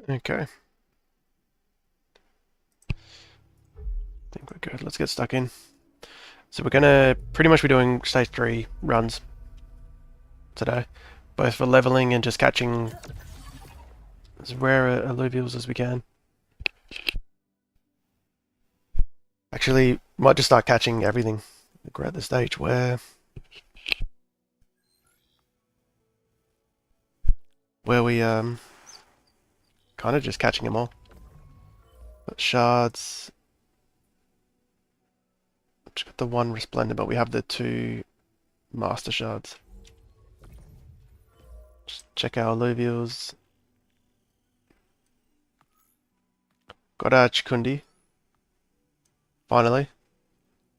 Okay. I think we're good. Let's get stuck in. So we're gonna pretty much be doing stage 3 runs today, both for leveling and just catching as rare alluvials as we can. Actually, might just start catching everything. We're at the stage where we kind of just catching them all. Got shards. Just got the one resplendent, but we have the 2 master shards. Just check our alluvials. Got our Chikundi. Finally.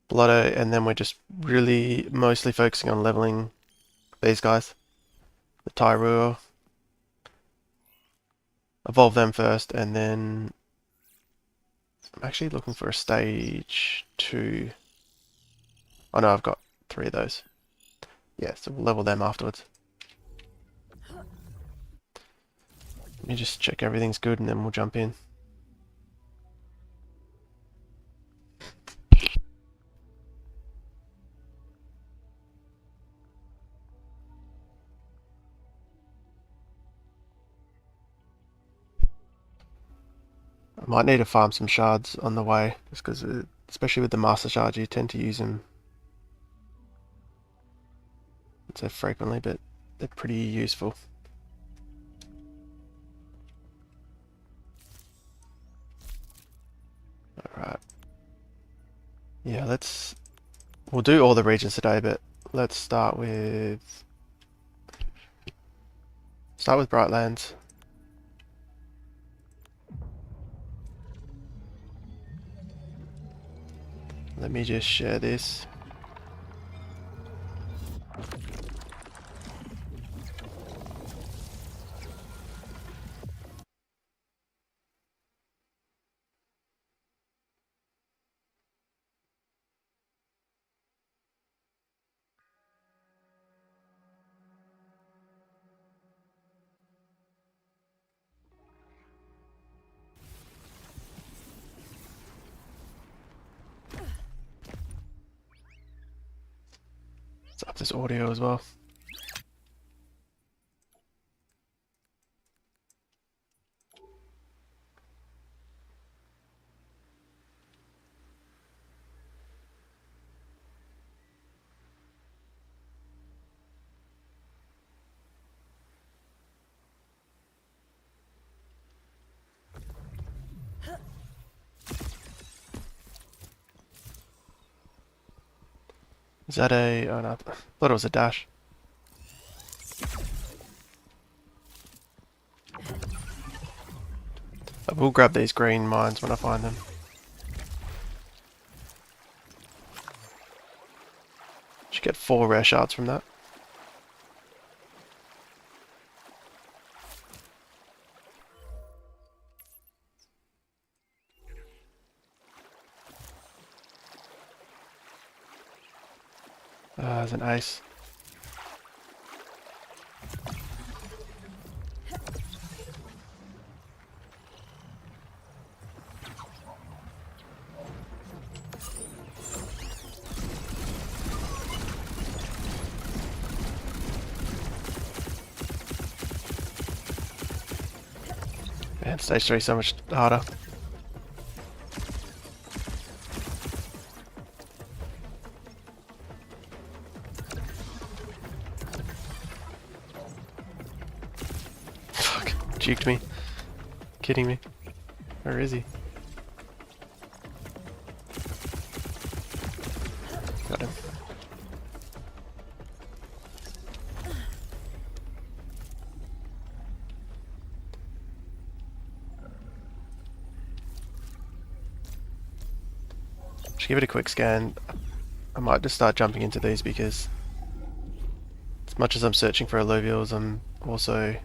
Blotto, and then we're just really mostly focusing on leveling these guys. The Tyrua. Evolve them first, and then I'm actually looking for a stage 2. Oh no, I've got 3 of those. Yeah, so we'll level them afterwards. Let me just check everything's good and then we'll jump in. I might need to farm some shards on the way, just because, especially with the master shards, you tend to use them so frequently, but they're pretty useful. Alright. Yeah, we'll do all the regions today, but let's start with Brightlands. Let me just share this. Let's up this audio as well. Is that a... oh no, I thought it was a dash. I will grab these green mines when I find them. Should get 4 rare shards from that. There's an ace. Man, stage 3 is so much harder. Fuck, juked me. Kidding me. Where is he? Got him. Just give it a quick scan. I might just start jumping into these because as much as I'm searching for alluvials, I'm also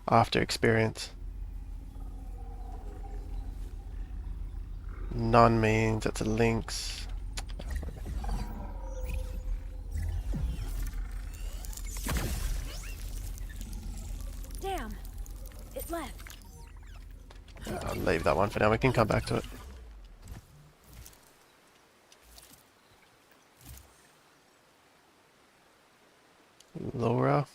after experience. None means that's a lynx. Damn, it left. I'll leave that one for now. We can come back to it. Laura.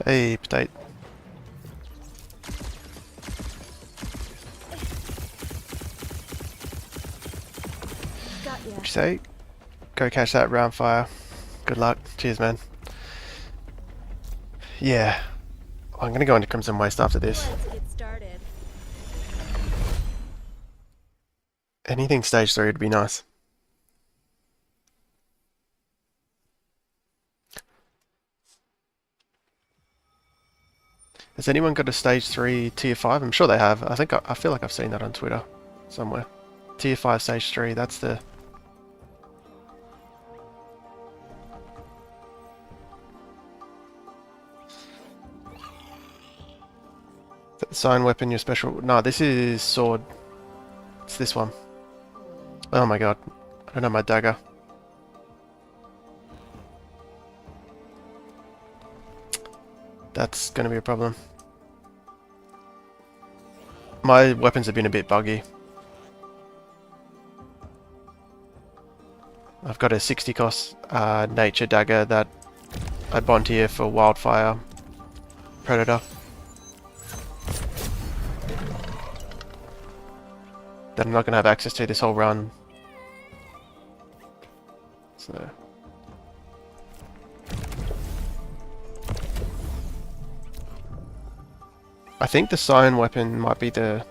Hey, potato. Got ya. What'd you say? Go catch that round fire. Good luck. Cheers, man. Yeah. I'm gonna go into Crimson Waste after this. Let's get started. Anything stage 3 would be nice. Has anyone got a stage 3 tier 5? I'm sure they have. I feel like I've seen that on Twitter somewhere. Tier 5 stage 3, that's the... Sign weapon, your special... No, this is sword. It's this one. Oh my god. I don't know my dagger. That's gonna be a problem. My weapons have been a bit buggy. I've got a 60 cost nature dagger that I bond here for wildfire predator. That I'm not gonna have access to this whole run. So I think the Scion weapon might be the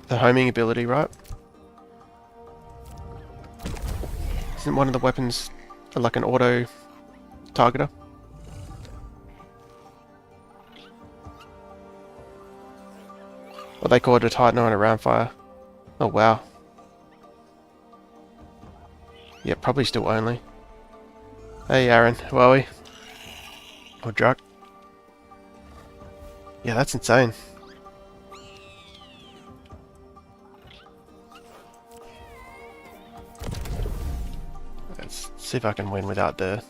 homing ability, right? Isn't one of the weapons like an auto targeter? Or they call it a Titan or a Roundfire. Oh wow. Yeah, probably still only. Hey Aaron, how are we? Or Druck. Yeah, that's insane. Let's see if I can win without the...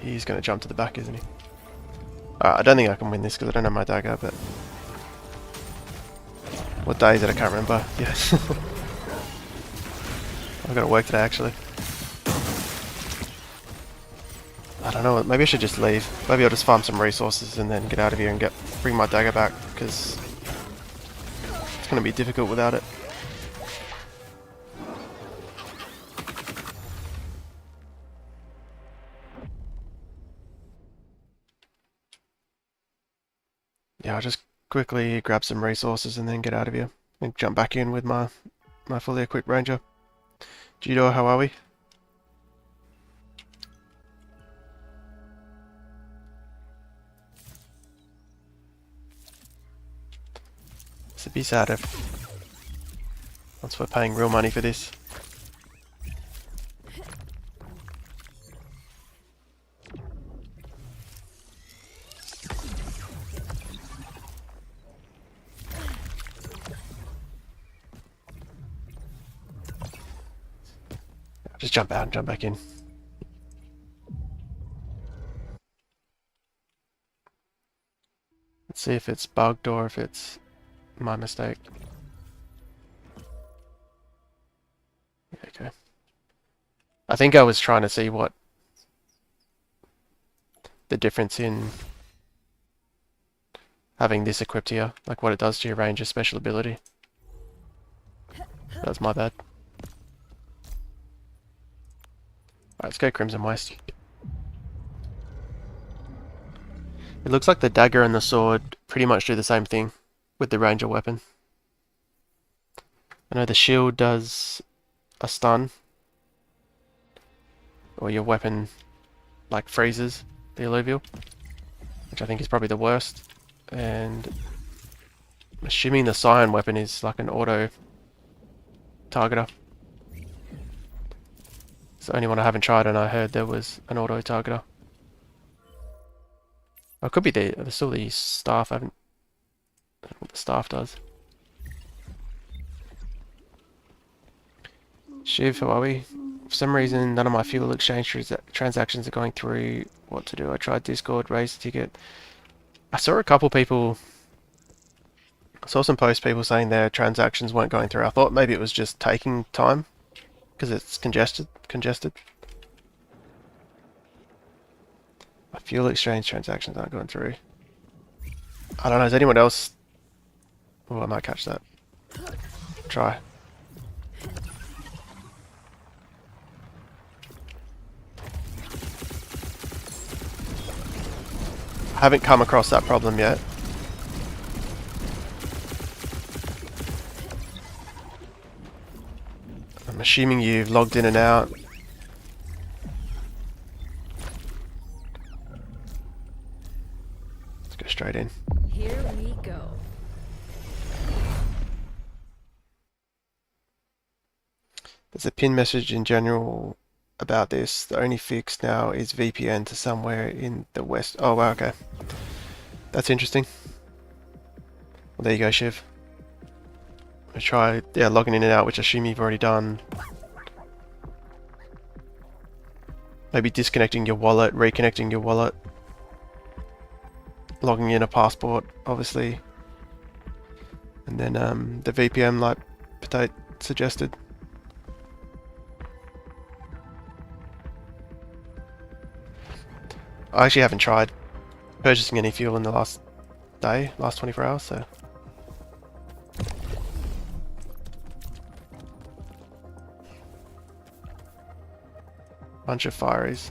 He's going to jump to the back, isn't he? I don't think I can win this because I don't have my dagger, but... What day is it? I can't remember. Yes. I've got to work today, actually. I don't know, maybe I should just leave. Maybe I'll just farm some resources and then get out of here and bring my dagger back, because it's going to be difficult without it. Yeah, I'll just quickly grab some resources and then get out of here. And jump back in with my fully equipped ranger. Judo, how are we? It'd be sad if once we're paying real money for this. Just jump out and jump back in. Let's see if it's bugged or if it's my mistake. I think I was trying to see what the difference in having this equipped here, like what it does to your range of special ability. That's my bad. Alright, let's go Crimson Waste. It looks like the dagger and the sword pretty much do the same thing with the ranger weapon. I know the shield does a stun, or your weapon like freezes the Illuvial, which I think is probably the worst. And I'm assuming the Scion weapon is like an auto targeter. It's the only one I haven't tried, and I heard there was an auto targeter. Oh, it could be there's still the staff. I don't know what the staff does. Shiv, how are we? For some reason, none of my fuel exchange transactions are going through. What to do? I tried Discord, raised a ticket. I saw a couple people. I saw some posts, people saying their transactions weren't going through. I thought maybe it was just taking time because it's congested. My fuel exchange transactions aren't going through. I don't know. Is anyone else? Oh, I might catch that. Try. I haven't come across that problem yet. I'm assuming you've logged in and out. Let's go straight in. Here we go. There's a pin message in general about this. The only fix now is VPN to somewhere in the west. Oh wow, okay. That's interesting. Well, there you go, Shiv. I try, logging in and out, which I assume you've already done. Maybe disconnecting your wallet, reconnecting your wallet. Logging in a passport, obviously. And then the VPN like Potato suggested. I actually haven't tried purchasing any fuel in the last 24 hours, so. Bunch of fireys.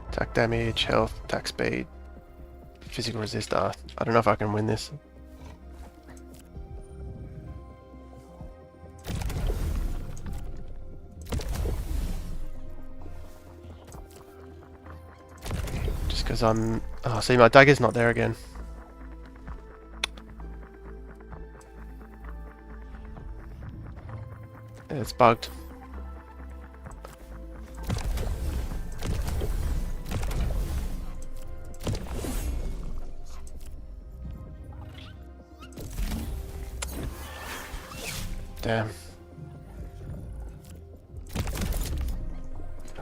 Attack damage, health, attack speed, physical resist. I don't know if I can win this. Just because I'm... Oh, see, my dagger's not there again. It's bugged. Damn.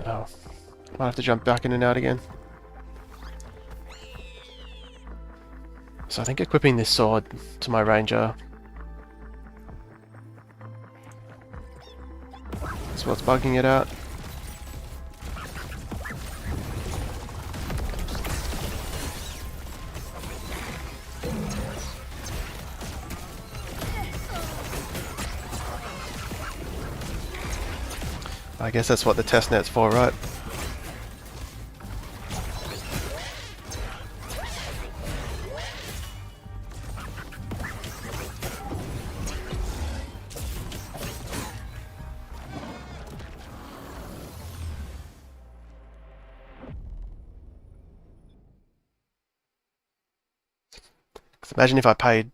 Oh. Might have to jump back in and out again. So I think equipping this sword to my ranger is what's bugging it out. I guess that's what the testnet's for, right? Because imagine if I paid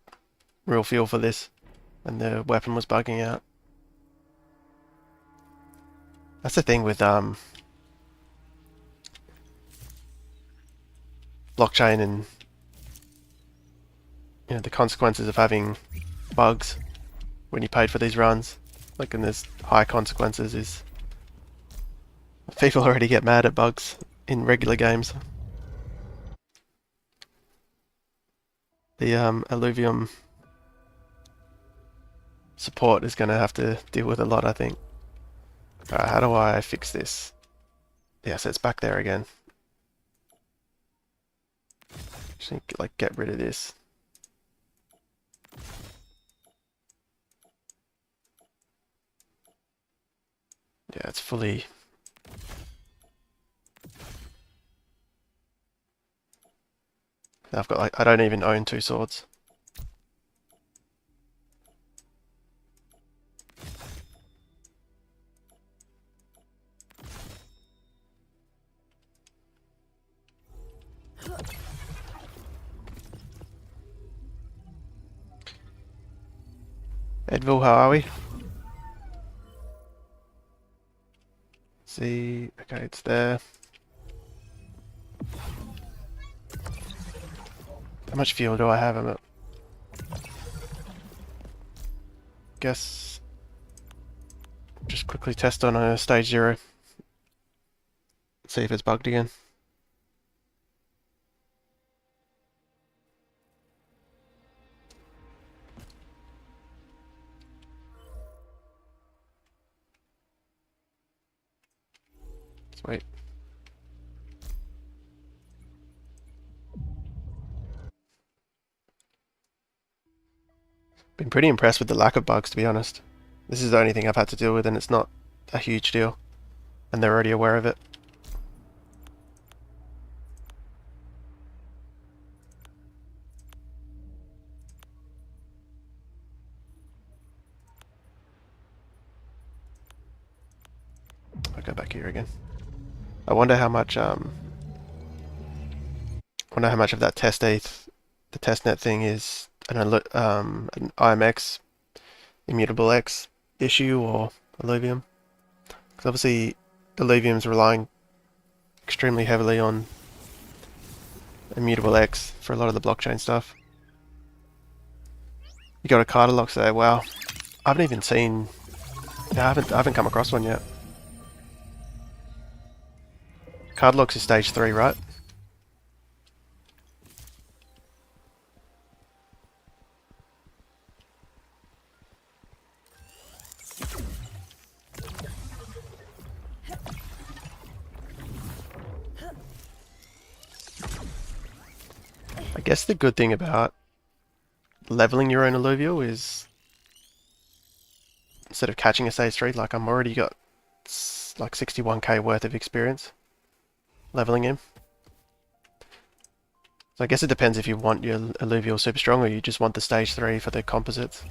real fuel for this and the weapon was bugging out. That's the thing with blockchain and the consequences of having bugs when you paid for these runs, like, and there's high consequences, is People already get mad at bugs in regular games. The Illuvium support is going to have to deal with a lot, I think. Alright, how do I fix this? Yeah, so it's back there again. Just need to, like, get rid of this. Yeah, it's fully... I've got, like, I don't even own 2 swords. Edville, how are we? See, okay, it's there. How much fuel do I have? I'm at... Guess... Just quickly test on a stage 0. See if it's bugged again. Wait. Been pretty impressed with the lack of bugs, to be honest. This is the only thing I've had to deal with, and it's not a huge deal. And they're already aware of it. I'll go back here again. I wonder how much of that test ETH, the testnet thing is an IMX, immutable X issue or Illuvium. Because obviously Illuvium's relying extremely heavily on immutable X for a lot of the blockchain stuff. You got a card lock there, wow. I haven't even seen, yeah, I haven't come across one yet. Card locks is stage 3, right? I guess the good thing about leveling your own Illuvial is instead of catching a stage 3, like I'm already got like 61k worth of experience leveling him. So I guess it depends if you want your Illuvial super strong or you just want the stage 3 for the composites.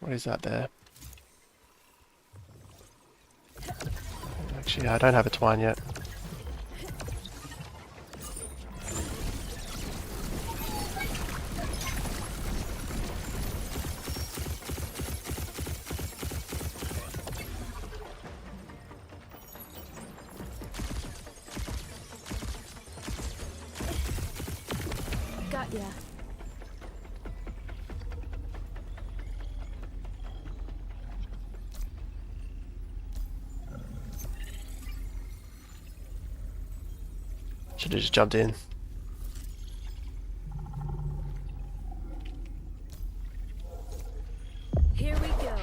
What is that there? Actually, I don't have a twine yet. Got ya. Should have just jumped in. Here we go.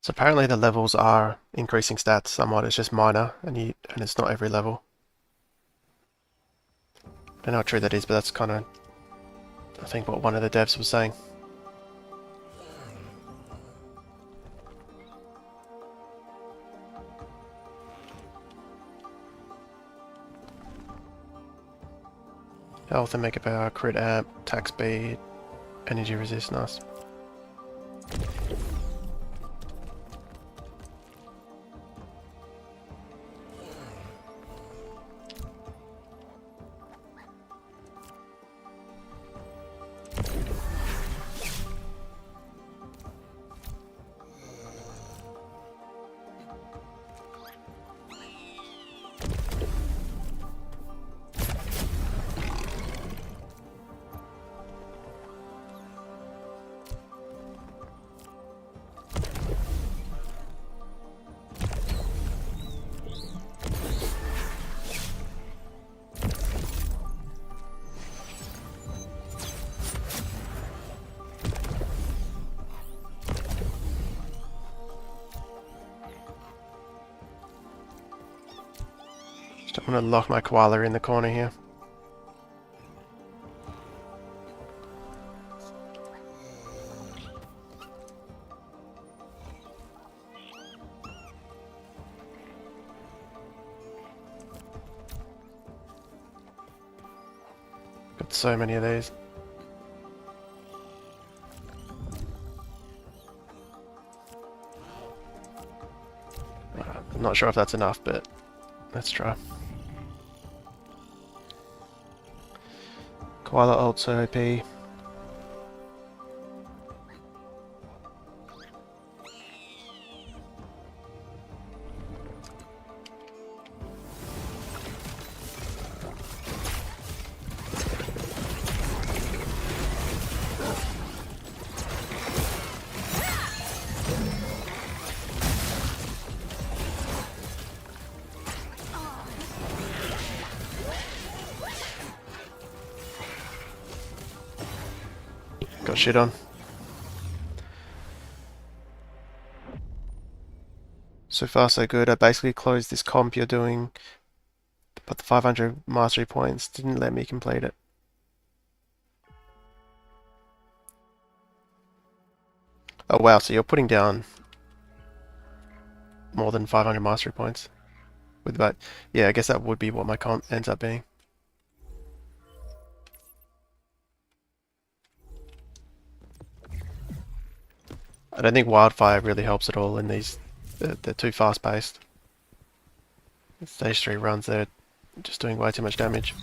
So apparently the levels are increasing stats somewhat. It's just minor, and it's not every level. I don't know how true that is, but that's kind of, I think, what one of the devs was saying. Health and mega power, crit amp, attack speed, energy resist, nice. I'm gonna lock my koala in the corner here. Got so many of these. I'm not sure if that's enough, but let's try. Koala also OP. Got shit on. So far so good. I basically closed this comp you're doing, but the 500 mastery points didn't let me complete it. Oh wow, so you're putting down more than 500 mastery points with that. Yeah, I guess that would be what my comp ends up being. I don't think wildfire really helps at all in these. They're too fast paced. Stage 3 runs, they're just doing way too much damage.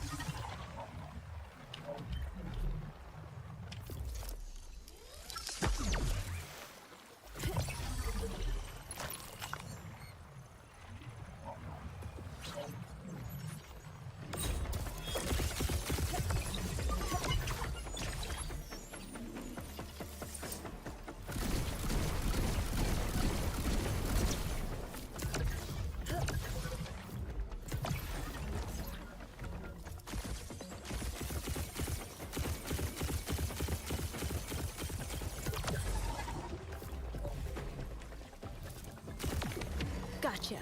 Gotcha.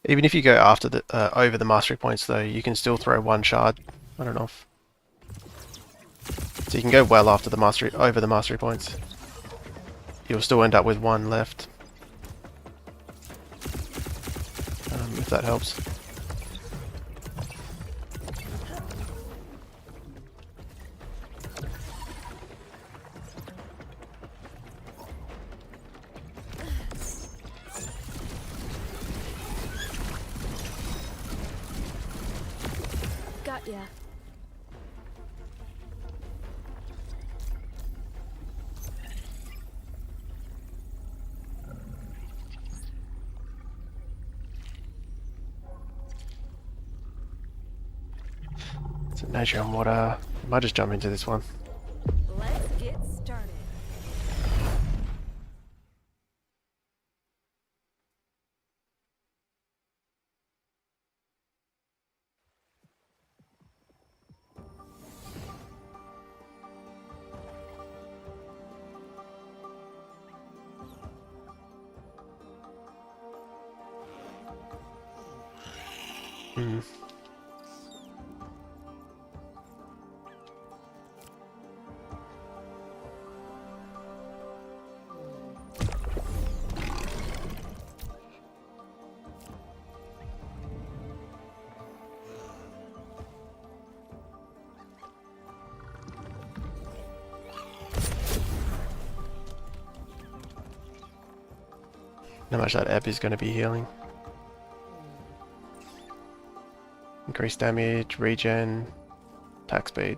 Even if you go after the over the mastery points though, you can still throw one shard. I don't know if... So you can go well after the mastery, over the mastery points. You'll still end up with one left. If that helps. Got ya. It's a nature on water. I might just jump into this one. Let's get started. Hmm. How much that ebb is going to be healing. Increased damage, regen, attack speed.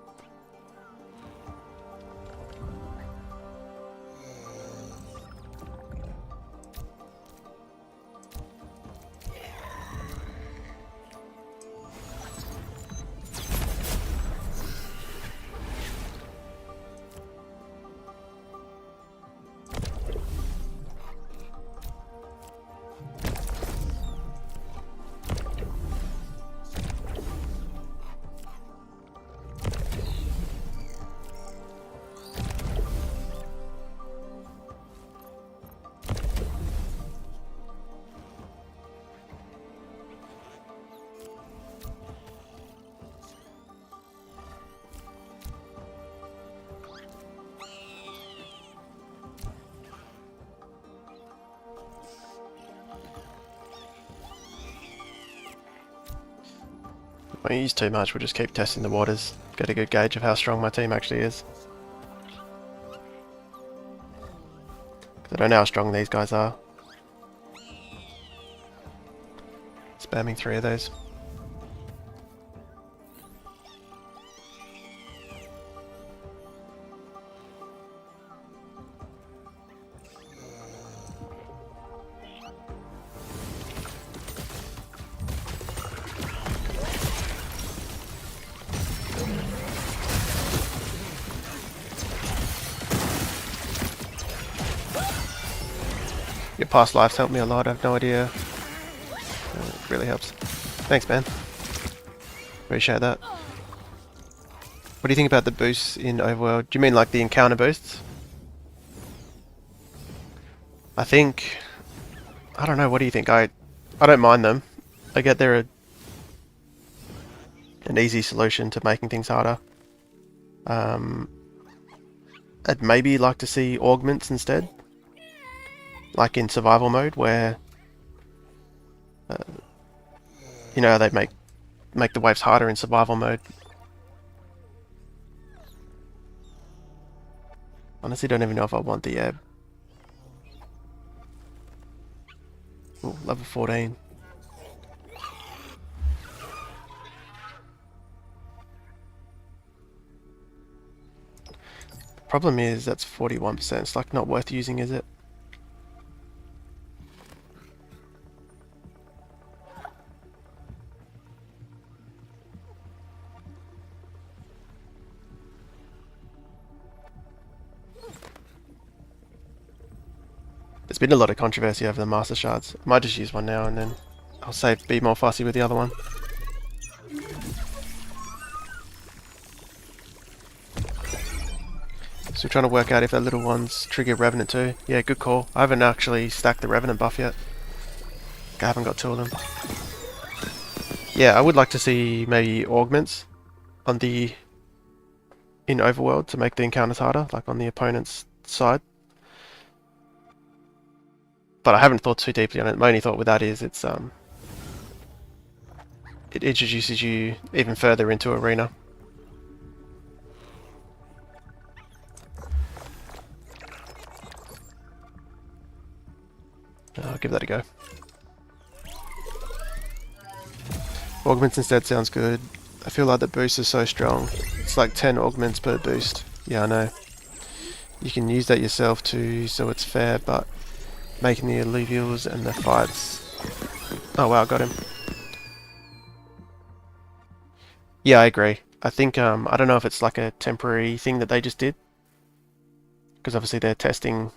Won't use too much, we'll just keep testing the waters, get a good gauge of how strong my team actually is. I don't know how strong these guys are. Spamming 3 of those. Your past lives helped me a lot, I have no idea. It really helps. Thanks, man. Appreciate that. What do you think about the boosts in Overworld? Do you mean like the encounter boosts? I think... I don't know, what do you think? I don't mind them. I get they're an easy solution to making things harder. I'd maybe like to see augments instead. Like in survival mode, where you know, they make the waves harder in survival mode. Honestly, don't even know if I want the ebb. Ooh, level 14. Problem is that's 41%. It's like not worth using, is it? There's been a lot of controversy over the Master Shards. I might just use one now and then I'll be more fussy with the other one. So we're trying to work out if that little ones trigger Revenant too. Yeah, good call. I haven't actually stacked the Revenant buff yet. I haven't got 2 of them. Yeah, I would like to see maybe augments on in Overworld to make the encounters harder, like on the opponent's side. But I haven't thought too deeply on it. My only thought with that is it introduces you even further into Arena. I'll give that a go. Augments instead sounds good. I feel like the boost is so strong. It's like 10 augments per boost. Yeah, I know. You can use that yourself too, so it's fair, but making the Illuvials and the fights... Oh wow, got him. Yeah, I agree. I think, I don't know if it's like a temporary thing that they just did. Because obviously they're testing...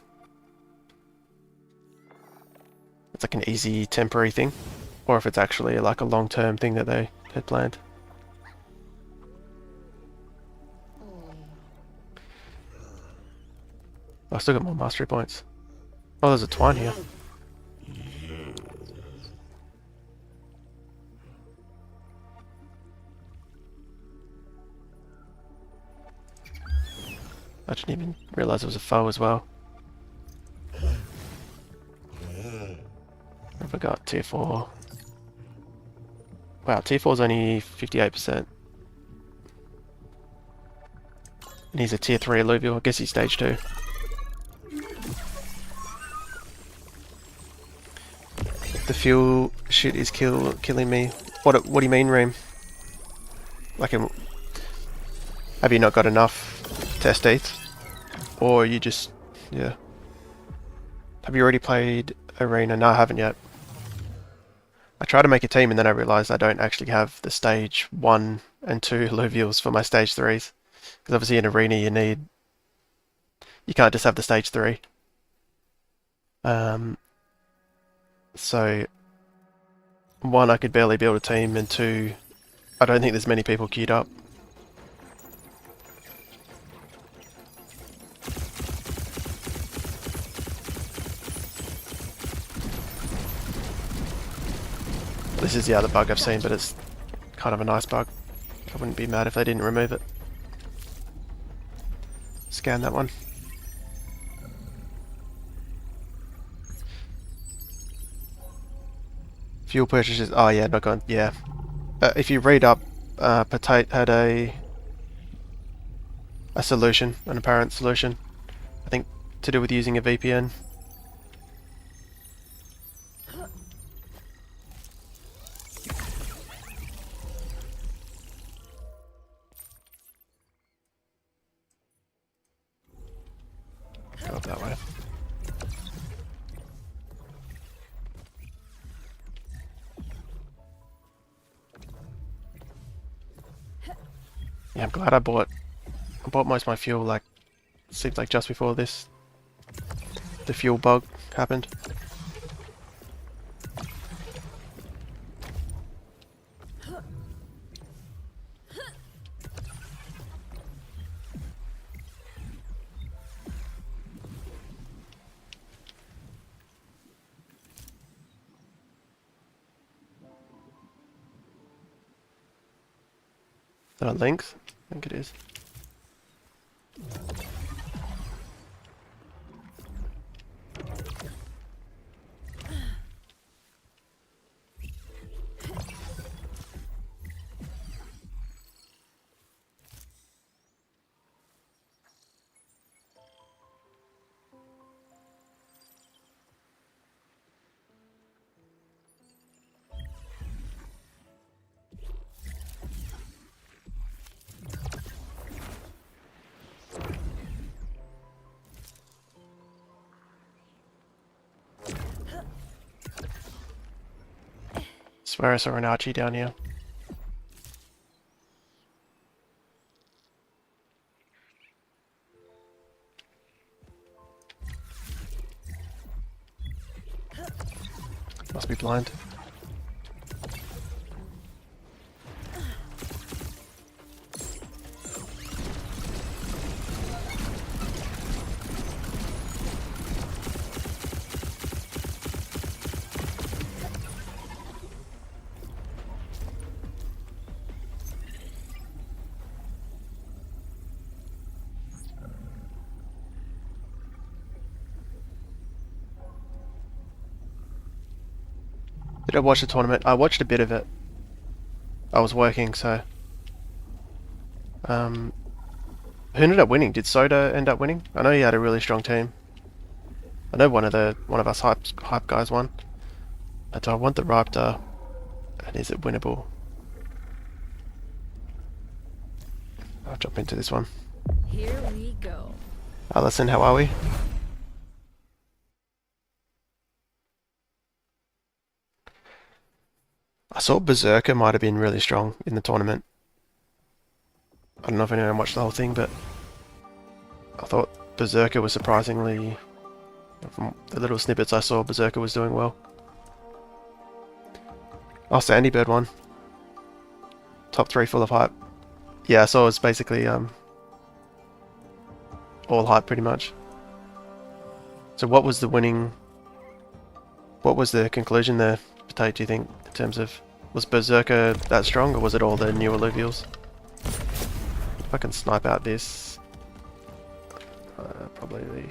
It's like an easy temporary thing. Or if it's actually like a long-term thing that they had planned. I still got more mastery points. Oh, there's a twine here. I didn't even realise it was a foe as well. What have I got? Tier 4. Wow, Tier 4 is only 58%. And he's a Tier 3 Illuvial. I guess he's stage 2. The fuel shit is killing me. What do you mean, Reem? Like, have you not got enough test dates? Or you just... yeah. Have you already played Arena? No, I haven't yet. I tried to make a team and then I realised I don't actually have the stage 1 and 2 Illuvials for my stage 3s. Because obviously in Arena you can't just have the stage 3. So, 1, I could barely build a team, and 2, I don't think there's many people queued up. This is the other bug I've seen, but it's kind of a nice bug. I wouldn't be mad if they didn't remove it. Scan that one. Fuel purchases. Oh yeah, not gone. Yeah. If you read up Petite had a solution, an apparent solution. I think to do with using a VPN. Go up that way. Yeah, I'm glad I bought most of my fuel, like, seems like just before this, the fuel bug happened. Is that a length? I think it is. Swear I saw an Archie down here. Must be blind. Did I watch the tournament? I watched a bit of it. I was working, so... who ended up winning? Did Soda end up winning? I know he had a really strong team. I know one of us hype guys won. But I want the Raptor. And is it winnable? I'll jump into this one. Here we go. Allison, how are we? I saw Berserker might have been really strong in the tournament. I don't know if anyone watched the whole thing, but I thought Berserker was surprisingly, from the little snippets I saw, Berserker was doing well. Oh, Sandy Bird won. Top 3 full of hype. Yeah, I saw it was basically all hype pretty much. So what was the conclusion there, Potato, do you think, in terms of, was Berserker that strong, or was it all the new Illuvials? If I can snipe out this, probably the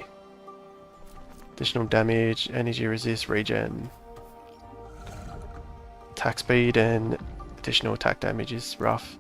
additional damage, energy resist, regen, attack speed, and additional attack damage is rough.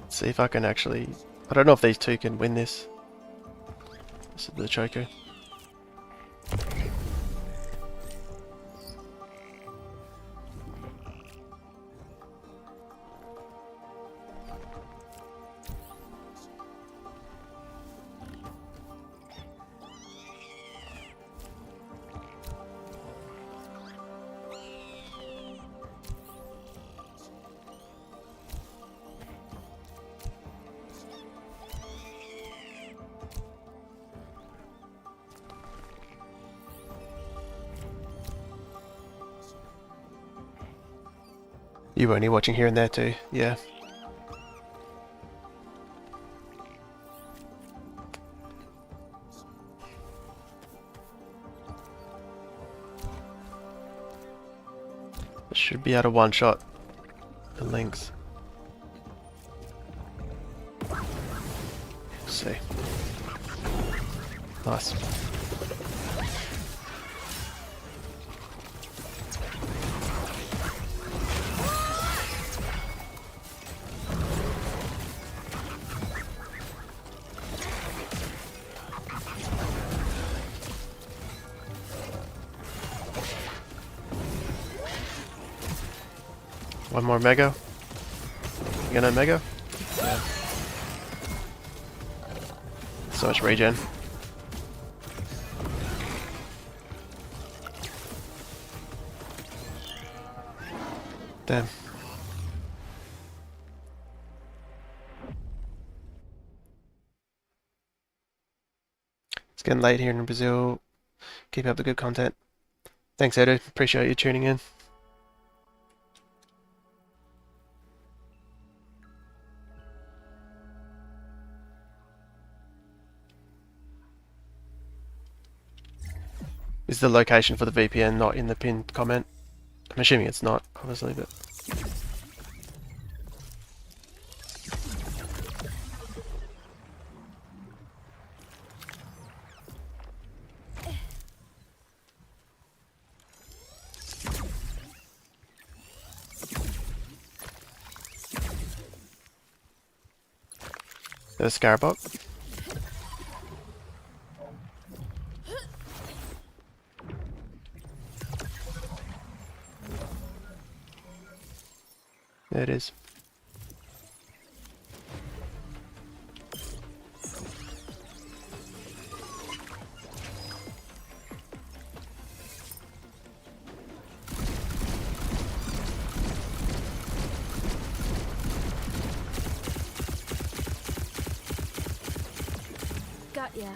See if I can actually... I don't know if these two can win this. This is the choker. You were only watching here and there too, yeah. Should be able to one-shot the links. Let's see. Nice. One more mega. You gonna mega? Yeah. So much regen. Damn. It's getting late here in Brazil. Keep up the good content. Thanks, Edu. Appreciate you tuning in. Is the location for the VPN not in the pinned comment? I'm assuming it's not, obviously, but... There's a Scarabot. There it is. Got ya.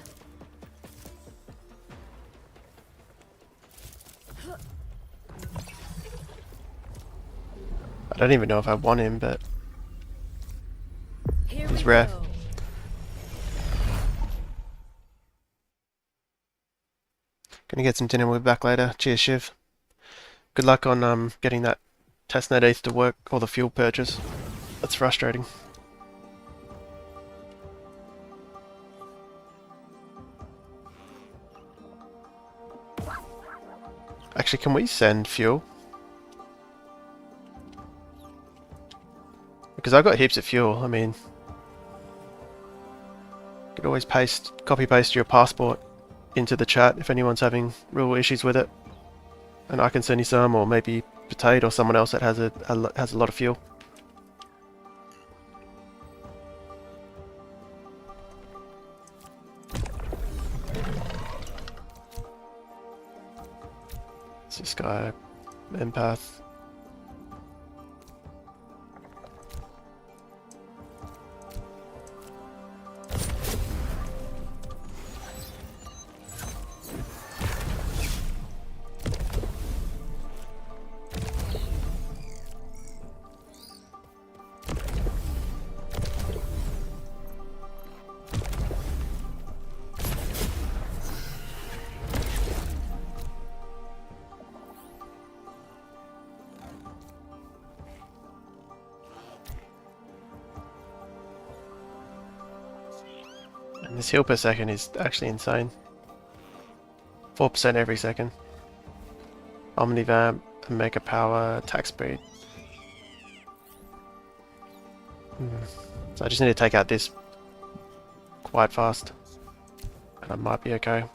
I don't even know if I want him, but Here he's we rare. go. Gonna get some dinner, we'll be back later. Cheers, Shiv. Good luck on getting that testnet ETH to work, or the fuel purchase. That's frustrating. Actually, can we send fuel? Because I've got heaps of fuel, I mean... You could always copy paste your passport into the chat if anyone's having real issues with it. And I can send you some, or maybe Potato or someone else that has a lot of fuel. It's this guy, empath. And this heal per second is actually insane. 4% every second. Omnivamp, Mega Power, attack speed. So I just need to take out this quite fast. And I might be okay.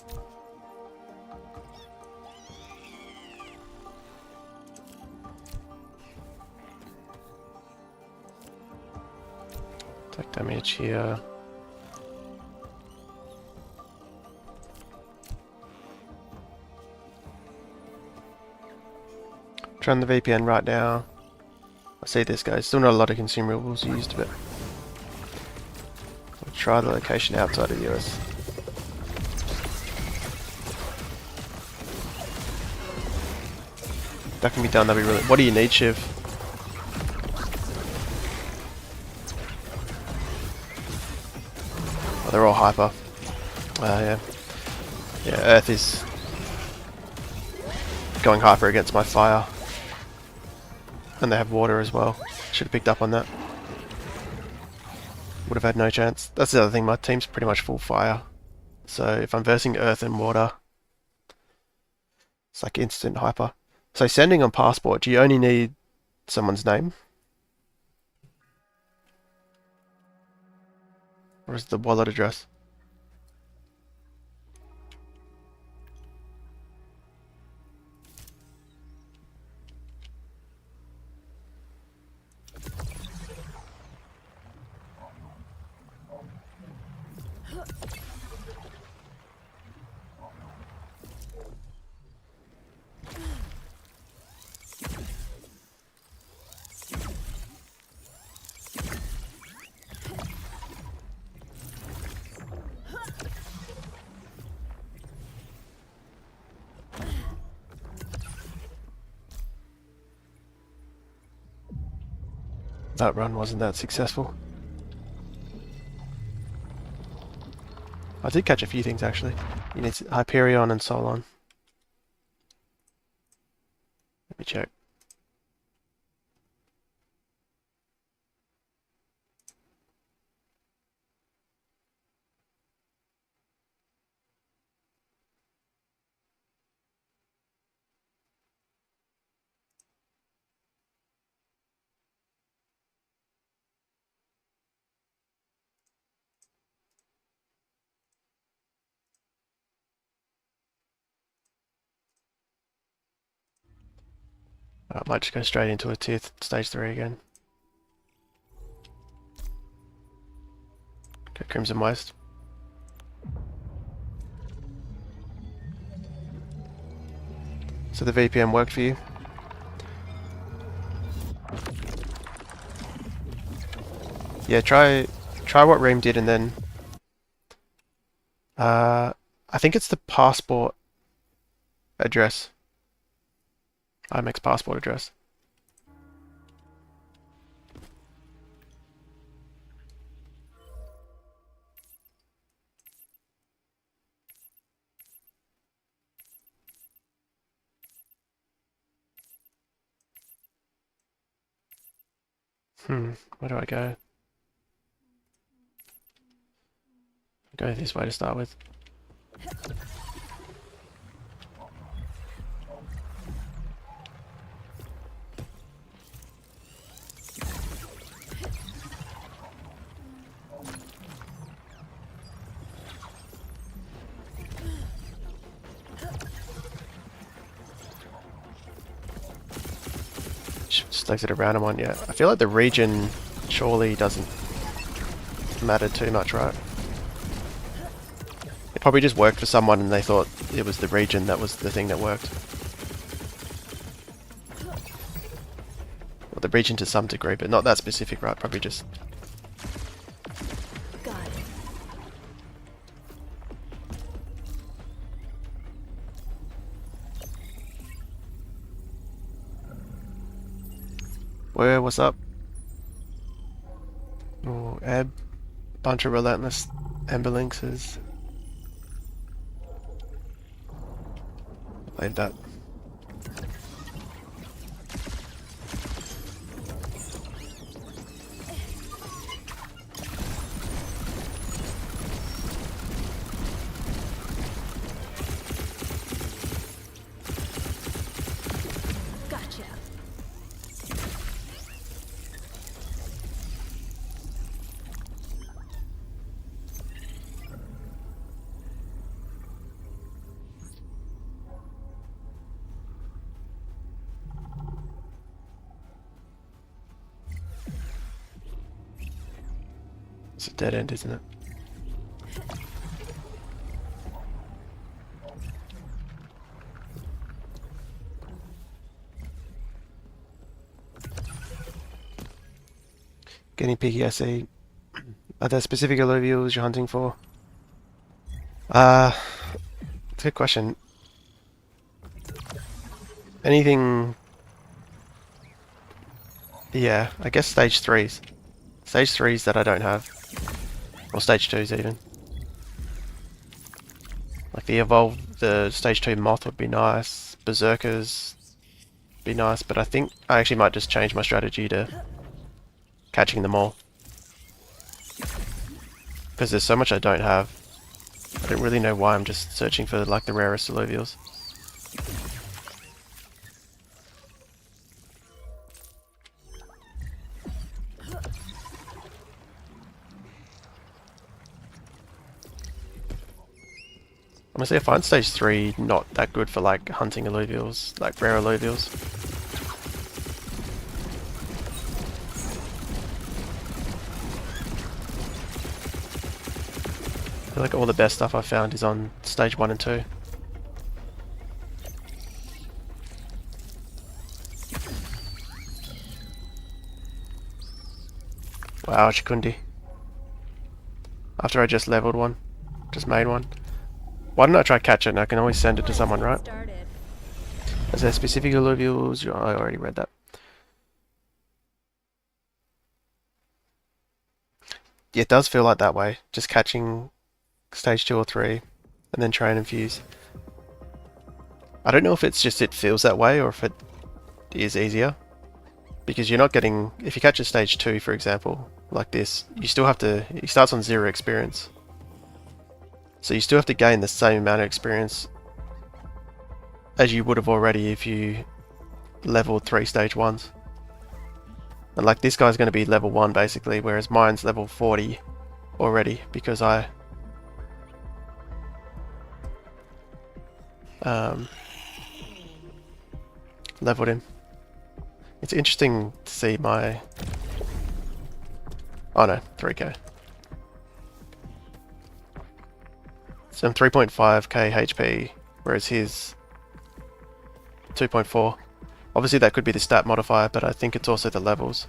Attack damage here. Trying the VPN right now. I see this guy. Still not a lot of consumables used, but I'll try the location outside of the US. That can be done. That'd be really. What do you need, Shiv? Oh, they're all hyper. Yeah. Yeah, Earth is going hyper against my fire. And they have water as well. Should have picked up on that. Would have had no chance. That's the other thing, my team's pretty much full fire. So if I'm versing Earth and water, it's like instant hyper. So sending on passport, do you only need someone's name? Or is it the wallet address? That run wasn't that successful. I did catch a few things actually. You need Hyperion and Solon. Let me check. I might just go straight into a stage 3 again. Okay, Crimson West. So the VPN worked for you? Yeah, try what Reem did and then I think it's the passport address. IMEX passport address. Where do I go? Go this way to start with. Just exit a random one, yeah. I feel like the region surely doesn't matter too much, right? It probably just worked for someone and they thought it was the region that was the thing that worked. Well, the region to some degree, but not that specific, right? Probably just... Got it. What's up? Oh, Ebb. Bunch of relentless Ember Lynxes. Leave that. Gotcha. It's a dead end, isn't it? Getting picky, I see. Are there specific illuvials you're hunting for? It's a good question. Anything... Yeah, I guess stage 3s. Stage 3s that I don't have. Or stage 2s even. Like the stage 2 moth would be nice, berserkers be nice, but I think I actually might just change my strategy to catching them all. Because there's so much I don't have. I don't really know why I'm just searching for like the rarest Illuvials. Honestly, I find stage 3 not that good for like hunting Illuvials, like rare Illuvials. I feel like all the best stuff I've found is on stage 1 and 2. Wow, Shikundi. After I just leveled one. Just made one. Why don't I try catch it and I can always send it to someone, right? Is there specific Illuvials? Oh, I already read that. Yeah, it does feel like that way. Just catching stage 2 or 3 and then try and infuse. I don't know if it's just it feels that way or if it is easier. Because you're not getting... If you catch a stage 2, for example, like this, you still have to... He starts on 0 experience. So you still have to gain the same amount of experience as you would have already if you leveled 3 stage 1s. And like this guy's going to be level 1 basically, whereas mine's level 40 already because I leveled him. It's interesting to see my... Oh no, 3k. So I'm 3.5k HP, whereas his 2.4. Obviously that could be the stat modifier, but I think it's also the levels.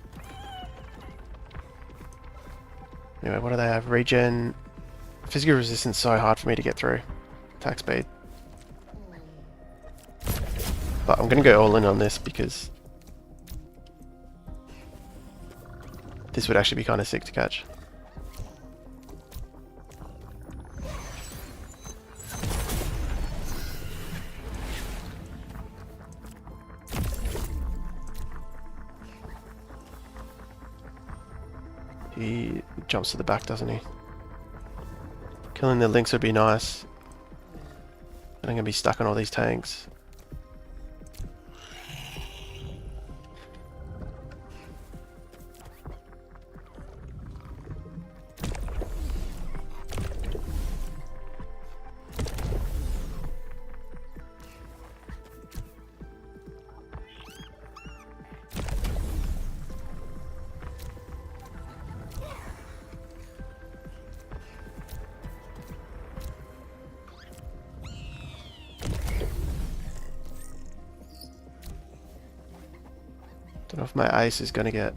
Anyway, what do they have? Regen... Physical resistance is so hard for me to get through. Attack speed. But I'm going to go all in on this because this would actually be kind of sick to catch. He jumps to the back, doesn't he? Killing the lynx would be nice. And I'm going to be stuck on all these tanks. Don't know if my ace is going to get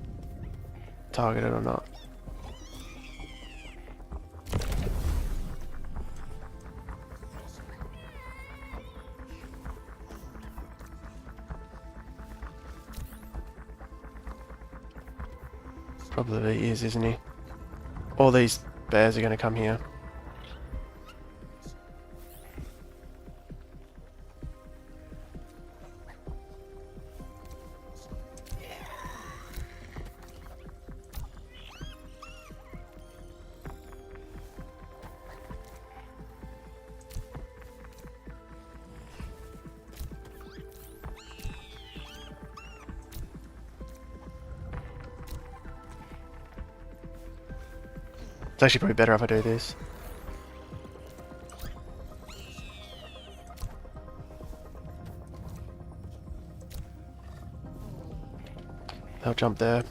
targeted or not. Probably is, isn't he? All these bears are going to come here. It's actually probably better if I do this. They'll jump there.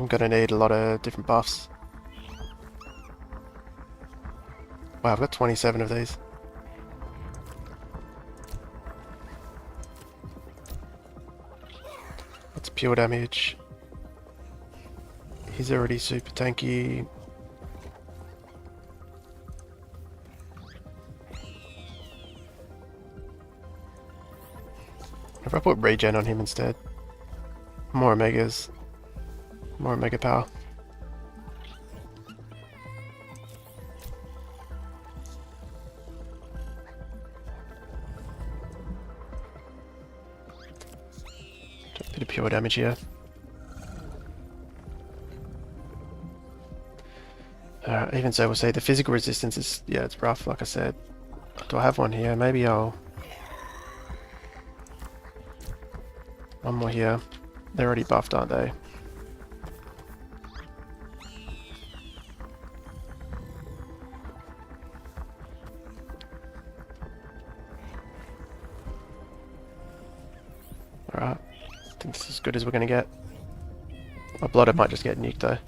gonna need a lot of different buffs. Wow, I've got 27 of these. That's pure damage. He's already super tanky. If I put regen on him instead. More omegas. More omega power. Do a bit of pure damage here. Even so, we'll say the physical resistance is, yeah, it's rough, like I said. Do I have one here? Maybe I'll... One more here. They're already buffed, aren't they? Alright. I think this is as good as we're going to get. My blooded might just get nuked though.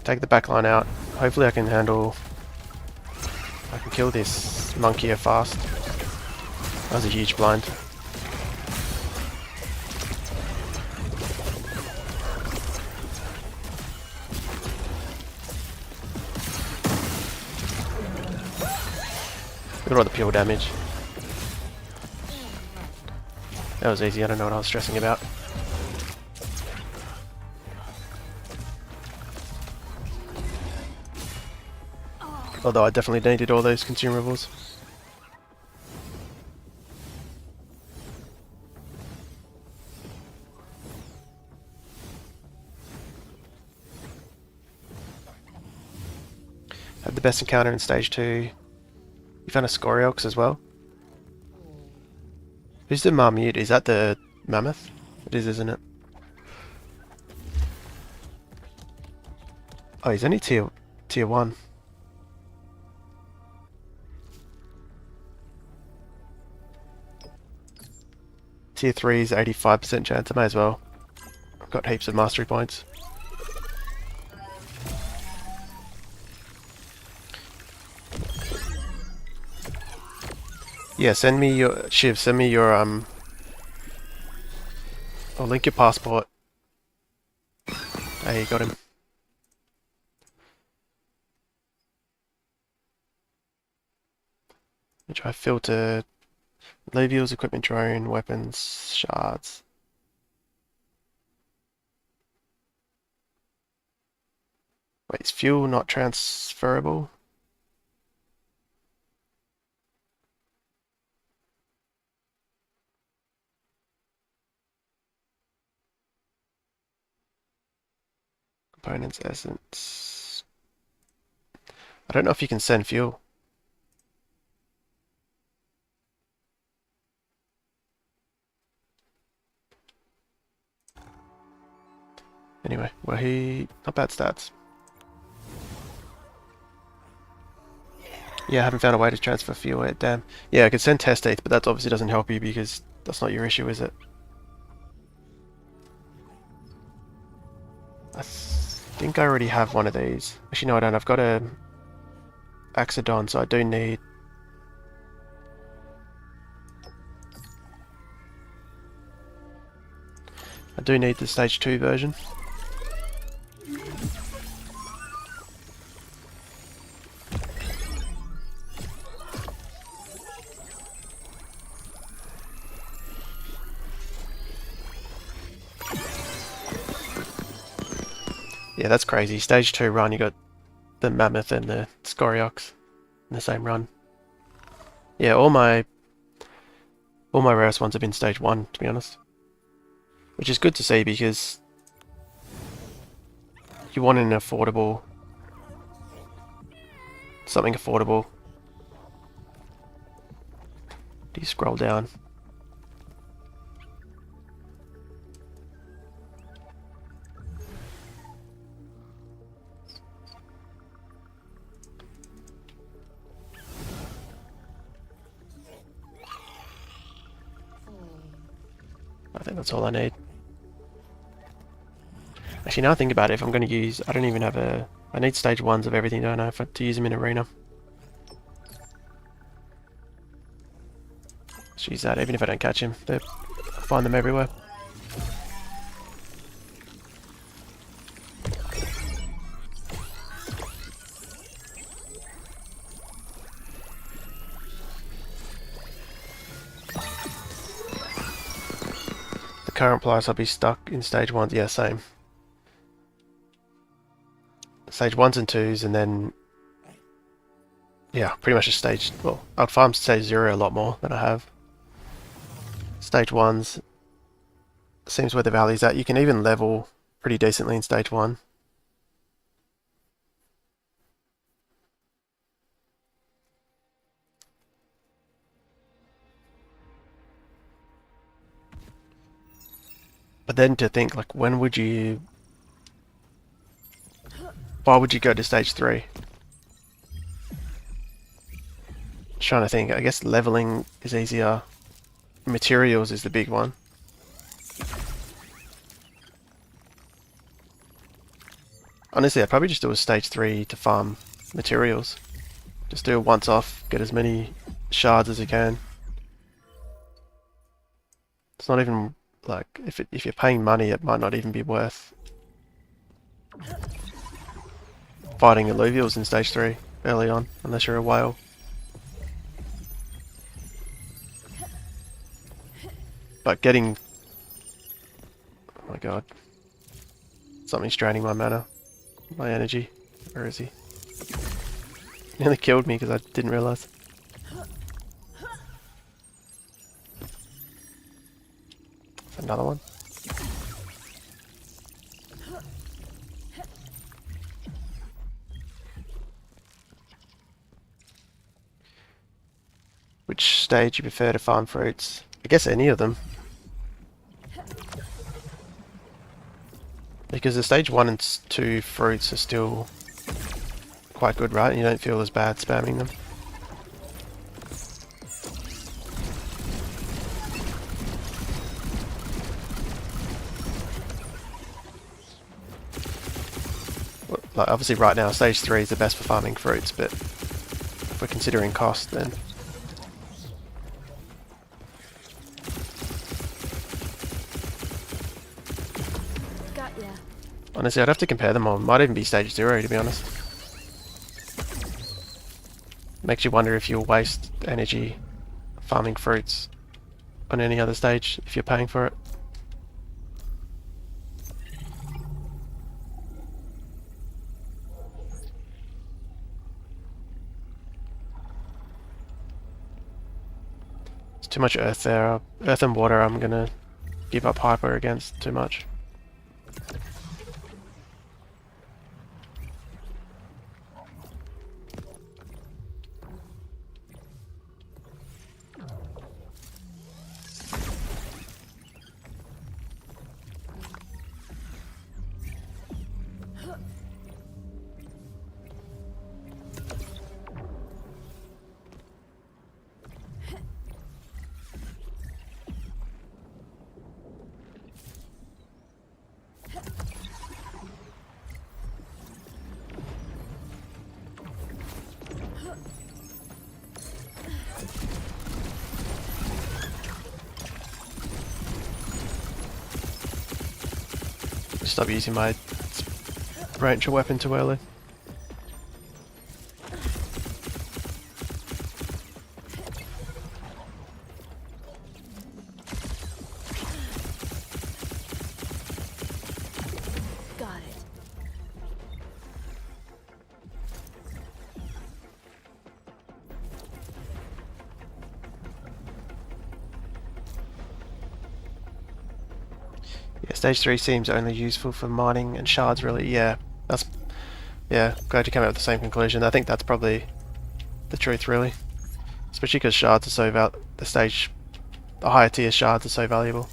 Take the back line out. Hopefully I can handle... I can kill this monkey here fast. That was a huge blind. Look at all the pure damage. That was easy, I don't know what I was stressing about. Although I definitely needed all those consumables. Had the best encounter in stage 2. You found a Scoriox as well. Who's the Marmute? Is that the mammoth? It is, isn't it? Oh, he's only tier 1. Tier 3 is 85% chance. I may as well. I've got heaps of mastery points. Yeah, send me your... Shiv, send me your, I'll link your passport. Hey, you got him. Let me try filter... Illuvials, equipment drone, weapons, shards. Wait, is fuel not transferable? Components, essence. I don't know if you can send fuel. Anyway, well not bad stats. Yeah, I haven't found a way to transfer fuel yet, damn. Yeah, I could send test eighth, but that obviously doesn't help you because that's not your issue, is it? I think I already have one of these. Actually, no, I don't. I've got a Axodon, so I do need... I do need the stage 2 version. Yeah, that's crazy. Stage 2 run, you got the Mammoth and the Scoriox in the same run. Yeah, all my rarest ones have been stage 1, to be honest. Which is good to see because you want an affordable... something affordable. Do you scroll down? I think that's all I need. Actually, now I think about it, if I'm going to use... I don't even have a... I need stage 1s of everything, don't I, to use them in arena. Let's use that, even if I don't catch him. I find them everywhere. The current price, I'll be stuck in stage 1s. Yeah, same. Stage 1s and 2s, and then... yeah, pretty much just stage... well, I'd farm stage 0 a lot more than I have. Stage 1s seems where the value's at. You can even level pretty decently in stage 1. But then to think, like, when would you... why would you go to stage 3? Just trying to think. I guess leveling is easier. Materials is the big one. Honestly, I'd probably just do a stage 3 to farm materials. Just do it once off, get as many shards as you can. It's not even, like, if you're paying money, it might not even be worth fighting Illuvials in stage 3 early on, unless you're a whale. But getting... oh my god. Something's draining my mana. My energy. Where is he? Nearly killed me because I didn't realise. Another one. Which stage you prefer to farm fruits? I guess any of them. Because the stage 1 and 2 fruits are still quite good, right? You don't feel as bad spamming them. Well, like obviously right now stage 3 is the best for farming fruits, but if we're considering cost then... honestly, I'd have to compare them all. Might even be stage 0, to be honest. Makes you wonder if you'll waste energy farming fruits on any other stage if you're paying for it. There's too much earth there. Earth and water I'm gonna give up hyper against too much. Stop using my ranger weapon too early. Got it. Yeah, stage 3 seems only useful for mining and shards really. Yeah, that's... yeah, glad you came out with the same conclusion. I think that's probably the truth really. Especially because shards are so the higher tier shards are so valuable.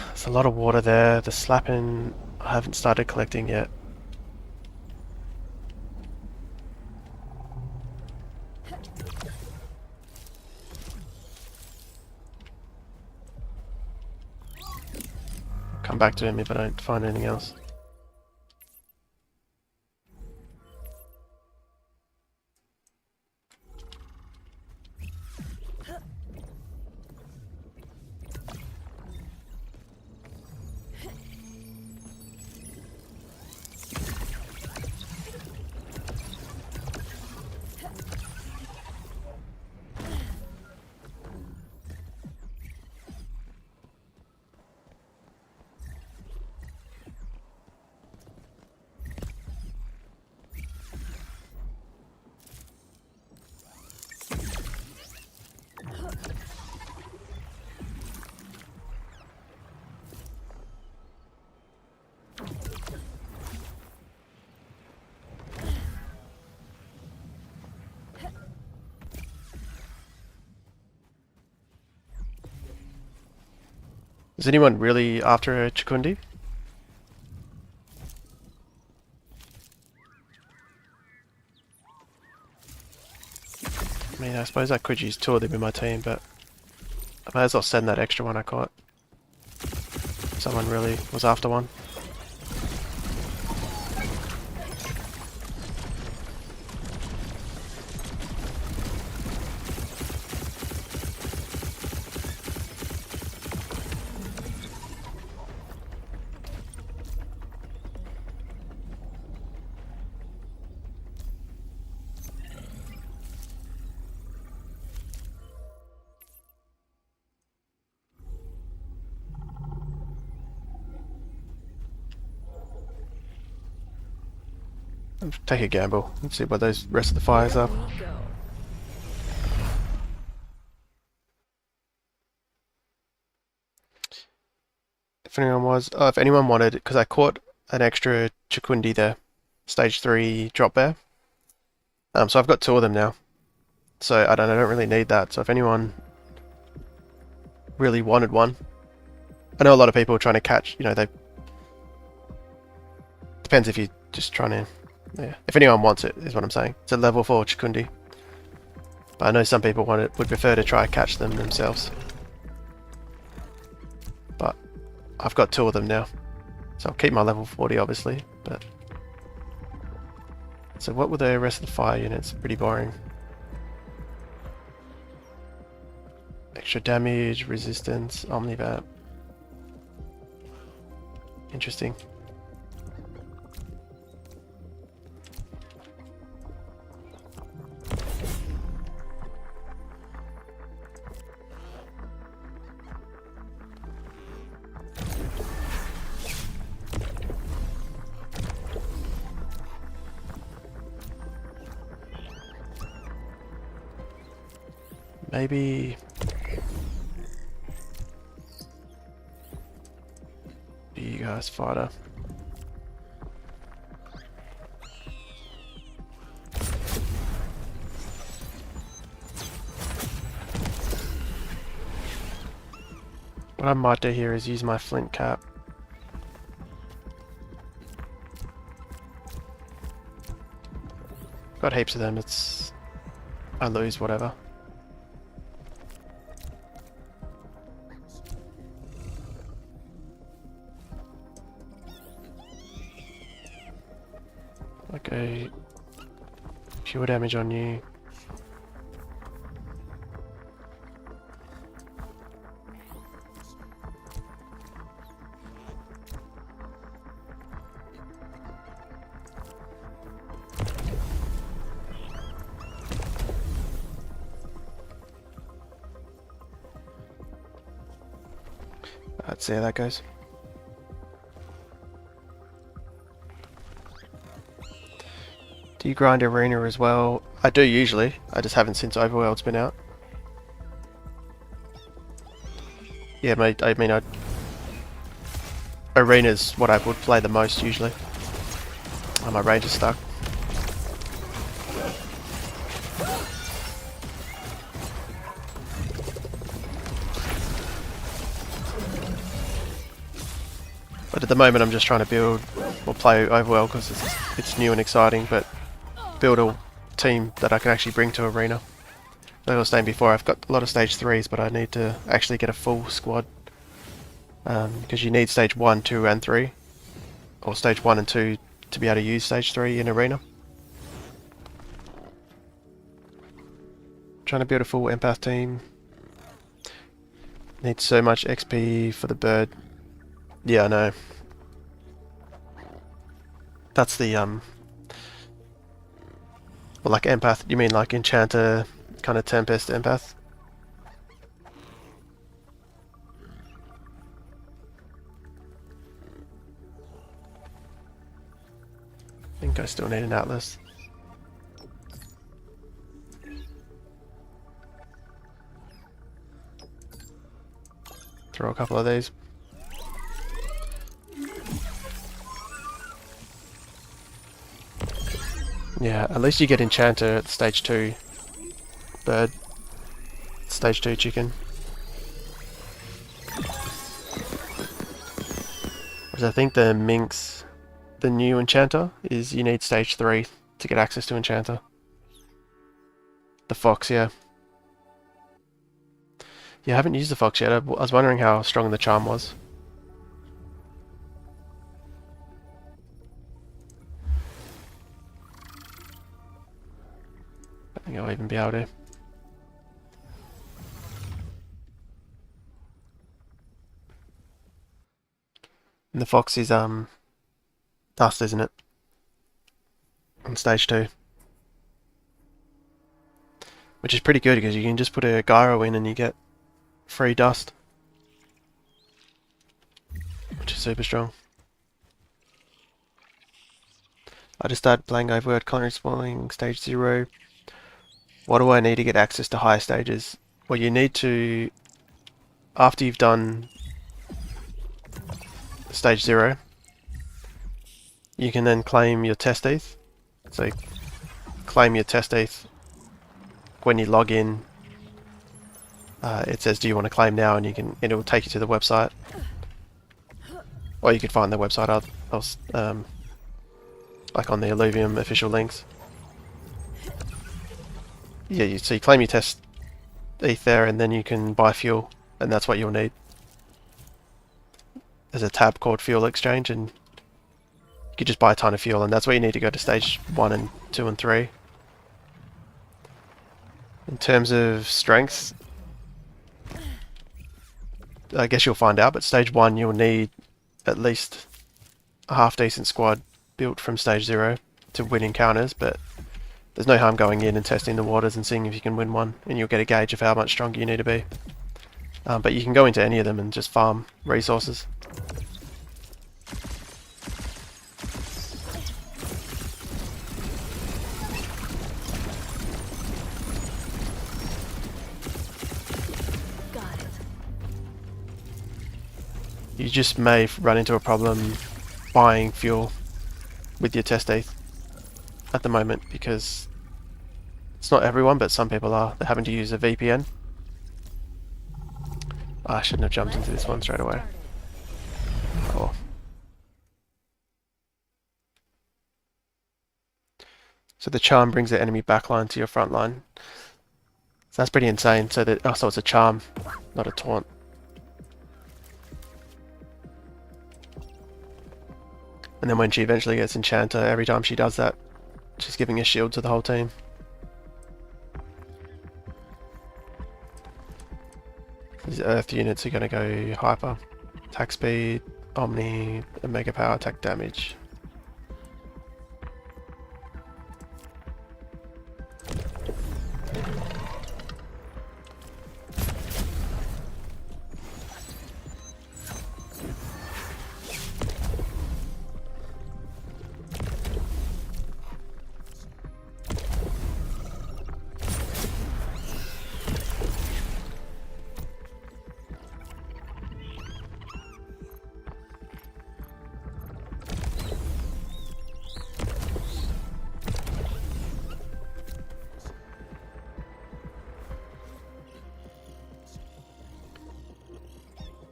There's a lot of water there. The slapping I haven't started collecting yet. come back to him if I don't find anything else. Is anyone really after a Chikundi? I mean, I suppose I could use 2 of them in my team, but I might as well send that extra one I caught. Someone really was after one. Take a gamble and see what those rest of the fires are. Here we go. If anyone wanted, because I caught an extra Chikundi there, stage 3 drop bear. So I've got 2 of them now. So I don't really need that. So if anyone really wanted one, I know a lot of people are trying to catch. They depends if you're just trying to. Yeah, if anyone wants it, is what I'm saying. It's a level 4 Chikundi. But I know some people would prefer to try catch them themselves. But I've got 2 of them now. So I'll keep my level 40 obviously, but... So what were the rest of the fire units? Pretty boring. Extra damage, resistance, omnivat. Interesting. Maybe you guys fighter. What I might do here is use my flint cap. Got heaps of them, I lose whatever. Okay, pure damage on you. Let's see how that goes. Do you grind arena as well? I do usually. I just haven't since Overworld's been out. Yeah, arena's what I would play the most usually. Oh, my range is stuck. But at the moment I'm just trying to build or play Overworld because it's new and exciting, but build a team that I can actually bring to arena. Like I was saying before, I've got a lot of stage 3s, but I need to actually get a full squad because you need stage 1, 2 and 3, or stage 1 and 2 to be able to use stage 3 in Arena. Trying to build a full empath team. Need so much XP for the bird. Yeah, I know. That's the well, like empath, you mean like Enchanter, kind of Tempest empath? I think I still need an Atlas. Throw a couple of these. Yeah, at least you get Enchanter at stage 2 bird. Stage 2 chicken. Whereas I think the Minx, the new Enchanter, is you need stage 3 to get access to Enchanter. The Fox, yeah. Yeah, I haven't used the Fox yet. I was wondering how strong the charm was. I think I'll even be able to. And the Fox is dust, isn't it? On stage 2. Which is pretty good because you can just put a gyro in and you get free dust. Which is super strong. I just started playing Overworld Conquer Spawning stage 0. What do I need to get access to higher stages? Well, you need to, after you've done stage 0, you can then claim your test ETH. So claim your test ETH. When you log in, it says, do you want to claim now? And it will take you to the website. Or you could find the website like on the Illuvium official links. Yeah, so you claim your test ETH there, and then you can buy fuel, and that's what you'll need. There's a tab called Fuel Exchange, and you could just buy a ton of fuel, and that's what you need to go to stage 1 and 2 and 3. In terms of strengths, I guess you'll find out, but stage 1 you'll need at least a half decent squad built from stage 0 to win encounters, but there's no harm going in and testing the waters and seeing if you can win one, and you'll get a gauge of how much stronger you need to be. But you can go into any of them and just farm resources. Got it. You just may run into a problem buying fuel with your test ETH at the moment, because it's not everyone, but some people are. They're having to use a VPN. I shouldn't have jumped into this one straight away. Oh. So the charm brings the enemy backline to your front line. So that's pretty insane. So so it's a charm, not a taunt. And then when she eventually gets Enchanter, every time she does that, she's giving a shield to the whole team. These earth units are going to go hyper. Attack speed, omni, and mega power attack damage.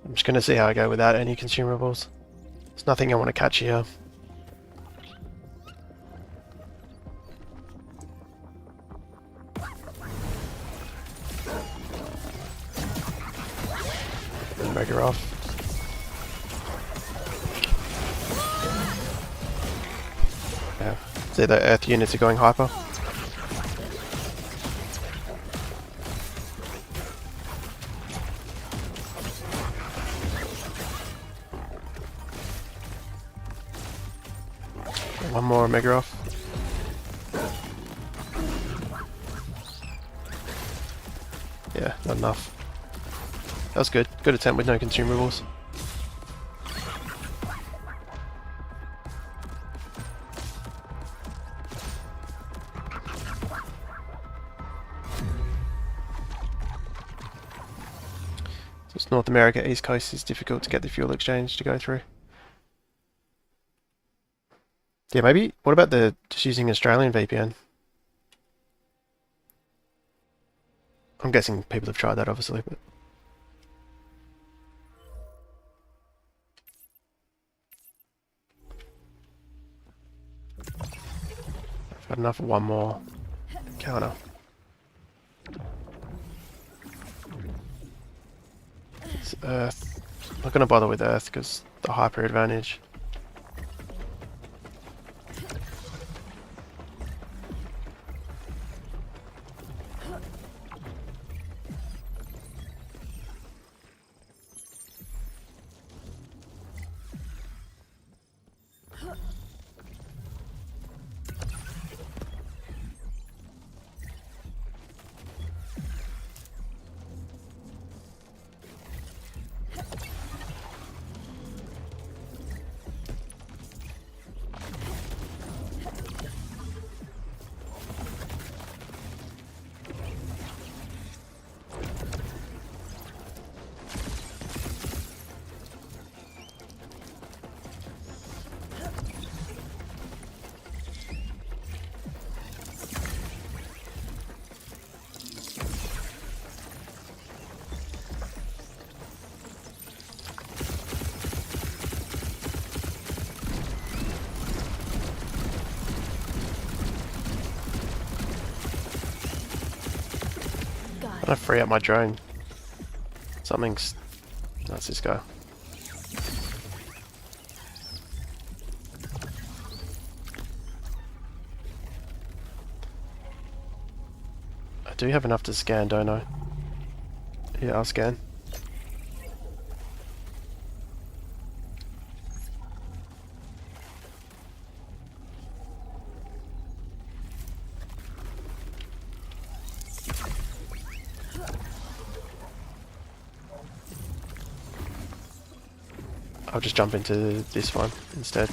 I'm just going to see how I go without any consumables. There's nothing I want to catch here. Mega off. See, the Earth units are going hyper. One more Omega off. Yeah, not enough. That was good. Good attempt with no consumables. So it's North America, East Coast is difficult to get the fuel exchange to go through. Yeah, maybe. What about the just using Australian VPN? I'm guessing people have tried that, obviously, but I've got enough for one more counter. It's Earth. I'm not going to bother with Earth because the hyper advantage. I'm gonna free up my drone. Something's... That's this guy. I do have enough to scan, don't I? Yeah, I'll scan. I'll just jump into this one instead.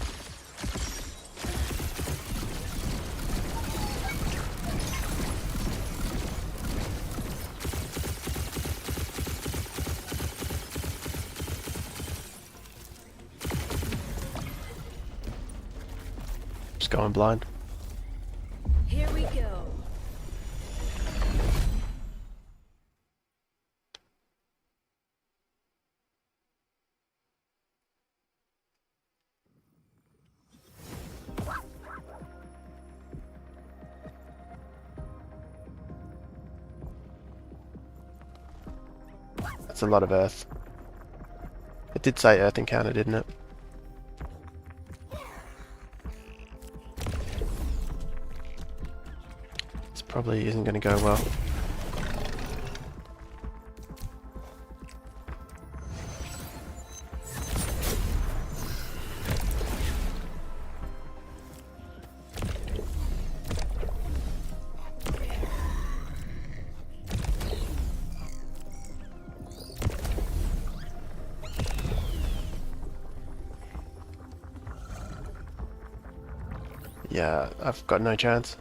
Just going blind. Here we go. That's a lot of Earth. It did say Earth Encounter, didn't it? This probably isn't going to go well. Yeah, I've got no chance.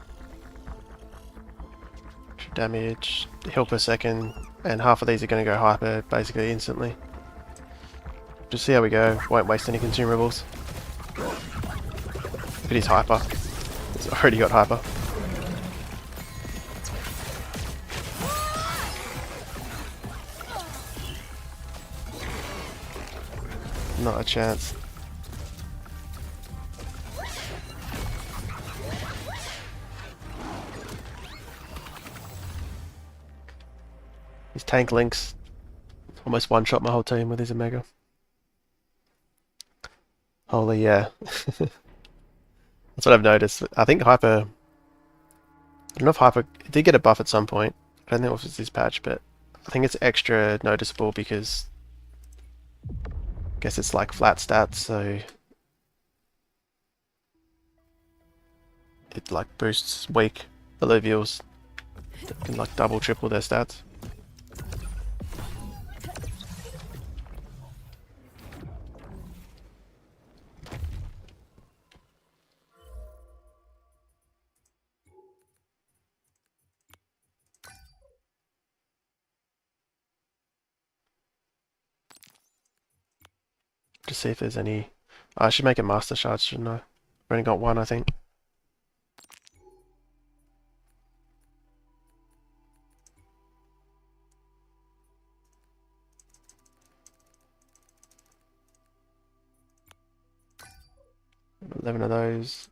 Damage, heal per second, and half of these are going to go hyper basically instantly. Just see how we go, won't waste any consumables. Look at his hyper. He's already got hyper. Not a chance. His tank links almost one-shot my whole team with his Omega. Holy yeah. That's what I've noticed. I think Hyper, I don't know if Hyper it did get a buff at some point. I don't know if it's this patch, but I think it's extra noticeable because I guess it's like flat stats, so it like boosts weak Illuvials that can like double, triple their stats. To see if there's any. I should make a master shard, shouldn't I? I've only got one, I think. $11 of those.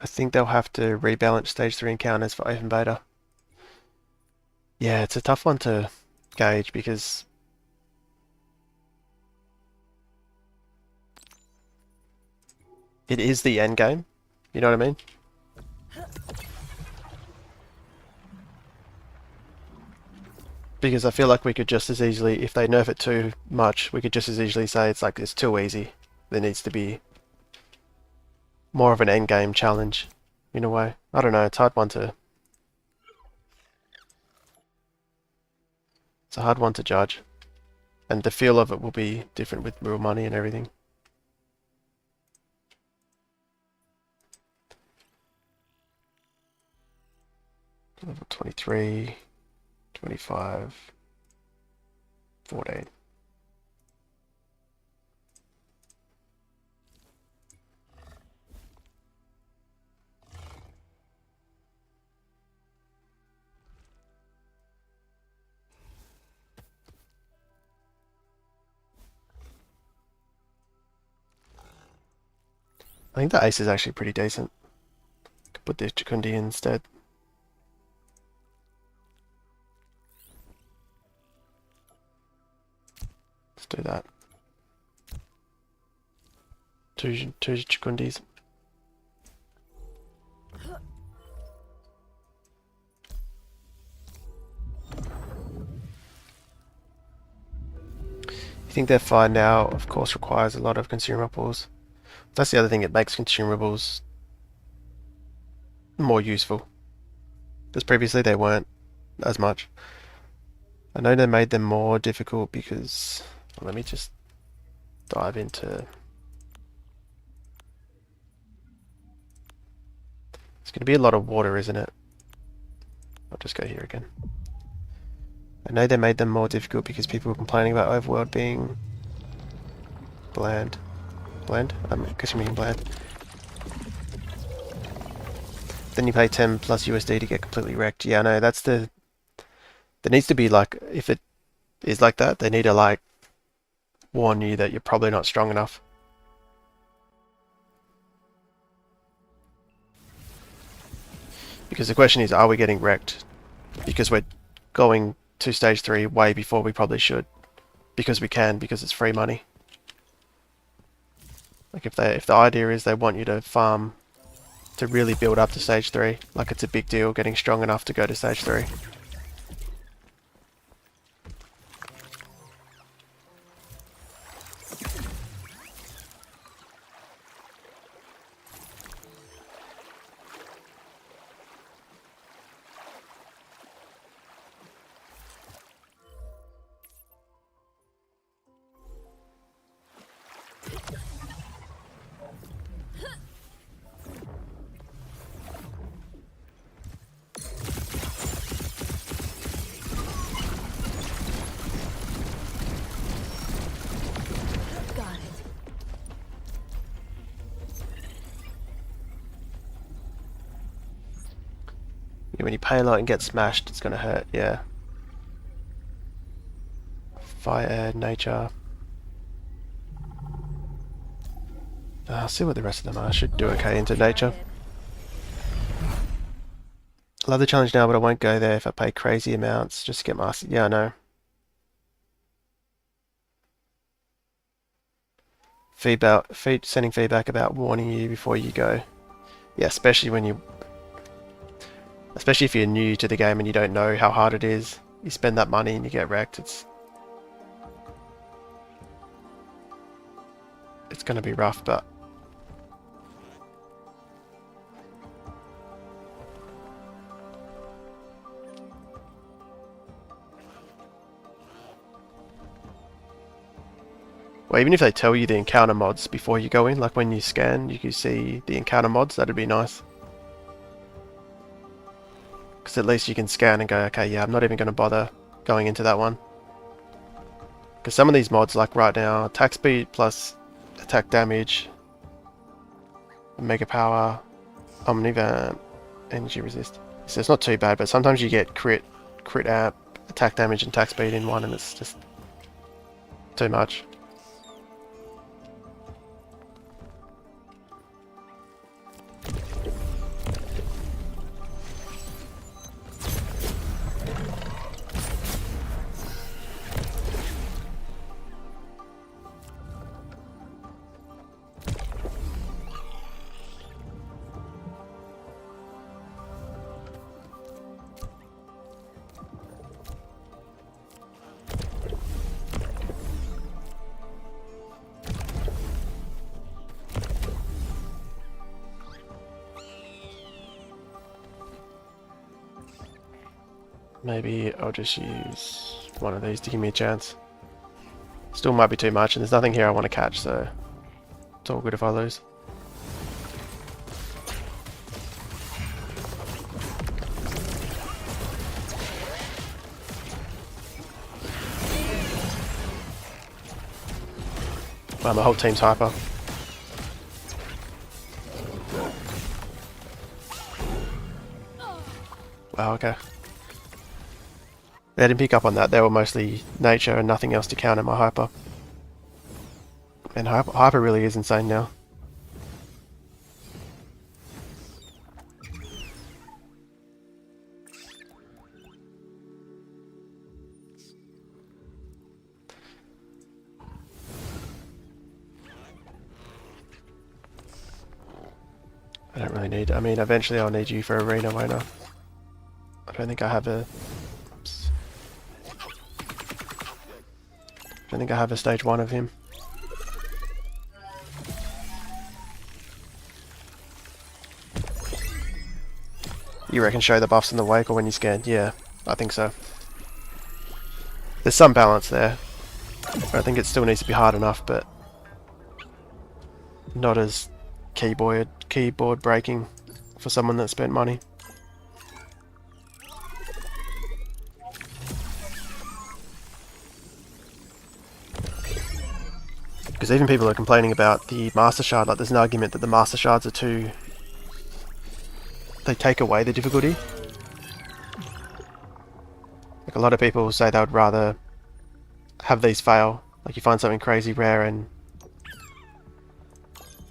I think they'll have to rebalance stage 3 encounters for open beta. Yeah, it's a tough one to gauge because it is the end game. You know what I mean? Because I feel like we could just as easily, if they nerf it too much, we could just as easily say it's too easy. There needs to be more of an end game challenge in a way. I don't know, it's a hard one to judge. And the feel of it will be different with real money and everything. Level 23, 25, 14. I think the ace is actually pretty decent. Could put the Chakundi instead. Let's do that. Two Chakundis. I think they're fine now, of course, requires a lot of consumables. That's the other thing, it makes consumables more useful. Because previously they weren't as much. I know they made them more difficult because... Well, let me just dive into... It's going to be a lot of water, isn't it? I'll just go here again. I know they made them more difficult because people were complaining about Overworld being bland. Bland? I'm guessing you mean bland. Then you pay 10 plus USD to get completely wrecked. Yeah, no, that's the... There needs to be like, if it is like that, they need to like warn you that you're probably not strong enough. Because the question is, are we getting wrecked? Because we're going to stage 3 way before we probably should. Because we can, because it's free money. Like if the idea is they want you to farm to really build up to stage 3, like it's a big deal getting strong enough to go to stage 3. When you pay a lot and get smashed, it's gonna hurt, yeah. Fire, nature. I'll see what the rest of them are. I should do okay into nature. I love the challenge now, but I won't go there if I pay crazy amounts just to get master. Yeah, I know. sending feedback about warning you before you go. Yeah, especially if you're new to the game and you don't know how hard it is. You spend that money and you get wrecked. It's going to be rough, but well, even if they tell you the encounter mods before you go in, like when you scan, you can see the encounter mods, that'd be nice. Because at least you can scan and go, okay, yeah, I'm not even going to bother going into that one. Because some of these mods, like right now, attack speed plus attack damage, mega power, omnivamp, energy resist. So it's not too bad, but sometimes you get crit amp, attack damage and attack speed in one, and it's just too much. Maybe I'll just use one of these to give me a chance. Still might be too much, and there's nothing here I want to catch, so it's all good if I lose. Wow, my whole team's hyper. Wow, okay. They didn't pick up on that. They were mostly nature and nothing else to counter my hyper. And hyper really is insane now. I don't really need... I mean, eventually I'll need you for arena, won't I? I don't think I have a... Oops. I don't think I have a stage 1 of him. You reckon show the buffs in the wake or when you scan? Yeah, I think so. There's some balance there. I think it still needs to be hard enough, but not as keyboard breaking for someone that spent money. Because even people are complaining about the Master Shard, like there's an argument that the Master Shards are too... they take away the difficulty. Like a lot of people say they would rather have these fail. Like you find something crazy rare and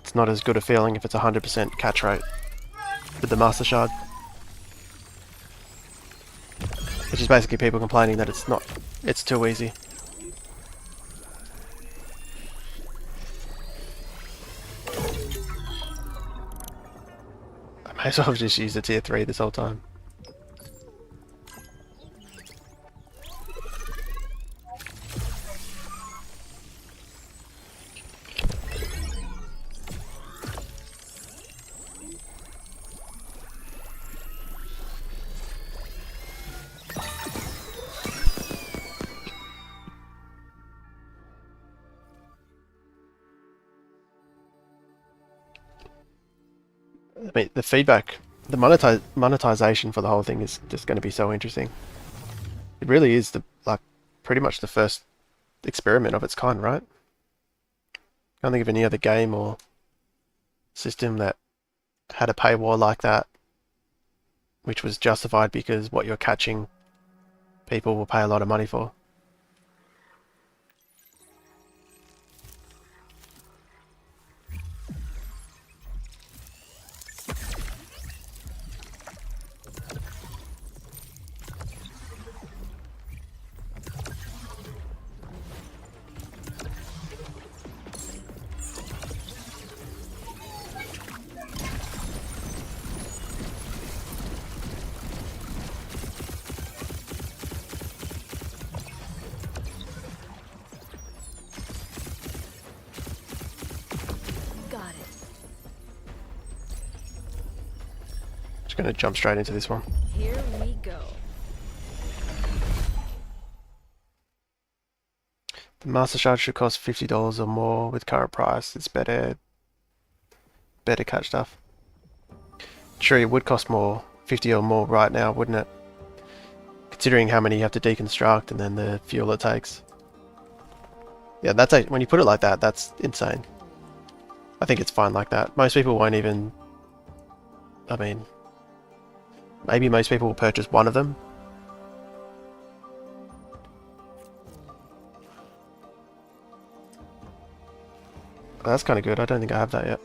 it's not as good a feeling if it's 100% catch rate with the Master Shard. Which is basically people complaining that it's too easy. I may as well have just used a tier 3 this whole time. I mean, the feedback, the monetization for the whole thing is just going to be so interesting. It really is pretty much the first experiment of its kind, right? I can't think of any other game or system that had a paywall like that, which was justified because what you're catching, people will pay a lot of money for. Just going to jump straight into this one. Here we go. The master shard should cost $50 or more with current price. It's better catch stuff. Sure, it would cost more, 50 or more right now, wouldn't it? Considering how many you have to deconstruct and then the fuel it takes. Yeah, that's when you put it like that, that's insane. I think it's fine like that. Most people won't even... I mean... Maybe most people will purchase one of them. That's kind of good. I don't think I have that yet.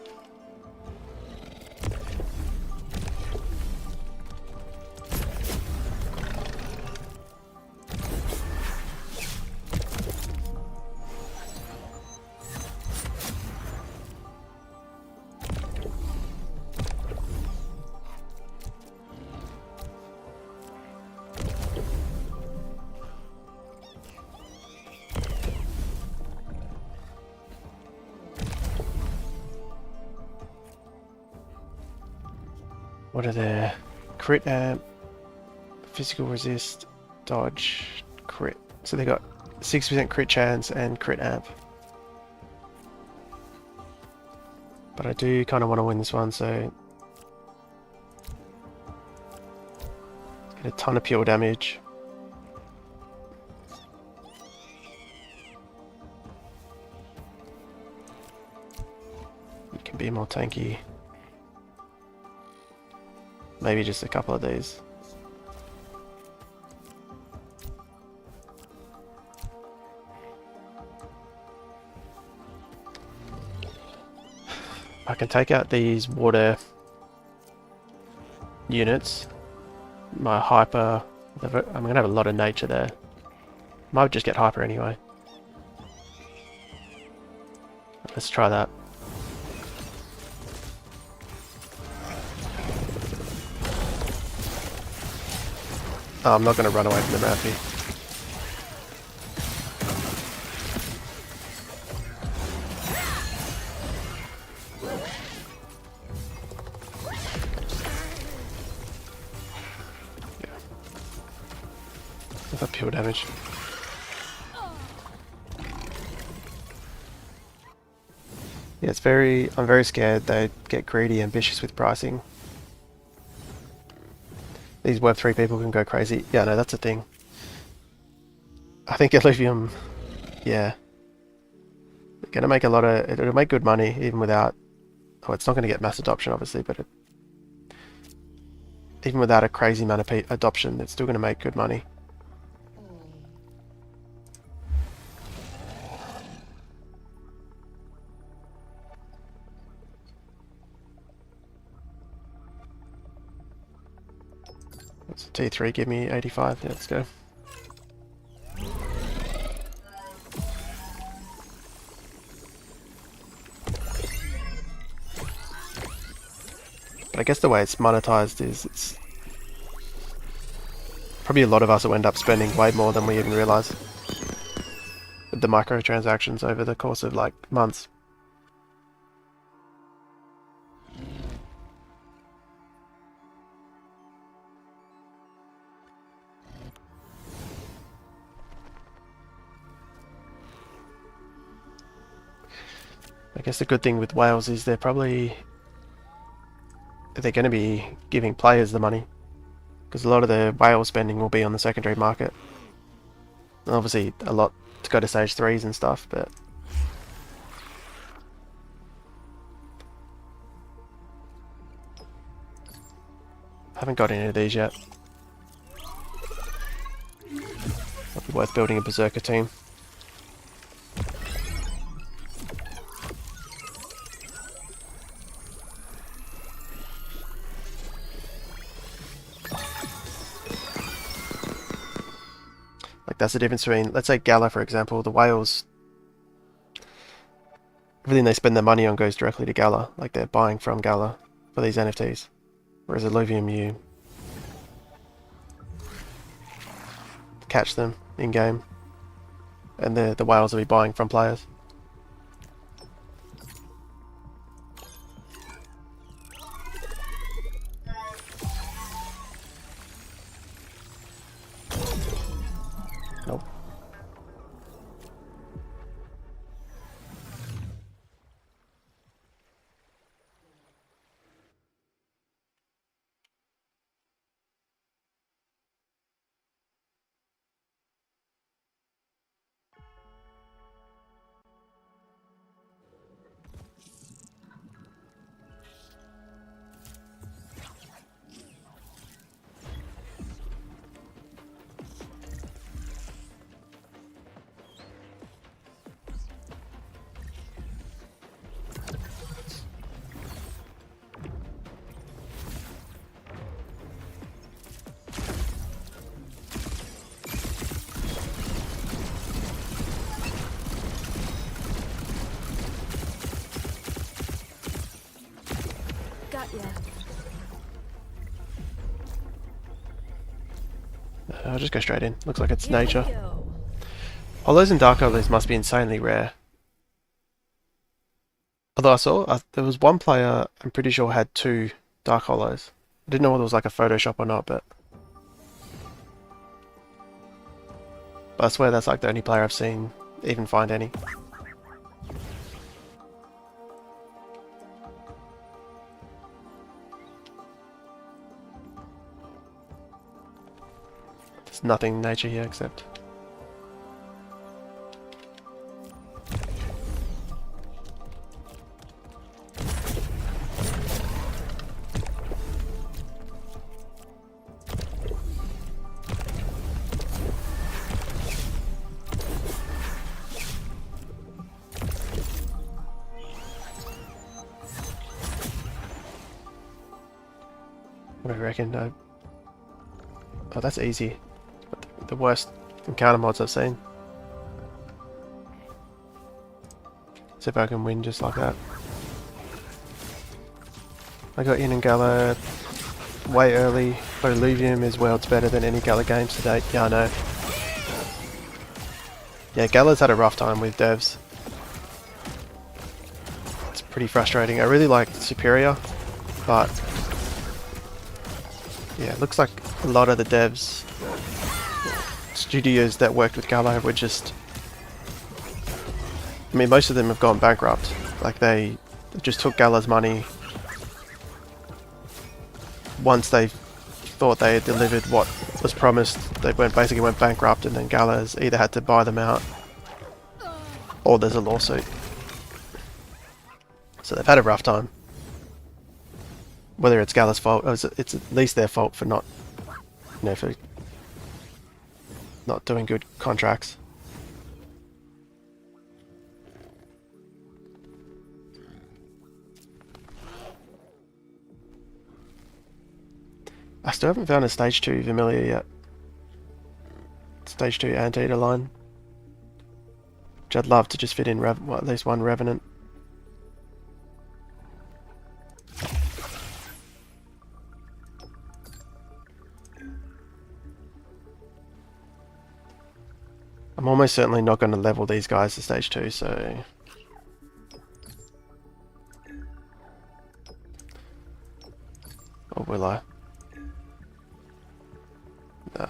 What are their crit amp, physical resist, dodge, crit. So they got 6% crit chance and crit amp. But I do kind of want to win this one, so get a ton of pure damage. You can be more tanky. Maybe just a couple of these. I can take out these water units. My hyper... I'm going to have a lot of nature there. Might just get hyper anyway. Let's try that. Oh, I'm not going to run away from the Raffy. Yeah. That's pure damage. Yeah, it's very... I'm very scared they get greedy, ambitious with pricing. These Web3 people can go crazy. Yeah, no, that's a thing. I think Illuvium, yeah. They're going to make a lot of... It'll make good money even without... Oh, it's not going to get mass adoption, obviously, but even without a crazy amount of adoption, it's still going to make good money. What's T3? Give me 85. Yeah, let's go. But I guess the way it's monetized is it's probably a lot of us will end up spending way more than we even realize with the microtransactions over the course of like months. I guess the good thing with whales is they're going to be giving players the money, because a lot of the whale spending will be on the secondary market. And obviously a lot to go to stage 3s and stuff, but I haven't got any of these yet. Might be worth building a berserker team. That's the difference between, let's say Gala for example, the whales, everything they spend their money on goes directly to Gala, like they're buying from Gala for these NFTs. Whereas Illuvium, you catch them in game, and the whales will be buying from players. Got ya. I'll just go straight in. Looks like it's Here we nature. go. Hollows and dark hollows must be insanely rare. Although I saw there was one player I'm pretty sure had 2 dark hollows. I didn't know whether it was like a Photoshop or not, but I swear that's like the only player I've seen even find any. There's nothing in nature here except... What do I reckon? Oh, that's easy. The worst encounter mods I've seen. See if I can win just like that. I got in and Gala way early, but Illuvium is worlds better than any Gala games to date. Yeah, I know. Yeah, Gala's had a rough time with devs. It's pretty frustrating. I really like Superior, but yeah, it looks like a lot of the devs, studios that worked with Gala were just... I mean, most of them have gone bankrupt. Like, they just took Gala's money once they thought they had delivered what was promised. They basically went bankrupt, and then Gala's either had to buy them out or there's a lawsuit. So they've had a rough time. Whether it's Gala's fault, or it's at least their fault for not, you know, for not doing good contracts. I still haven't found a stage 2 familiar yet. Stage 2 Anteater line. Which I'd love to just fit in at least one Revenant. I'm almost certainly not going to level these guys to stage 2, so... Or will I? No.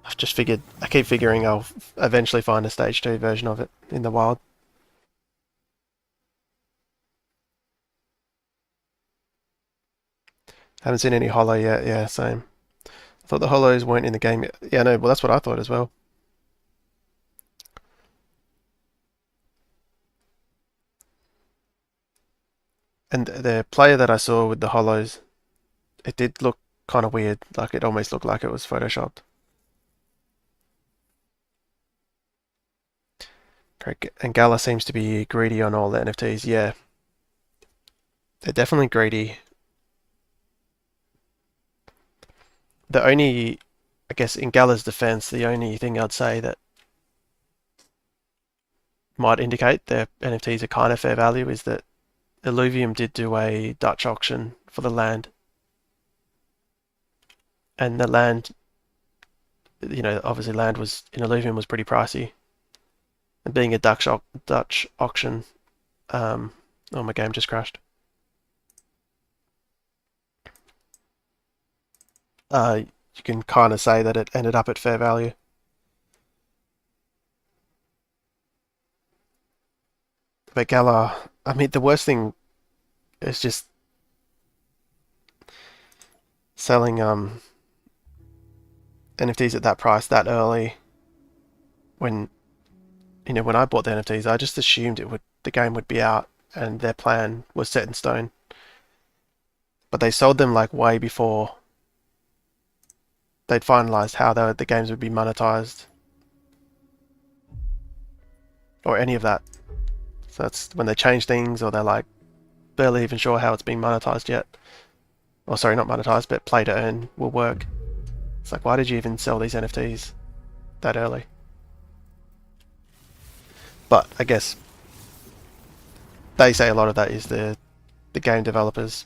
I've just figured... I keep figuring I'll eventually find a stage 2 version of it in the wild. Haven't seen any holo yet, yeah, same. I thought the holos weren't in the game yet. Yeah, no, well that's what I thought as well. And the player that I saw with the holos, it did look kind of weird. Like, it almost looked like it was photoshopped. Great. And Gala seems to be greedy on all the NFTs. Yeah. They're definitely greedy. The only, I guess, in Gala's defense, the only thing I'd say that might indicate their NFTs are kind of fair value is that Illuvium did do a Dutch auction for the land. And the land, you know, obviously land was in Illuvium was pretty pricey. And being a Dutch auction, oh, my game just crashed. You can kind of say that it ended up at fair value. But Gala, I mean, the worst thing is just selling NFTs at that price that early. When, you know, when I bought the NFTs, I just assumed the game would be out and their plan was set in stone. But they sold them like way before they'd finalized how the games would be monetized or any of that. So that's when they change things, or they're like barely even sure how it's being monetized yet. Or sorry, not monetized, but play to earn will work. It's like, why did you even sell these NFTs that early? But I guess they say a lot of that is the the game developers,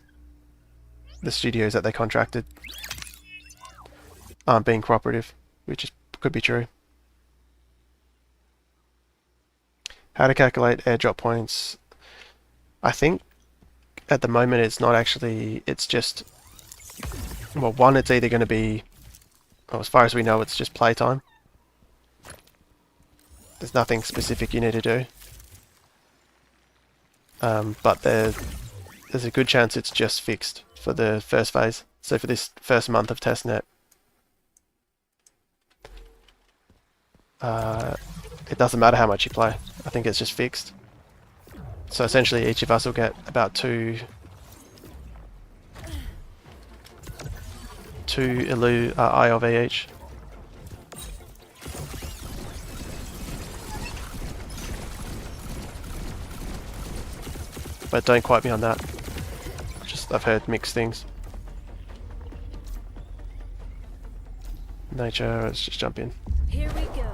the studios that they contracted, aren't being cooperative, which could be true. How to calculate airdrop points. I think at the moment it's not actually, it's just, well, one, it's either going to be, well, as far as we know, it's just playtime. There's nothing specific you need to do. But there's a good chance it's just fixed for the first phase. So for this first month of testnet, it doesn't matter how much you play. I think it's just fixed. So essentially each of us will get about two ILV each. But don't quote me on that. Just I've heard mixed things. Nature, let's just jump in. Here we go.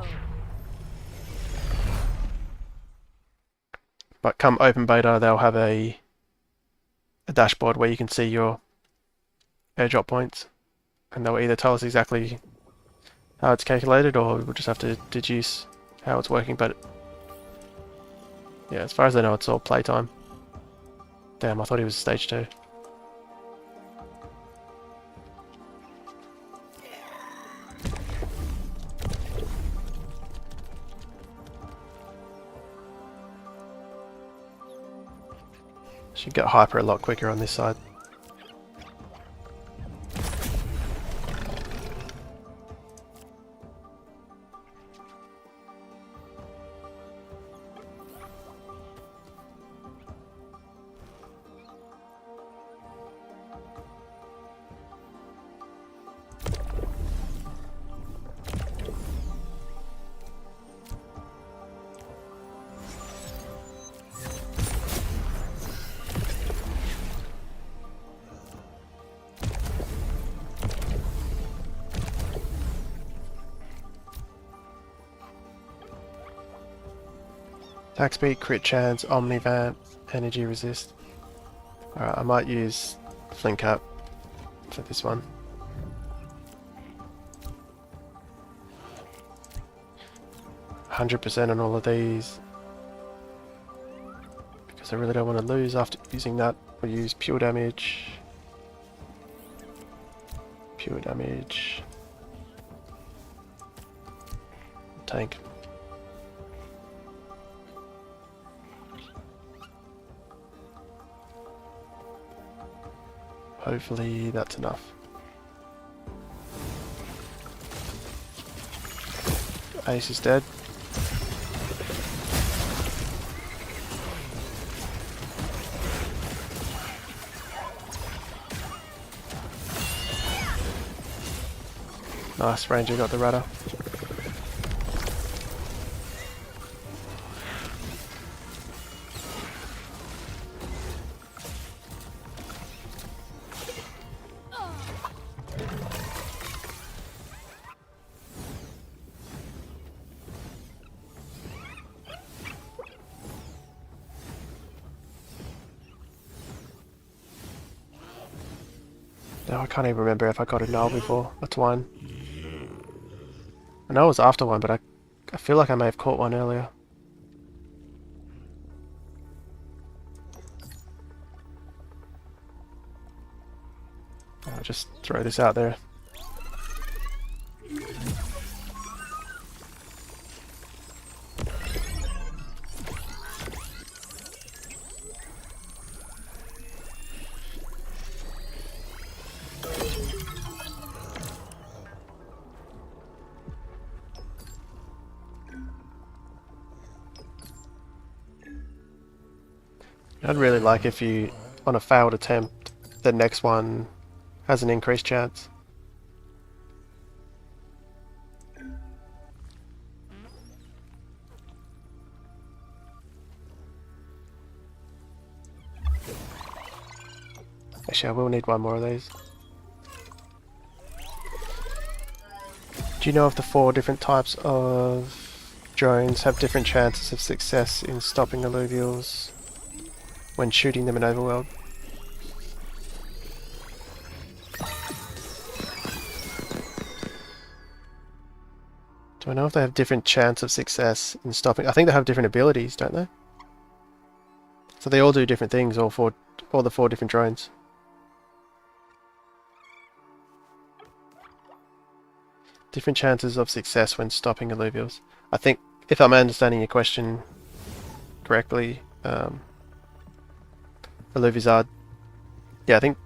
But come open beta, they'll have a dashboard where you can see your airdrop points, and they'll either tell us exactly how it's calculated, or we'll just have to deduce how it's working. But yeah, as far as I know, it's all playtime. Damn, I thought he was stage 2. Should get hyper a lot quicker on this side. Attack speed, crit chance, omnivamp, energy resist. Alright, I might use Flint Cap for this one. %, on all of these. Because I really don't want to lose after using that. We'll use pure damage. Pure damage. Tank. Hopefully that's enough. Ace is dead. Nice, Ranger got the rudder. Now I can't even remember if I got a null before. That's one. I know it was after one, but I feel like I may have caught one earlier. I'll just throw this out there. I'd really like if you, on a failed attempt, the next one has an increased chance. Actually, I will need one more of these. Do you know if the 4 different types of drones have different chances of success in stopping Illuvials when shooting them in Overworld? Do I know if they have different chance of success in stopping? I think they have different abilities, don't they? So they all do different things, all the 4 different drones. Different chances of success when stopping Illuvials. I think, if I'm understanding your question correctly, Illuvials are... Yeah, I think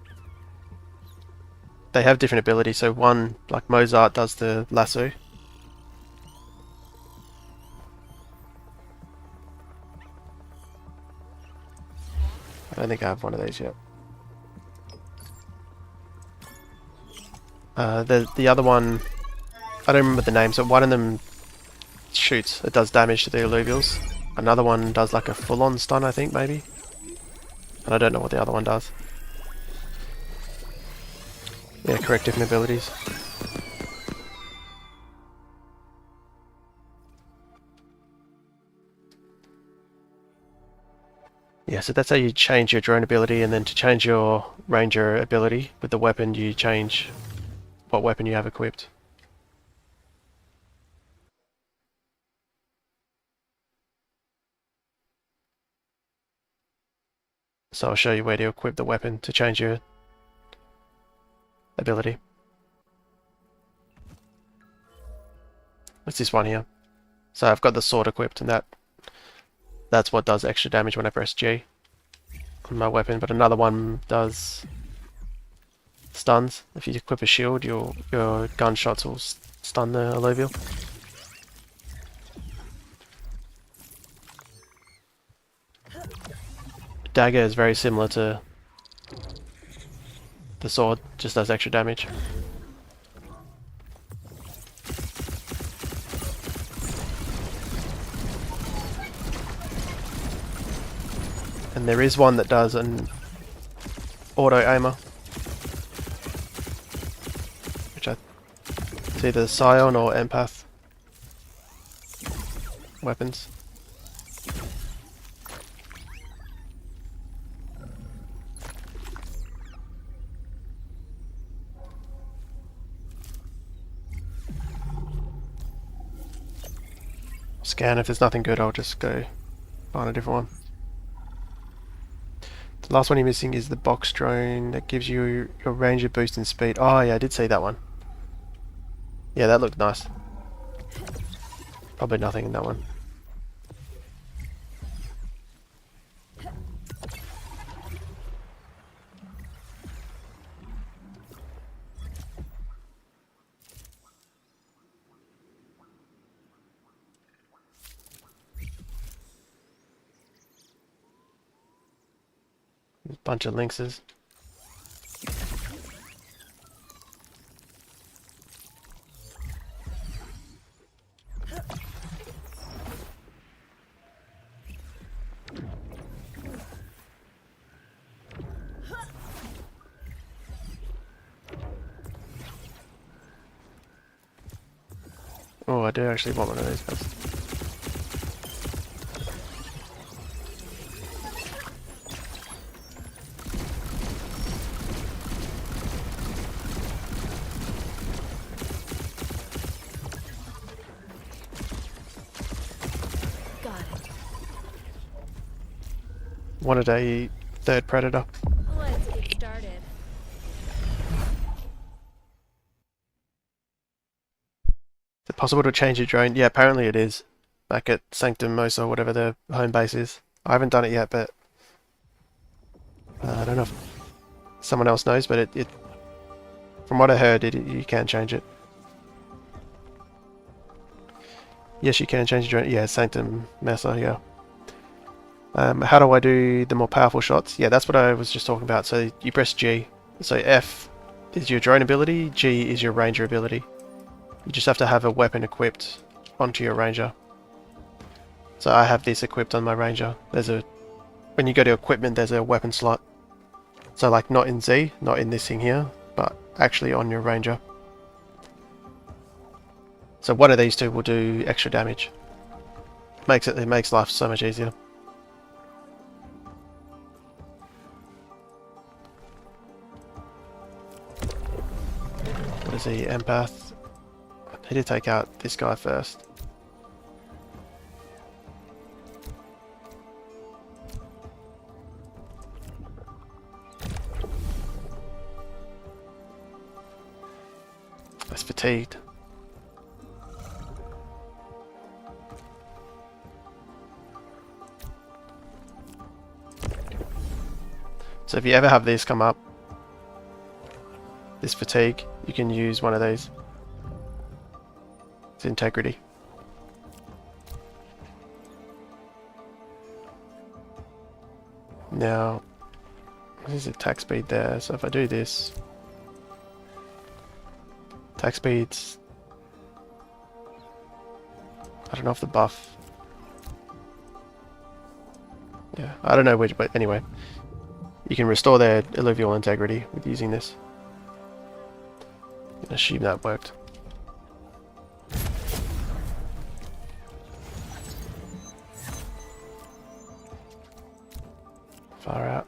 they have different abilities. So one, like Mozart, does the lasso. I don't think I have one of these yet. The other one, I don't remember the name, so one of them shoots, it does damage to the Illuvials. Another one does like a full-on stun, I think, maybe. And I don't know what the other one does. Yeah, correct, different abilities. Yeah, so that's how you change your drone ability, and then to change your ranger ability with the weapon, you change what weapon you have equipped. So I'll show you where to equip the weapon to change your ability. It's this one here. So I've got the sword equipped, and that's what does extra damage when I press G on my weapon, but another one does stuns. If you equip a shield, your gunshots will stun the Illuvial. Dagger is very similar to the sword, just does extra damage. And there is one that does an auto-aimer, which it's either Scion or Empath weapons. Scan, if there's nothing good, I'll just go find a different one. The last one you're missing is the box drone that gives you your ranger boost in speed. Oh yeah, I did see that one. Yeah, that looked nice. Probably nothing in that one. There's a bunch of lynxes. Oh, I do actually want one of these guys. Got it. Wanted a third predator. Let's get started. Is it possible to change your drone? Yeah, apparently it is. Back at Sanctum Mosa, whatever the home base is. I haven't done it yet, but I don't know if someone else knows, but it from what I heard, you can change it. Yes, you can change your drone. Yeah, Sanctum Mesa, yeah. How do I do the more powerful shots? Yeah, that's what I was just talking about. So you press G. So F is your drone ability, G is your ranger ability. You just have to have a weapon equipped onto your ranger. So I have this equipped on my ranger. When you go to equipment, there's a weapon slot. So like not in Z, not in this thing here, but actually on your ranger. So one of these two will do extra damage. It makes life so much easier. What is he? Empath. need to take out this guy first. That's fatigued. So if you ever have this come up, this fatigue, you can use one of these. It's integrity. Now, there's a attack speed there, so if I do this, attack speeds, I don't know if the buff, yeah, I don't know which, but anyway, you can restore their illuvial integrity with using this. I assume that worked. Far out.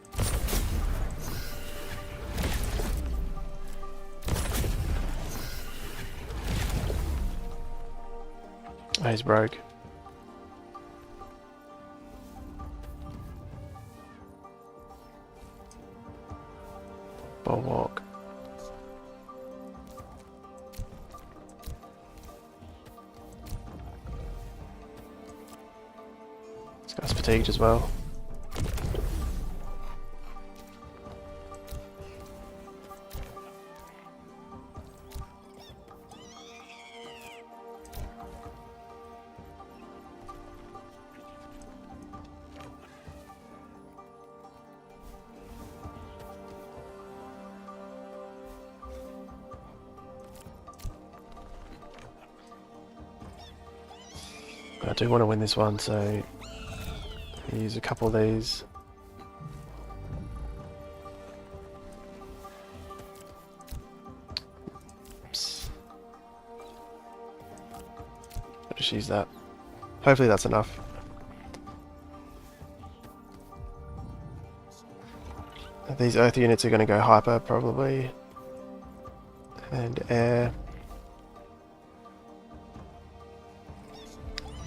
Oh, he's broke. Bulwark. This guy's fatigued as well. I do want to win this one, so use a couple of these. Oops. I'll just use that. Hopefully that's enough. These earth units are going to go hyper probably. And air.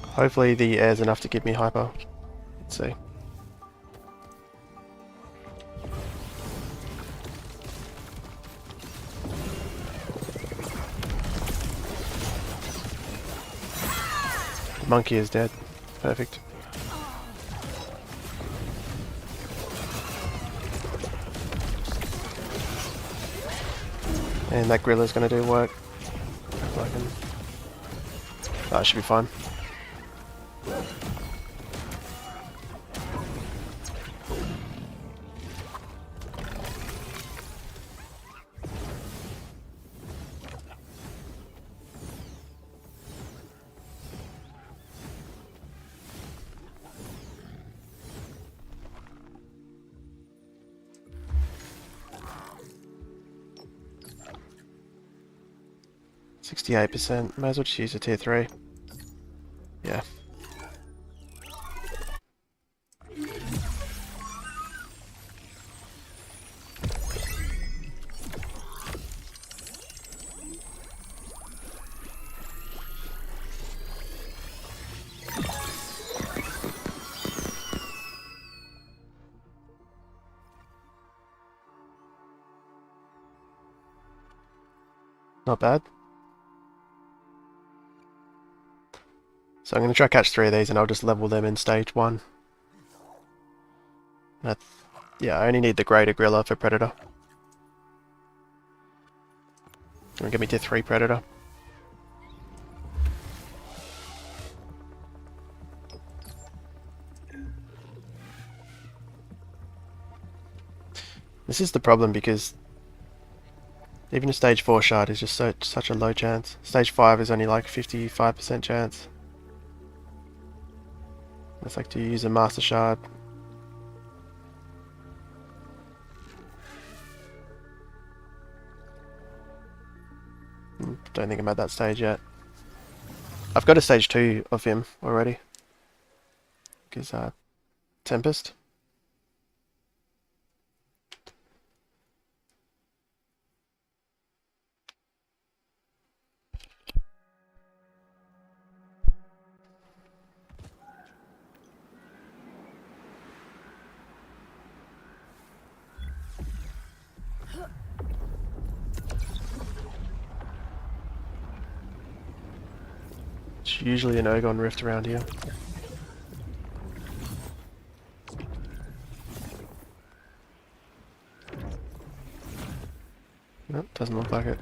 Hopefully the air's enough to give me hyper. Let's see. Monkey is dead. Perfect. And that gorilla's going to do work. That should be fine. %. Might as well just use a tier 3. Yeah. Not bad. So I'm going to try catch 3 of these and I'll just level them in stage 1. Yeah, I only need the greater gorilla for predator. Gonna get me to 3 predator. This is the problem because even a stage 4 shard is just such a low chance. Stage 5 is only like 55% chance. It's like to use a master shard. Don't think I'm at that stage yet. I've got a stage 2 of him already. Because Tempest. There's usually an Ergon Rift around here. Nope, doesn't look like it.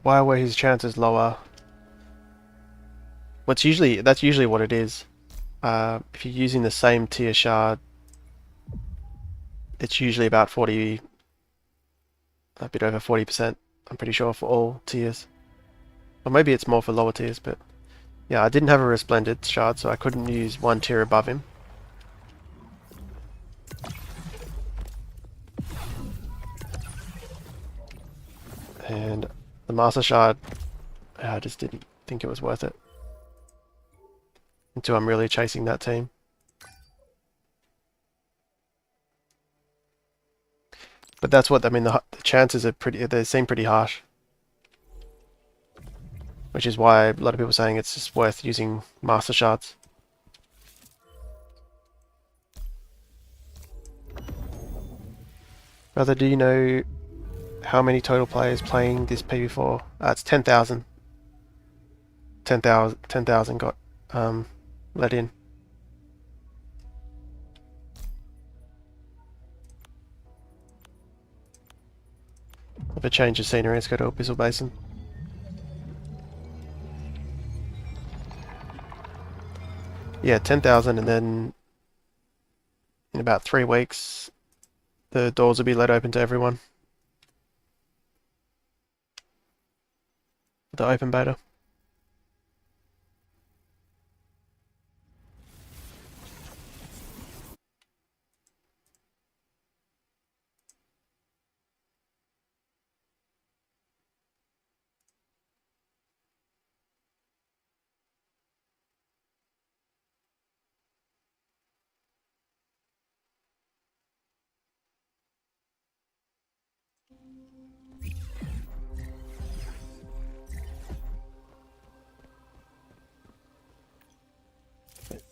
Why were his chances lower? That's usually what it is. If you're using the same tier shard, it's usually about 40, a bit over 40%, I'm pretty sure, for all tiers. Or maybe it's more for lower tiers, but yeah, I didn't have a Resplendent shard, so I couldn't use one tier above him. And the Master Shard, I just didn't think it was worth it. Until I'm really chasing that team. But that's what, I mean, the chances are they seem pretty harsh. Which is why a lot of people are saying it's just worth using Master Shards. Brother, do you know how many total players playing this PV4? It's 10,000. 10,000 got let in. If it changes scenery, let's go to Abyssal Basin. Yeah, 10,000, and then in about 3 weeks, the doors will be let open to everyone. The open beta.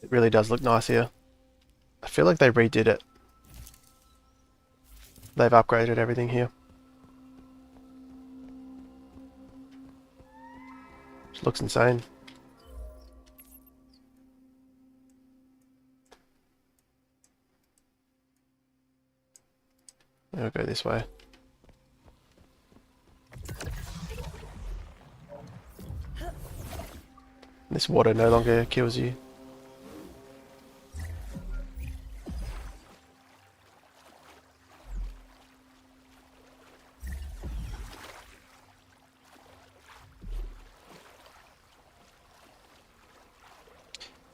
It really does look nice here. I feel like they redid it. They've upgraded everything here. It looks insane. I'll go this way. This water no longer kills you.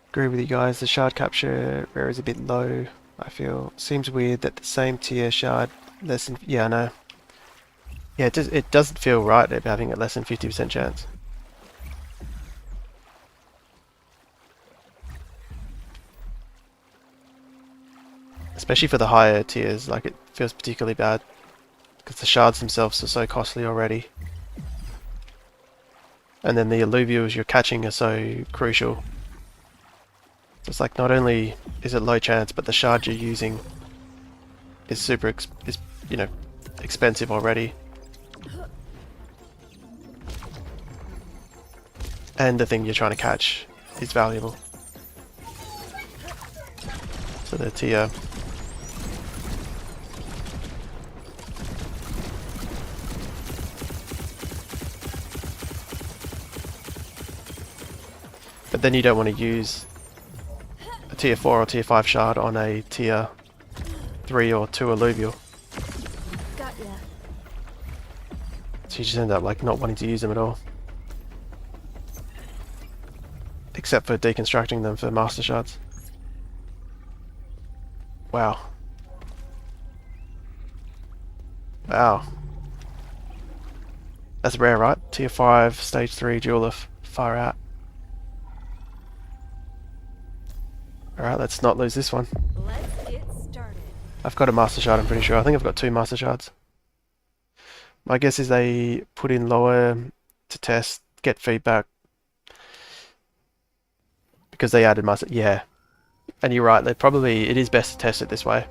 Agree with you guys, the shard capture rare is a bit low, I feel. Seems weird that the same tier shard less than, yeah, I know. Yeah, it doesn't feel right having a less than 50% chance. Especially for the higher tiers, like it feels particularly bad. Because the shards themselves are so costly already. And then the illuvials you're catching are so crucial. It's like not only is it low chance, but the shard you're using is you know, expensive already. And the thing you're trying to catch is valuable. So the tier. But then you don't want to use a tier 4 or tier 5 shard on a tier 3 or 2 alluvial. Got ya. So you just end up like not wanting to use them at all. Except for deconstructing them for master shards. Wow. Wow. That's rare, right? Tier 5, stage 3, Duelif. Far out. Alright, let's not lose this one. Let's get started. I've got a master shard, I'm pretty sure. I think I've got 2 master shards. My guess is they put in lower to test, get feedback. Because they added master... Yeah. And you're right, it is best to test it this way.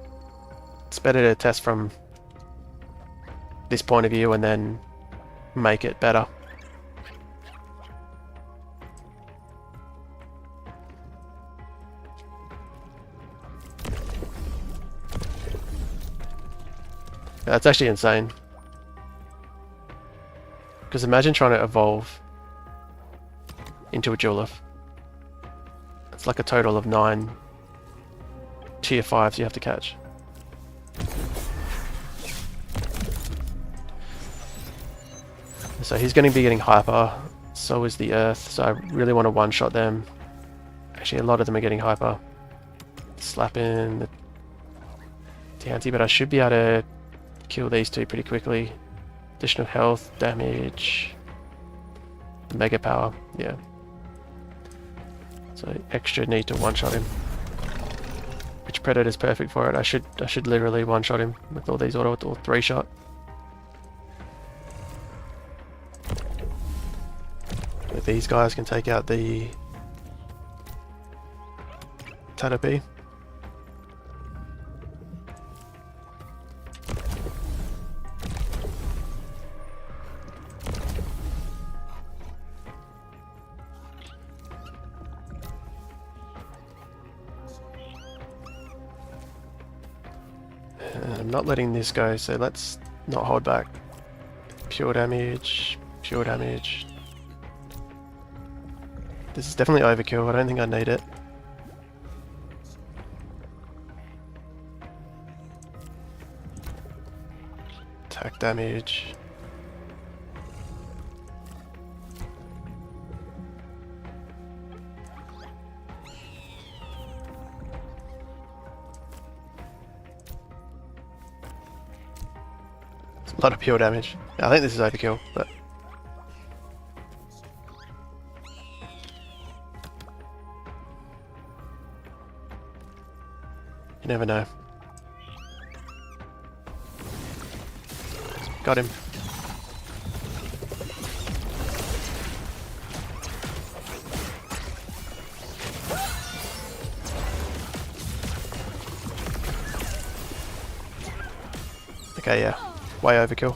It's better to test from this point of view and then make it better. That's actually insane. Because imagine trying to evolve into a Julef. It's like a total of 9 tier 5s you have to catch. So he's going to be getting hyper, so is the Earth, so I really want to one-shot them. Actually, a lot of them are getting hyper. Slap in the anti, but I should be able to kill these two pretty quickly. Additional health, damage, mega power, yeah. So extra need to one-shot him. Which Predator's perfect for it. I should literally one-shot him with all these auto or 3-shot. But these guys can take out the Tatapi. I'm not letting this go, so let's not hold back. Pure damage, pure damage. This is definitely overkill, I don't think I need it. Attack damage. A lot of pure damage. I think this is overkill, but you never know. Got him. Okay, yeah. Way overkill.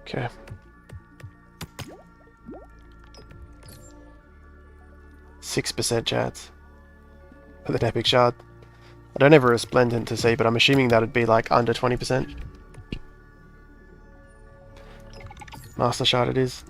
Okay. 6% chance with an epic shard. I don't have a resplendent to see, but I'm assuming that would be like under 20%. Master shard it is.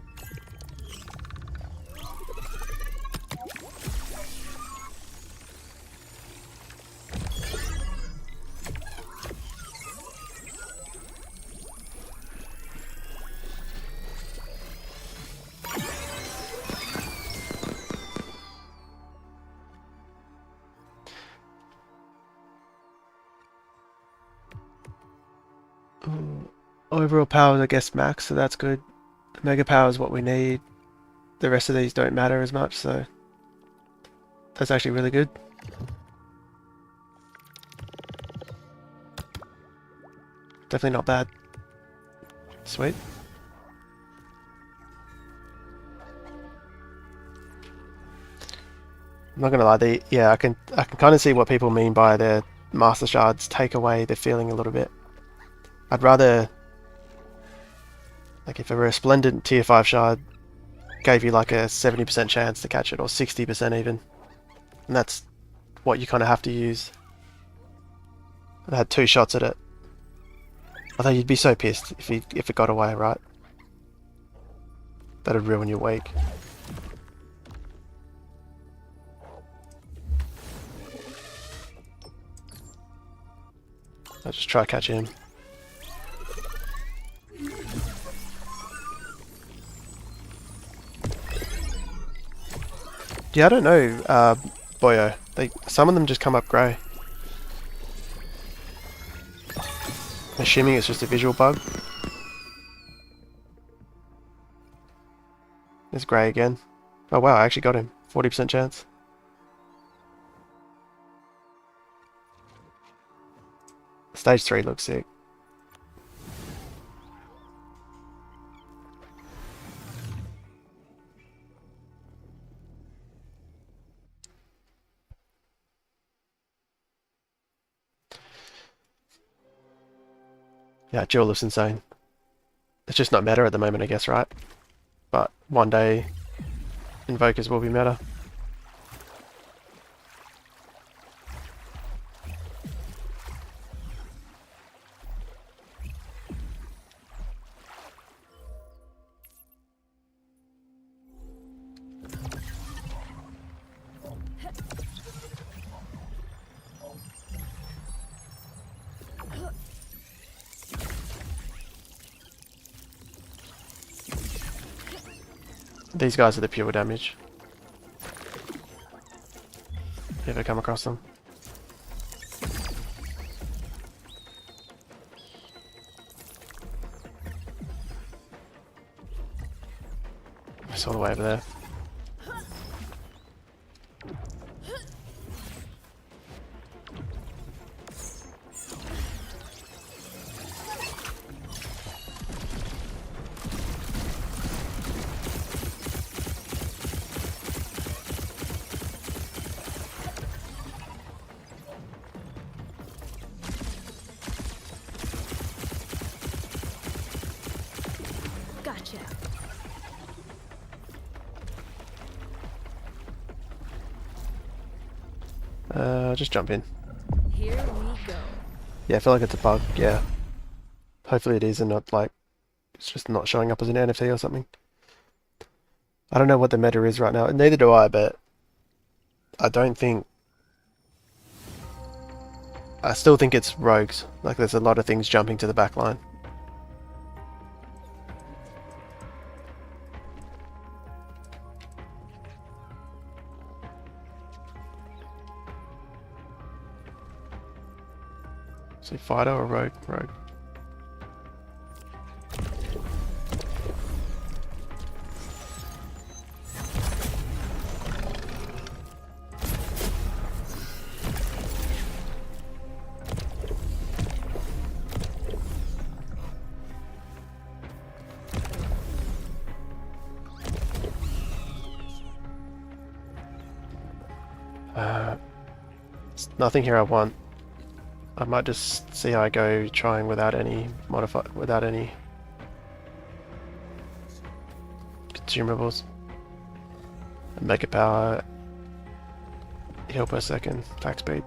Overall power is, I guess, max, so that's good. The mega power is what we need. The rest of these don't matter as much, so that's actually really good. Definitely not bad. Sweet. I'm not gonna lie, yeah, I can kind of see what people mean by the master shards take away the feeling a little bit. I'd rather, like, if a resplendent tier 5 shard gave you like a 70% chance to catch it, or 60% even, and that's what you kind of have to use. I had 2 shots at it. Although you'd be so pissed if it got away, right? That'd ruin your week. I'll just try catching him. Yeah, I don't know, Boyo. Some of them just come up grey. I'm assuming it's just a visual bug. It's grey again. Oh wow, I actually got him. 40% chance. Stage 3 looks sick. Yeah, Jewel looks insane. It's just not meta at the moment, I guess, right? But one day, Invokers will be meta. These guys are the pure damage. If you ever come across them. It's all the way over there. Gotcha. Just jump in. Here we go. Yeah, I feel like it's a bug, yeah. Hopefully it is and not like, it's just not showing up as an NFT or something. I don't know what the meta is right now, neither do I, but I don't think... I still think it's rogues. Like there's a lot of things jumping to the back line. So fighter or rogue? Rogue. Nothing here I want. I might just see how I go trying without any consumables. And make it power, heal per second, attack speed.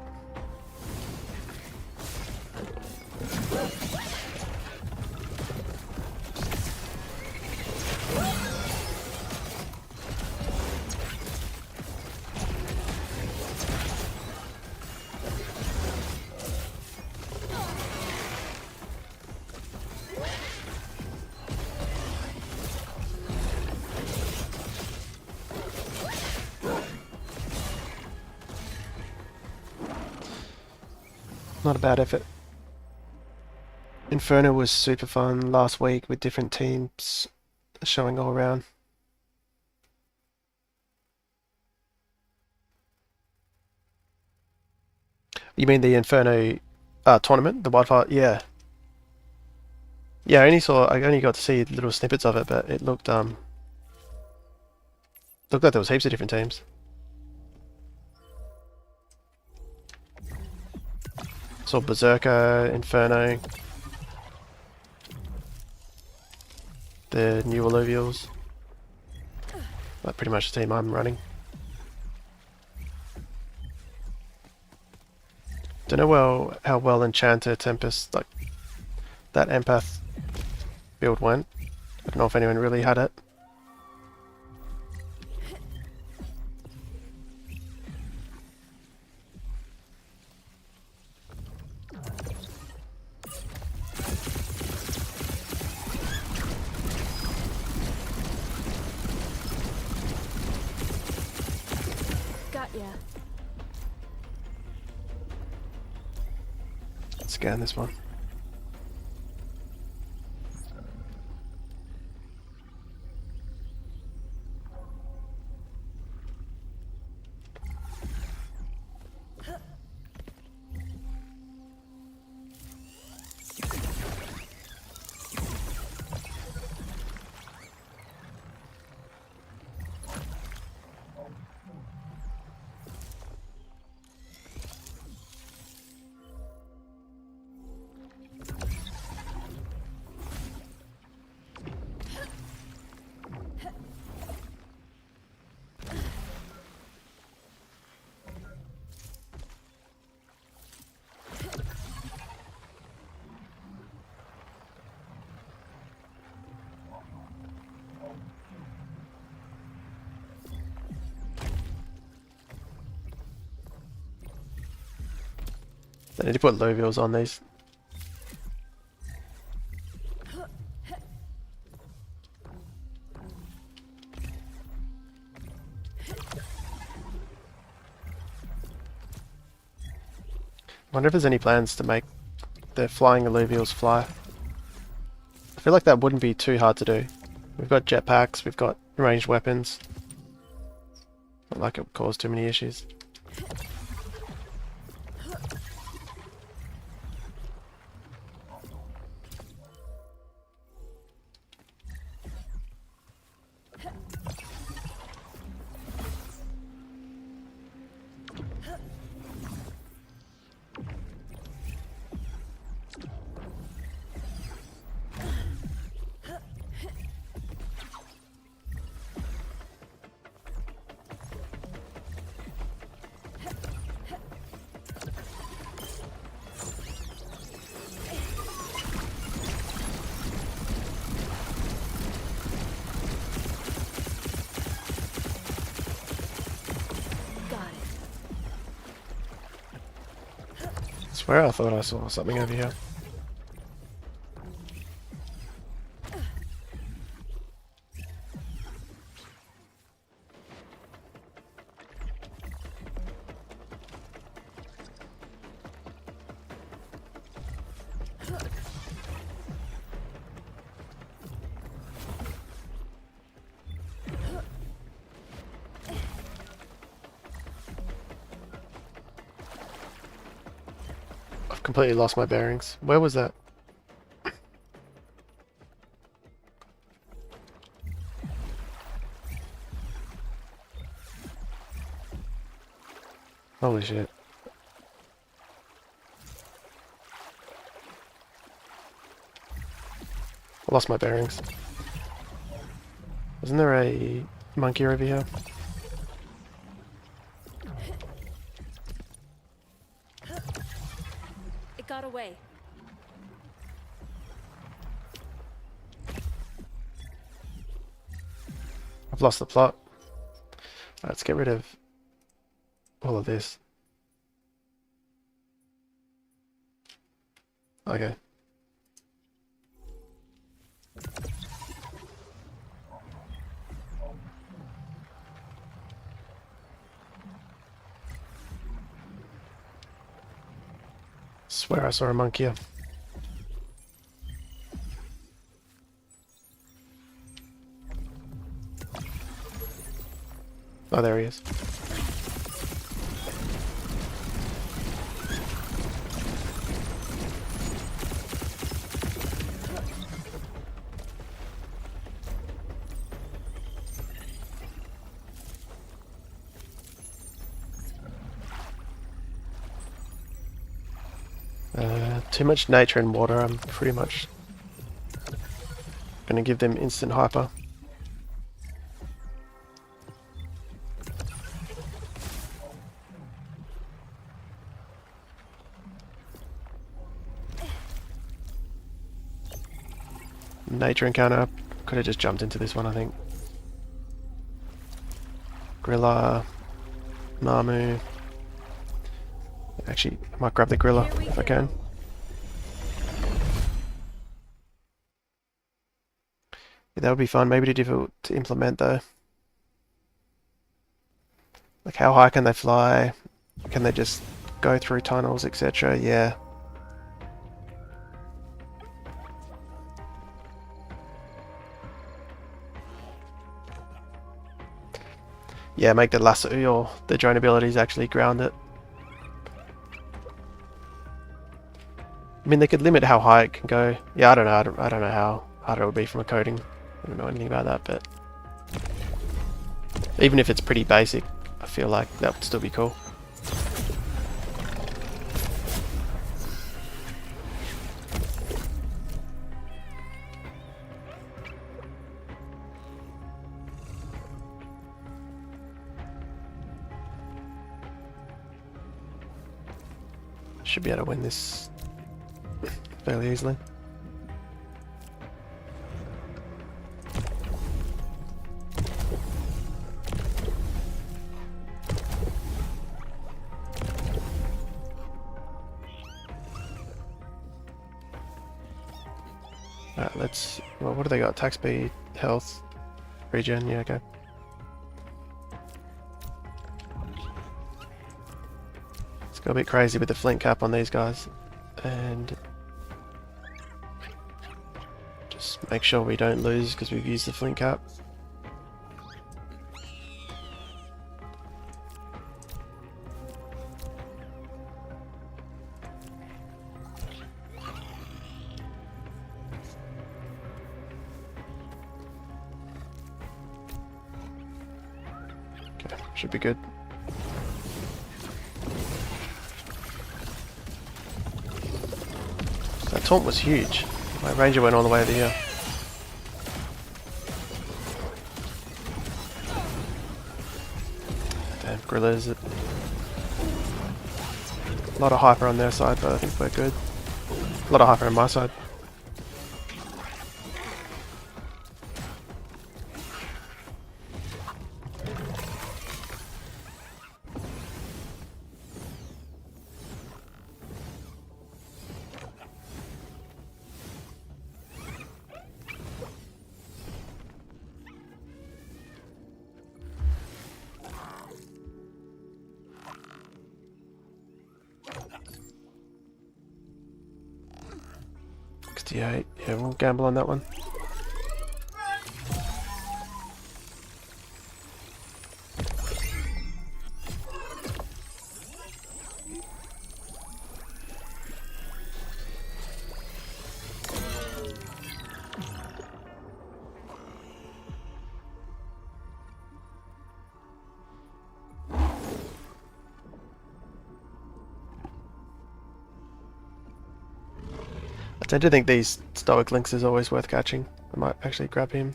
Not a bad effort. Inferno was super fun last week with different teams showing all around. You mean the Inferno tournament, the wildfire? Yeah. Yeah, I only got to see little snippets of it, but it looked like there was heaps of different teams. Saw Berserker, Inferno, the new Illuvials. That's pretty much the team I'm running. Don't know how well Enchanter, Tempest, like that empath build went. I don't know if anyone really had it. Got ya. scan this one. They need to put loadout on these. Wonder if there's any plans to make the flying Illuvials fly. I feel like that wouldn't be too hard to do. We've got jetpacks, we've got ranged weapons. Not like it would cause too many issues. I swear I thought I saw something over here. Completely lost my bearings. Where was that? Holy shit. I lost my bearings. Isn't there a monkey over here? Got away. I've lost the plot. Let's get rid of all of this. Okay. Swear I saw a monkey here. Oh, there he is. Too much nature and water, I'm pretty much gonna give them instant hyper. Nature encounter, could have just jumped into this one, I think. Gorilla, Namu. Actually, I might grab the gorilla if I can. Yeah, that would be fun. Maybe difficult to implement though. Like, how high can they fly? Can they just go through tunnels, etc.? Yeah. Yeah, make the lasso or the drone abilities actually ground it. I mean, they could limit how high it can go. Yeah, I don't know. I don't know how hard it would be from a coding. I don't know anything about that, but even if it's pretty basic, I feel like that would still be cool. Should be able to win this fairly easily. Alright, let's... Well, what do they got? Attack speed, health, regen, yeah, okay. Let's go a bit crazy with the flint cap on these guys. And... just make sure we don't lose because we've used the flint cap. Okay, should be good. That taunt was huge. My ranger went all the way over here. Damn, gorillas. A lot of hyper on their side, but I think we're good. A lot of hyper on my side. Yeah, we'll gamble on that one. I tend to think these Stoic Lynx is always worth catching. I might actually grab him.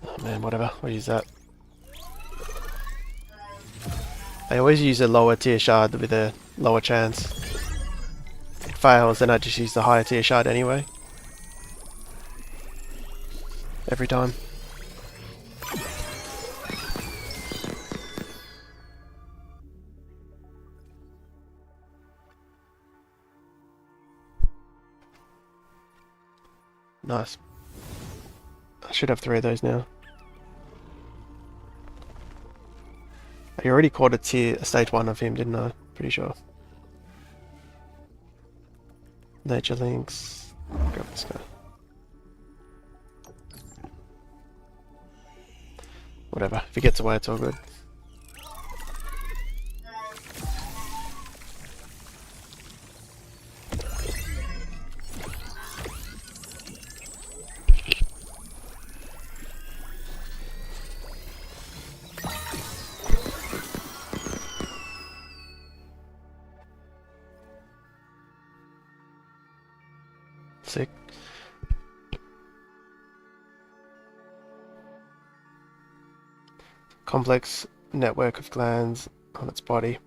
Oh man, whatever, I'll use that. I always use a lower tier shard with a lower chance. If it fails, then I just use the higher tier shard anyway. Every time. Nice. I should have 3 of those now. I already caught a stage 1 of him, didn't I? Pretty sure. Nature links. Grab this guy. Whatever. If he gets away, it's all good. Sick. Complex network of glands on its body.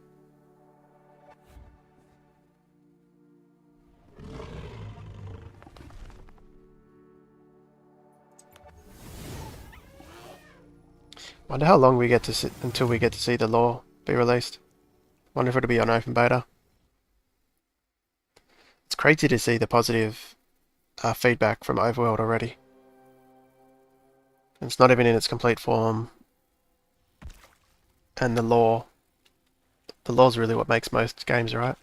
Wonder how long we get to sit until we get to see the lore be released. Wonder if it'll be on open beta. It's crazy to see the positive feedback from Overworld already. And it's not even in its complete form. And the lore's really what makes most games, right?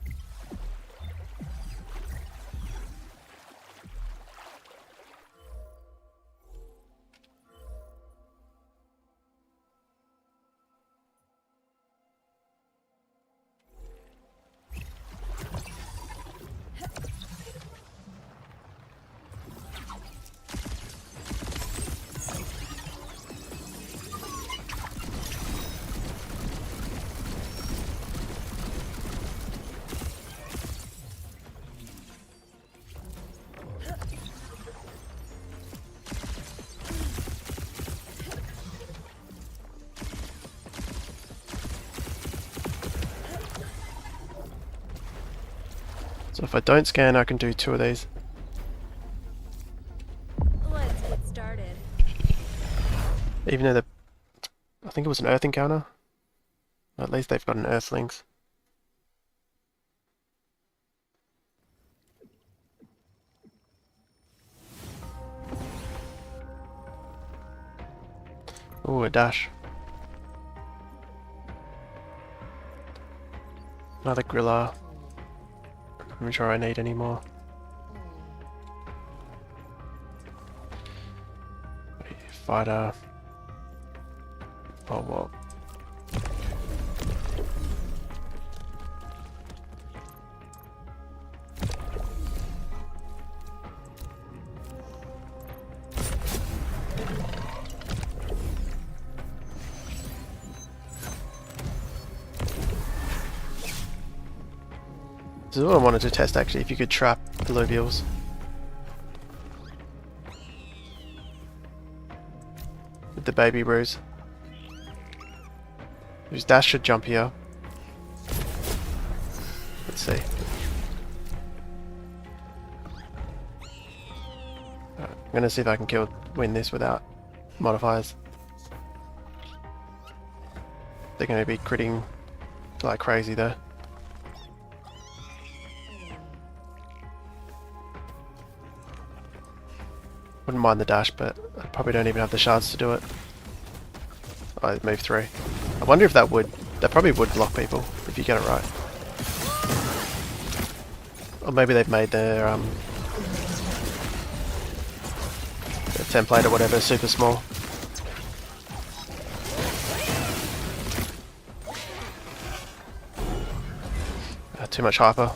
So if I don't scan, I can do 2 of these. Let's get started. Even though I think it was an Earth encounter. At least they've got an Earthlings. Ooh, a dash. Another Grilla. I'm not sure I need any more. Fighter. Oh, what? This is what I wanted to test actually, if you could trap Illuvials. With the baby brews. Whose dash should jump here. Let's see. Alright, I'm gonna see if I can win this without modifiers. They're gonna be critting like crazy though. Wouldn't mind the dash, but I probably don't even have the shards to do it. I move 3. I wonder if that probably would block people if you get it right. Or maybe they've made their template or whatever super small. Too much hyper.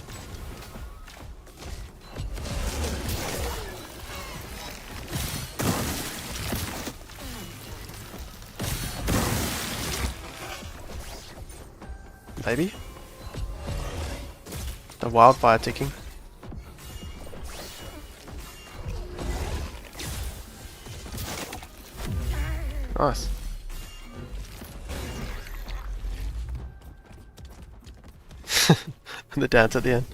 Maybe? The wildfire ticking. Nice. The dance at the end.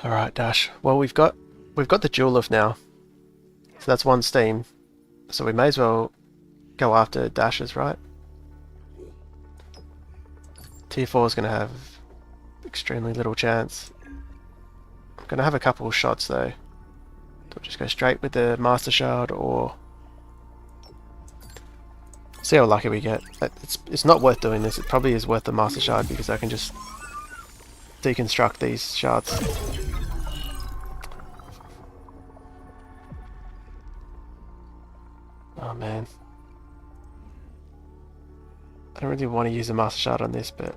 Alright, Dash. Well, we've got the Jewel now. So that's 1 steam. So we may as well go after dashes, right? Tier 4 is going to have extremely little chance. I'm going to have a couple of shots though. So we'll just go straight with the Master Shard or see how lucky we get. It's not worth doing this. It probably is worth the Master Shard because I can just deconstruct these shards. Oh man. I don't really want to use a Master Shard on this, but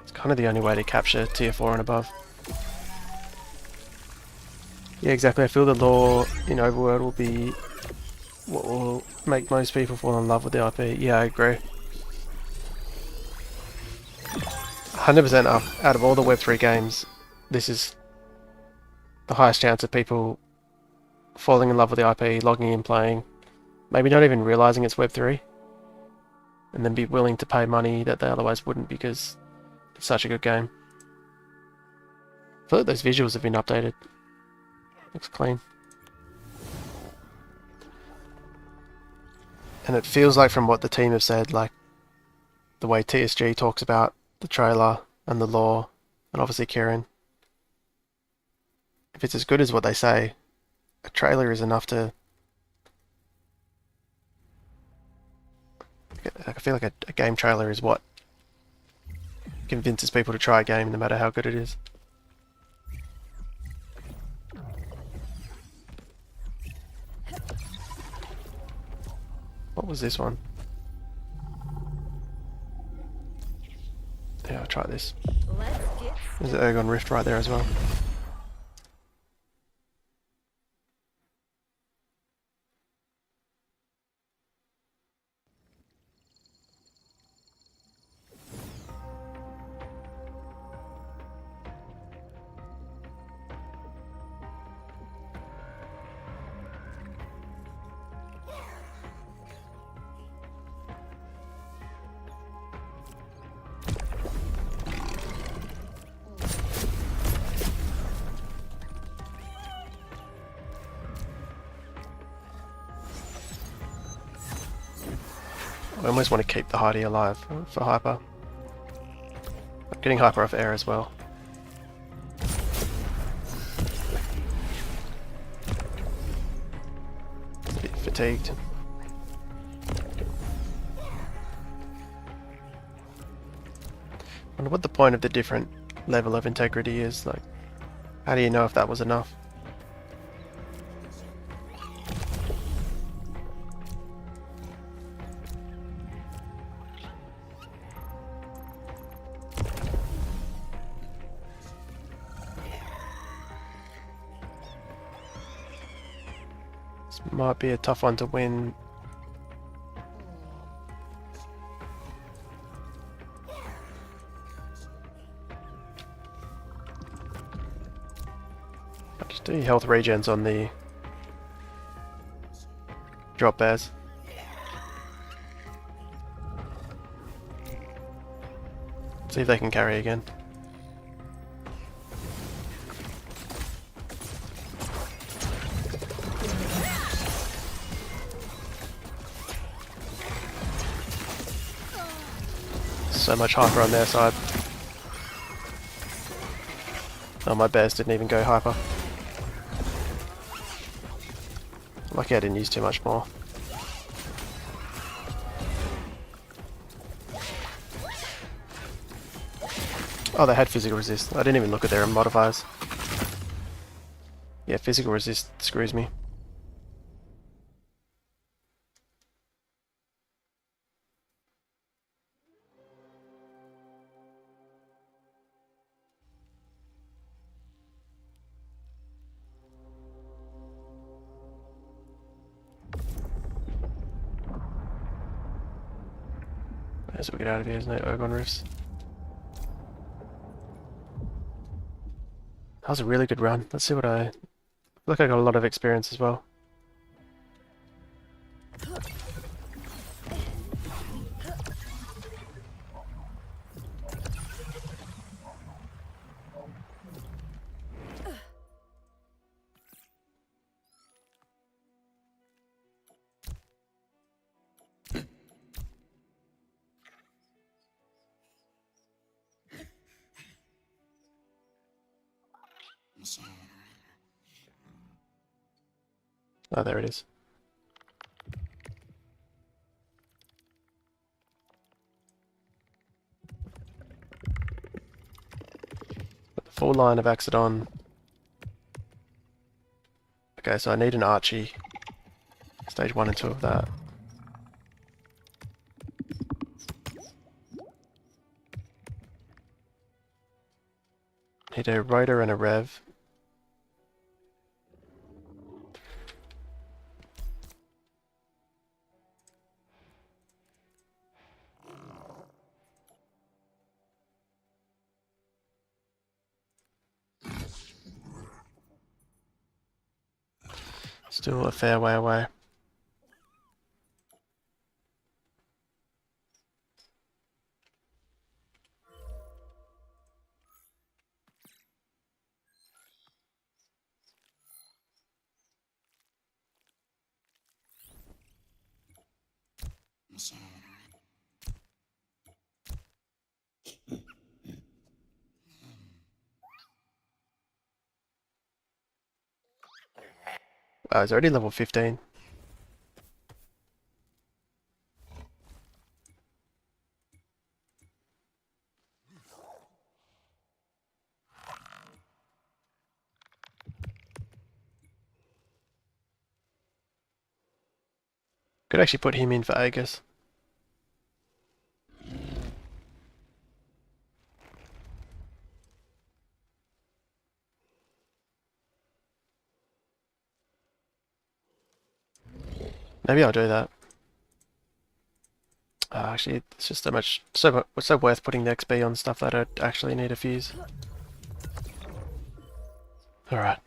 it's kind of the only way to capture tier 4 and above. Yeah, exactly. I feel the lore in Overworld will be what will make most people fall in love with the IP. Yeah, I agree. 100% out of all the Web3 games, this is the highest chance of people falling in love with the IP, logging in, playing, maybe not even realizing it's Web3, and then be willing to pay money that they otherwise wouldn't because it's such a good game. I feel like those visuals have been updated. Looks clean. And it feels like from what the team have said, like the way TSG talks about the trailer and the lore, and obviously Kieran, if it's as good as what they say, a trailer is enough to... I feel like a game trailer is what convinces people to try a game no matter how good it is. What was this one? Yeah, I'll try this. There's an Ergon Rift right there as well. I almost want to keep the Heidi alive for Hyper. I'm getting Hyper off air as well. A bit fatigued. I wonder what the point of the different level of integrity is. Like, how do you know if that was enough? This might be a tough one to win. Just do health regens on the drop bears. See if they can carry again. So much hyper on their side. Oh, my bears didn't even go hyper. Lucky I didn't use too much more. Oh, they had physical resist. I didn't even look at their modifiers. Yeah, physical resist screws me. As we get out of here, there's no Ergon Rifts. That was a really good run. Let's see what I... feel like I got a lot of experience as well. Oh, there it is. Got the full line of Axodon. Okay, so I need an Archie. Stage 1 and 2 of that. Need a Rider and a Rev. Still a fair way away. Oh, he's already level 15. Could actually put him in for Aegis. Maybe I'll do that. Actually, it's just so worth putting the XP on stuff that I actually need a fuse. Alright.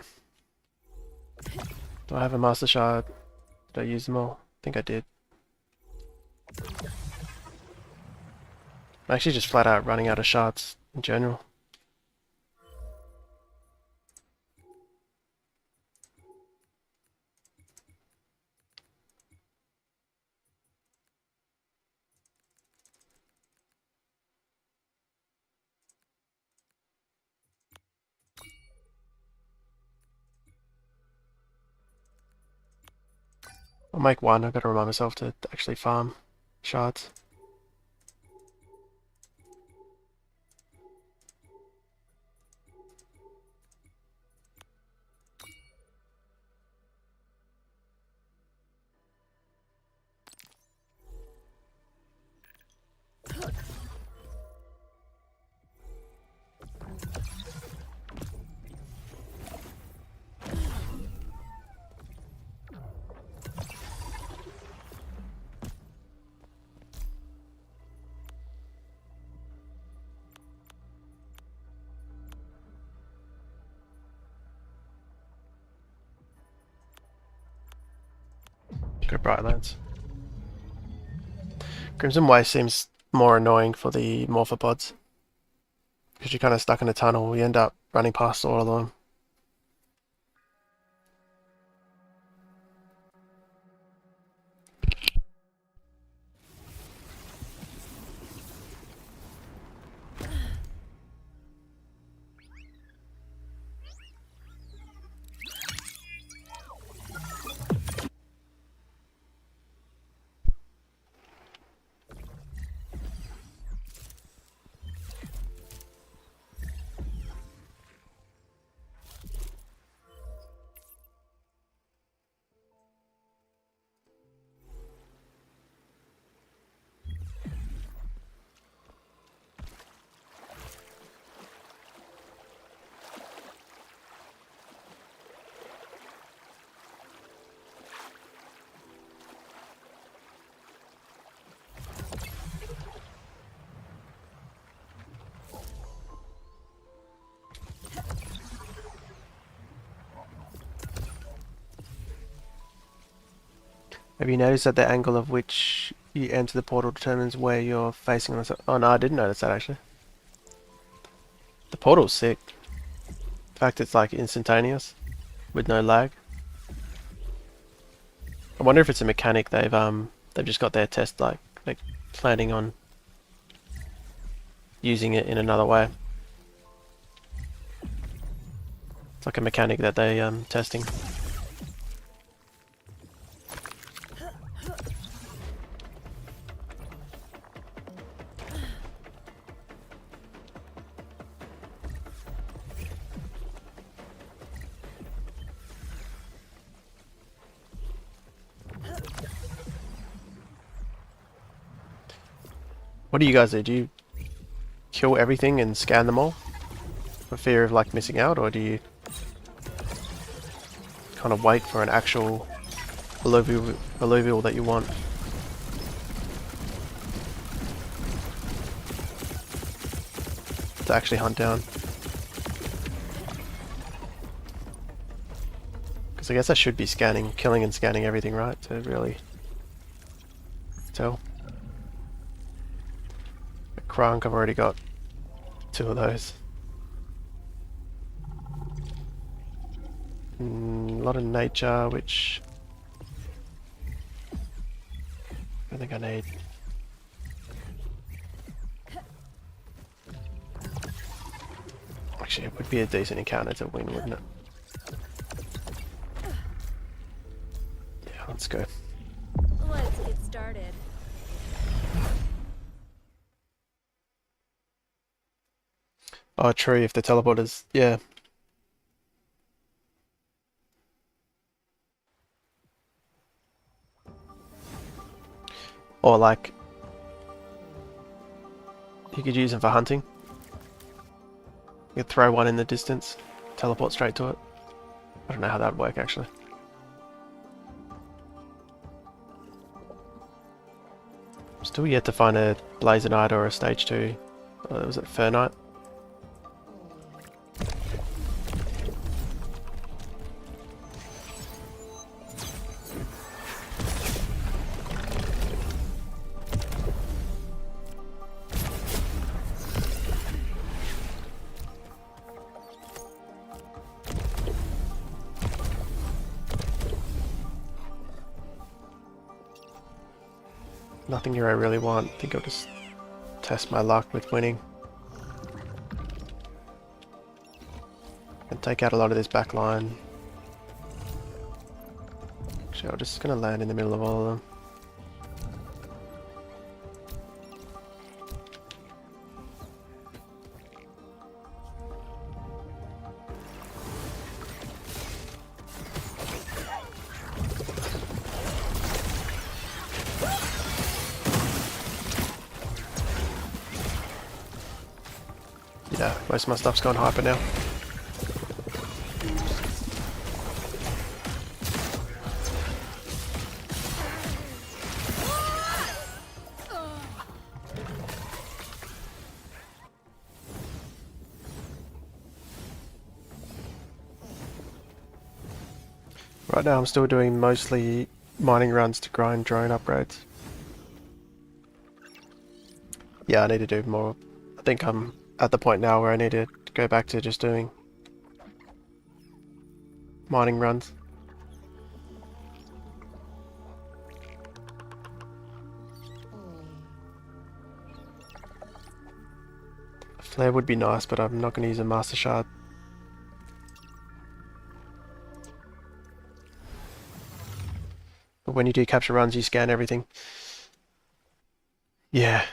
Do I have a Master Shard? Did I use them all? I think I did. I'm actually just flat out running out of shards in general. I'll make one. I've got to remind myself to actually farm shards. Go Brightlands. Crimson Waste seems more annoying for the morphopods. Because you're kind of stuck in a tunnel, you end up running past all of them. Have you noticed that the angle of which you enter the portal determines where you're facing on the... Oh no, I didn't notice that actually. The portal's sick. In fact, it's like instantaneous, with no lag. I wonder if it's a mechanic they've just got their test like planning on using it in another way. It's like a mechanic that they testing. What do you guys do? Do you kill everything and scan them all for fear of like missing out, or do you kind of wait for an actual alluvial that you want? To actually hunt down. Because I guess I should be killing and scanning everything, right? To really tell. Krunk, I've already got 2 of those. A lot of nature, which I think I need. Actually, it would be a decent encounter to win, wouldn't it? Yeah, let's go. Let's get started. Oh, true, if the teleporters... Yeah. Or like... You could use them for hunting. You could throw one in the distance, teleport straight to it. I don't know how that would work actually. Still yet to find a Blazer Knight or a Stage 2. Was it Fur Knight? Nothing here I really want. I think I'll just test my luck with winning. And take out a lot of this back line. Actually, I'm just gonna land in the middle of all of them. Yeah, most of my stuff's gone hyper now. Right now I'm still doing mostly mining runs to grind drone upgrades. Yeah, I need to do more. I think I'm at the point now where I need to go back to just doing mining runs. A flare would be nice, but I'm not going to use a master shard. But when you do capture runs, you scan everything. Yeah.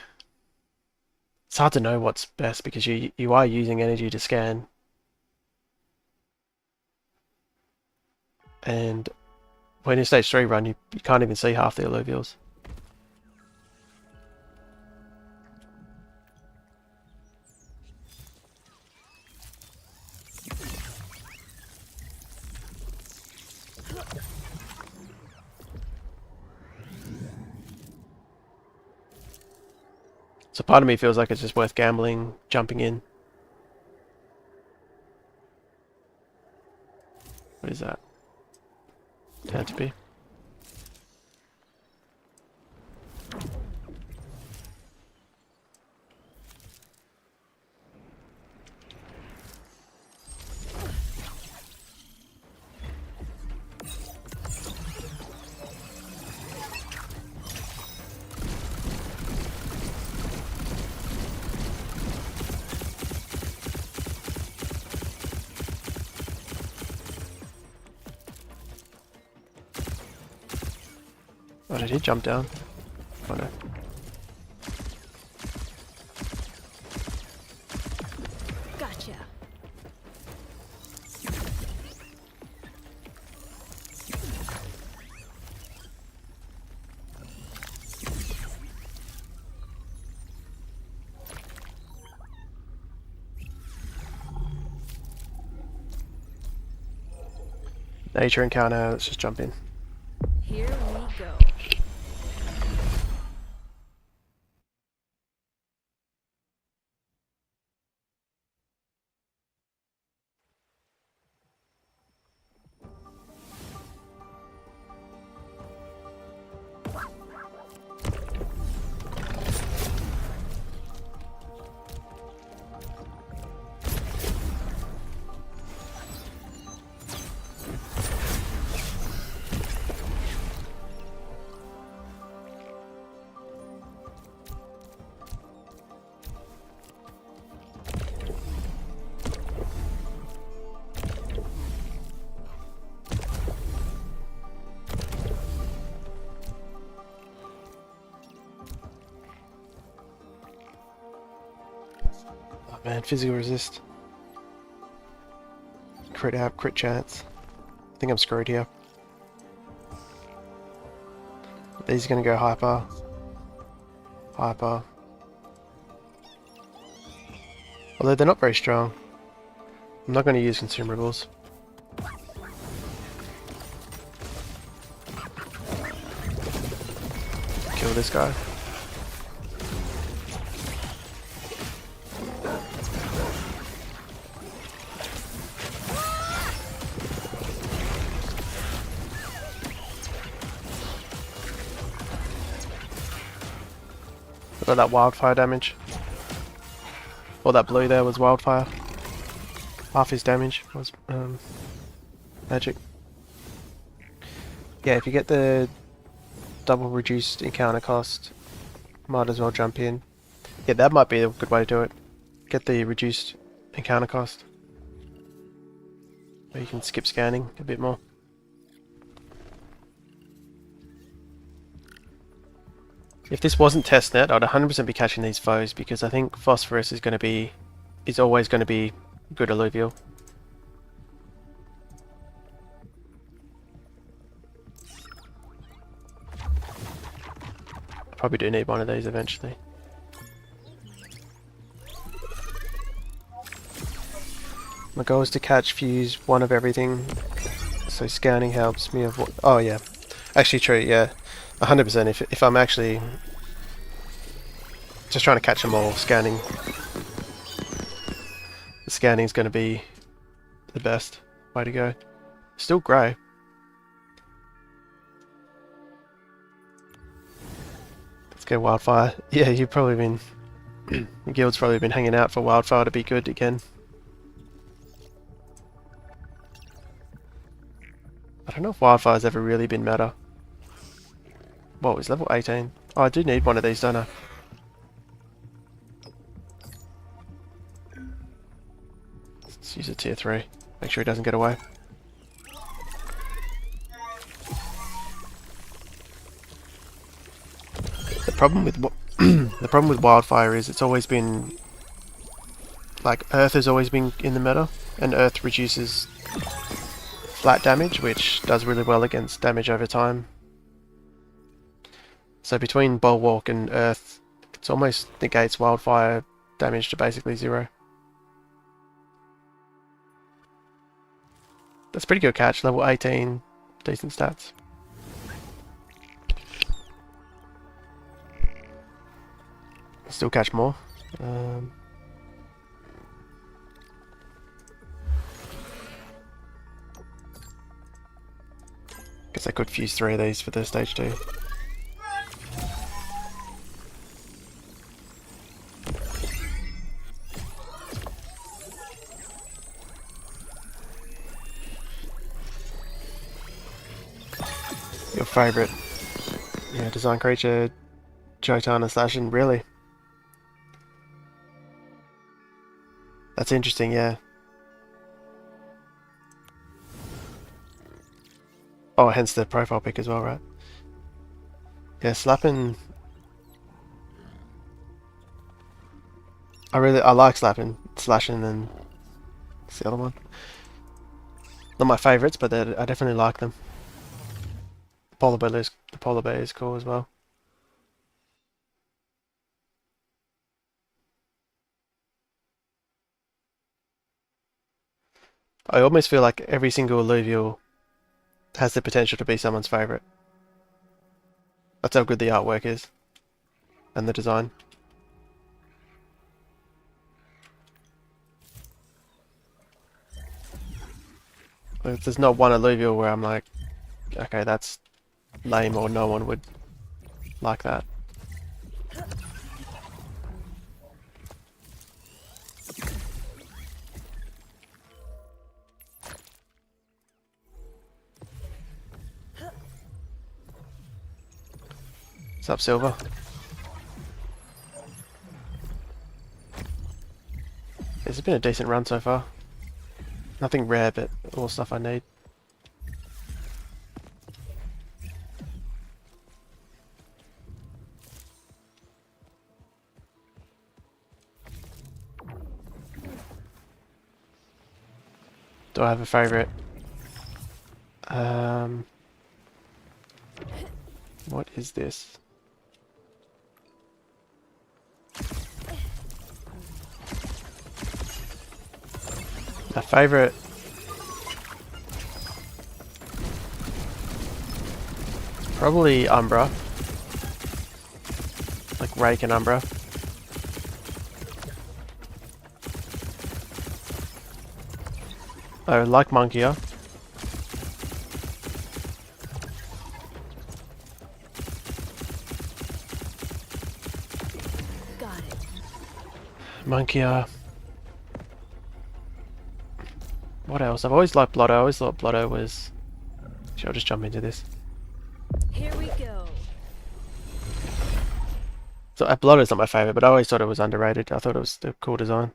It's hard to know what's best because you are using energy to scan. And when you stage 3 run, you can't even see half the illuvials. So part of me feels like it's just worth gambling, jumping in. What is that? Turn to be. Oh, did he jump down? Oh no. Gotcha. Nature encounter, let's just jump in. Here we go. Oh man, physical resist. Crit out, crit chance. I think I'm screwed here. These are gonna go hyper. Hyper. Although they're not very strong. I'm not gonna use consumables. Kill this guy. Got that wildfire damage. All that blue there was wildfire. Half his damage was magic. Yeah, if you get the double reduced encounter cost, might as well jump in. Yeah, that might be a good way to do it. Get the reduced encounter cost. Where you can skip scanning a bit more. If this wasn't testnet, I'd 100% be catching these foes because I think phosphorus is always going to be good alluvial. I probably do need one of these eventually. My goal is to catch fuse one of everything, so scanning helps me avoid. Oh yeah, actually true. Yeah, 100%. If I'm actually just trying to catch them all, scanning is going to be the best way to go. Still grey. Let's go wildfire. Yeah, you've probably been. The guild's probably been hanging out for wildfire to be good again. I don't know if wildfire's ever really been meta. Whoa, it's level 18. Oh, I do need one of these, don't I? Let's use a tier 3. Make sure he doesn't get away. The problem with the problem with wildfire is it's always been like earth has always been in the meta, and earth reduces flat damage, which does really well against damage over time. So between bulwark and earth, it almost negates wildfire damage to basically 0. That's a pretty good catch, level 18, decent stats. Still catch more. Guess I could fuse 3 of these for the stage 2. Your favourite, yeah, design creature, Jotun Assassin, really? That's interesting, yeah. Oh, hence the profile pic as well, right? Yeah, slapping. I like slapping, slashing, and what's the other one? Not my favourites, but I definitely like them. The polar bear is cool as well. I almost feel like every single alluvial has the potential to be someone's favourite. That's how good the artwork is. And the design. Like, there's not one alluvial where I'm like, okay, that's lame, or no one would like that. What's up, Silver? This has been a decent run so far. Nothing rare, but all stuff I need. Do I have a favourite? What is this? A favourite? Probably Umbra. Like Rake and Umbra. I like Monkia. Got it. Monkia. What else? I've always liked Blotto. I always thought Blotto was... Actually, I'll just jump into this. Here we go. So Blotto's not my favourite, but I always thought it was underrated. I thought it was a cool design.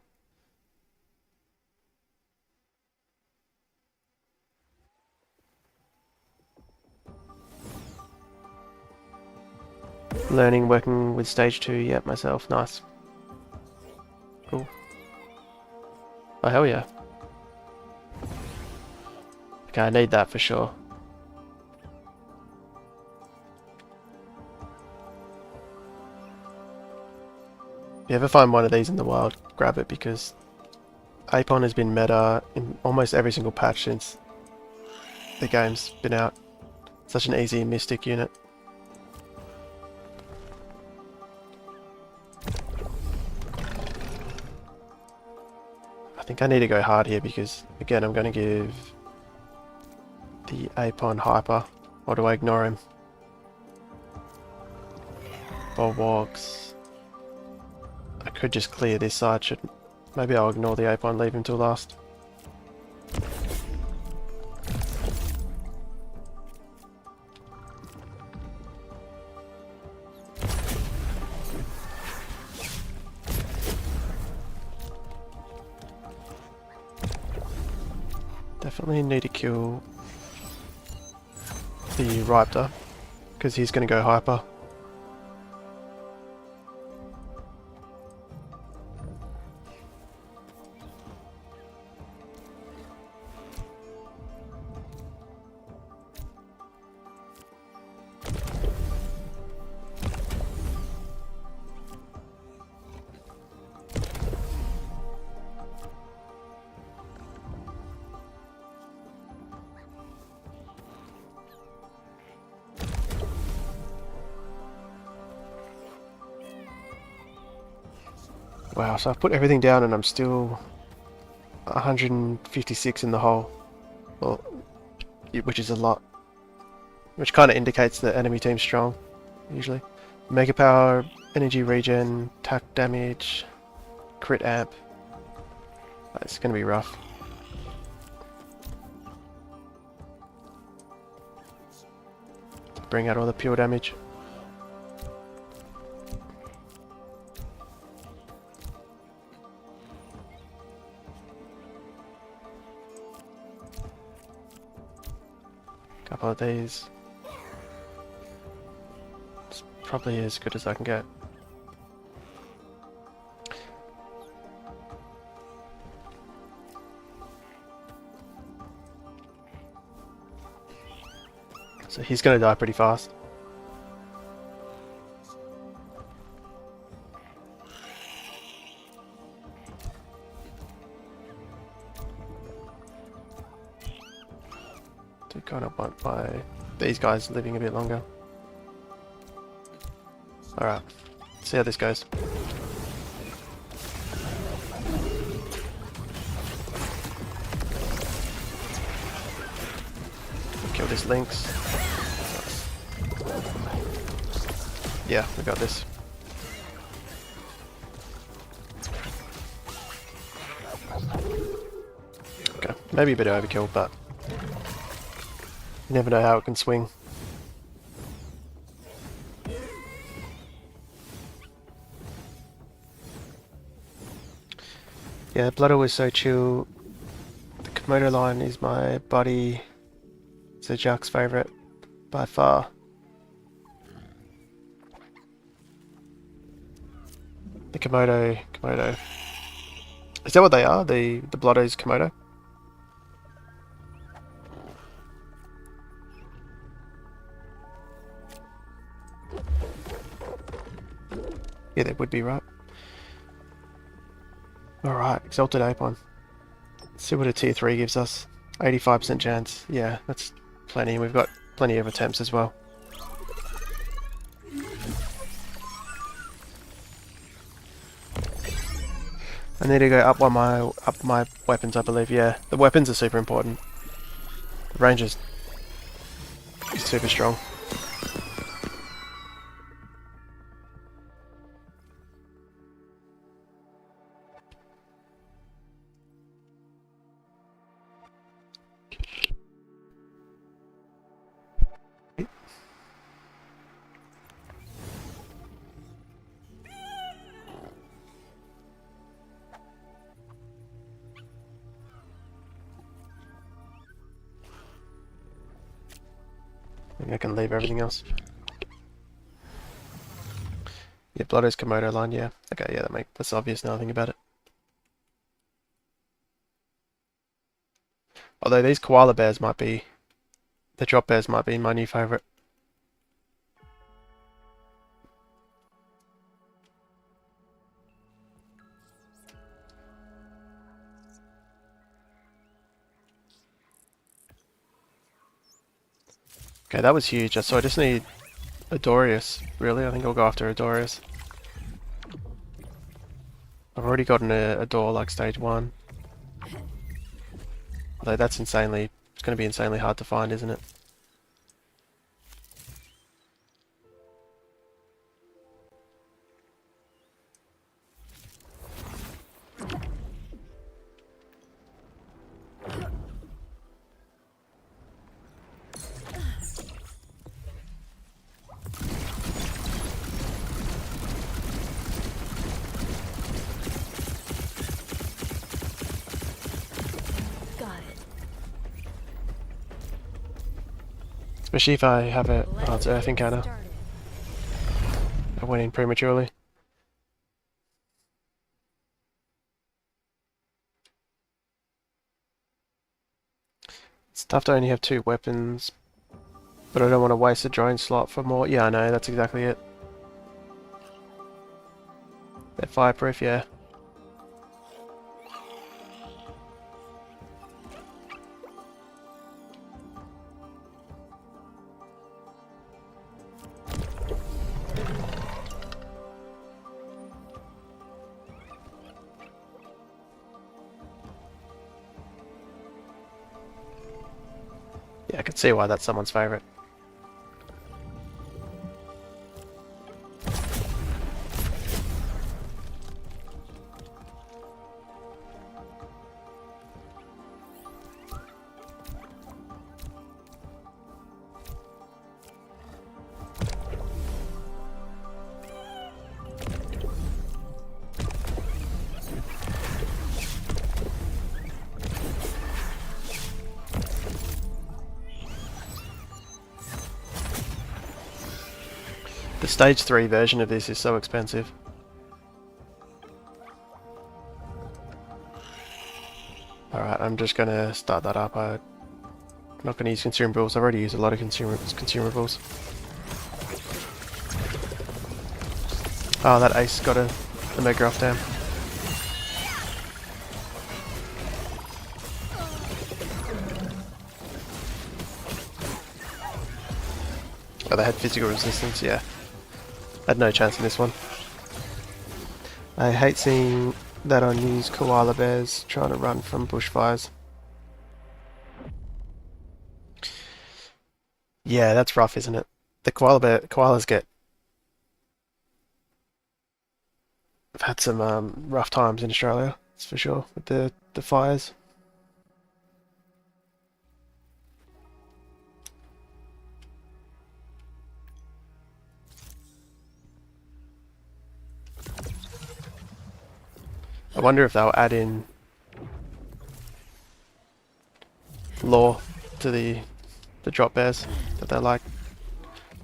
Learning, working with stage 2, yep, myself, nice. Cool. Oh, hell yeah. Okay, I need that for sure. If you ever find one of these in the wild, grab it because Apon has been meta in almost every single patch since the game's been out. Such an easy mystic unit. I think I need to go hard here because, again, I'm going to give the Apon hyper. Or do I ignore him? Or walks. I could just clear this side, shouldn't. Maybe I'll ignore the Apon, leave him till last. Definitely need to kill the Raptor, because he's going to go hyper. Wow, so I've put everything down and I'm still 156 in the hole. Well, which is a lot. Which kind of indicates the enemy team's strong, usually. Mega power, energy regen, attack damage, crit amp. It's going to be rough. Bring out all the pure damage. Couple of these. It's probably as good as I can get. So he's going to die pretty fast. Do kind of want these guys living a bit longer. Alright, see how this goes. Kill this Lynx. Yeah, we got this. Okay, maybe a bit overkill, but you never know how it can swing. Yeah, Bloodle is so chill. The Komodo line is my buddy Zajak's favourite by far. The Komodo. Is that what they are? The Bloodo's Komodo? Yeah, they would be, right? Alright, Exalted Apon. Let's see what a tier 3 gives us. 85% chance. Yeah, that's plenty. We've got plenty of attempts as well. I need to go up my weapons, I believe. Yeah, the weapons are super important. The range is super strong. I think I can leave everything else. Yeah, Blotto's Komodo line, yeah. Okay, yeah, that's obvious now I think about it. Although these koala bears might be, the drop bears might be my new favourite. Okay, that was huge. So I just need Adorius, really. I think I'll go after Adorius. I've already gotten a door like stage 1. Although that's it's going to be insanely hard to find, isn't it? Got it. Especially if I have it, oh, it's Earth Encounter. Started. I went in prematurely. It's tough to only have 2 weapons, but I don't want to waste a drone slot for more. Yeah, I know, that's exactly it. They're fireproof, yeah. Yeah, I can see why that's someone's favourite. The stage 3 version of this is so expensive. Alright, I'm just gonna start that up. I'm not gonna use consumables. I've already used a lot of consumables. Oh, that ace got a mega off down. Oh, they had physical resistance, yeah. Had no chance in this one. I hate seeing that on news koala bears trying to run from bushfires. Yeah, that's rough, isn't it? The koalas get... I've had some rough times in Australia, that's for sure, with the fires. I wonder if they'll add in lore to the drop bears, that they're like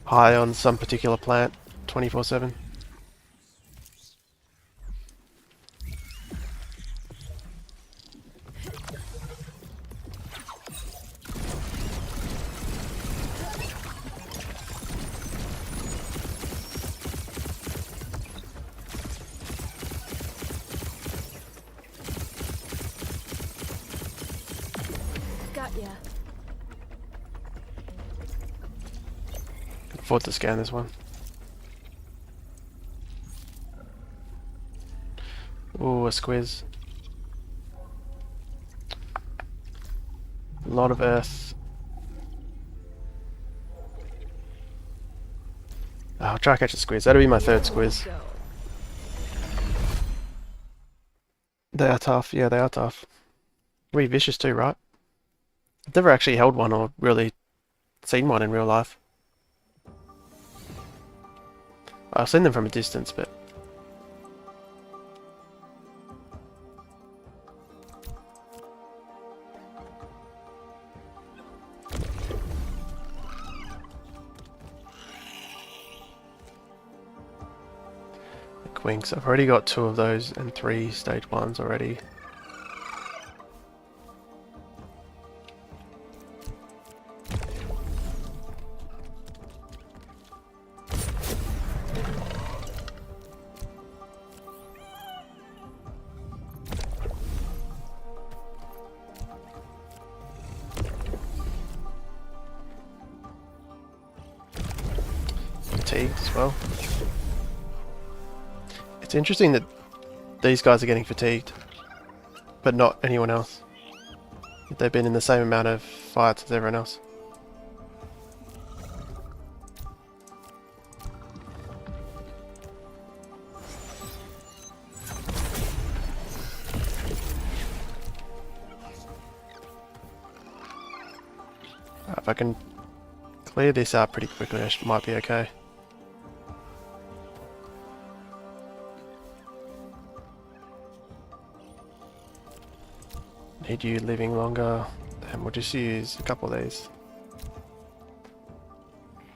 high on some particular plant 24/7. Got ya. Can afford to scan this one. Ooh, a squiz. A lot of earth. I'll try to catch a squiz. That'll be my third squiz. Go. They are tough. Yeah, they are tough. Really vicious too, right? I've never actually held one or really seen one in real life. I've seen them from a distance, but... quick winks. I've already got 2 of those and 3 stage 1s already. Fatigued as well. It's interesting that these guys are getting fatigued, but not anyone else. They've been in the same amount of fights as everyone else. If I can clear this out pretty quickly, I might be okay. Need you living longer, and we'll just use a couple of these.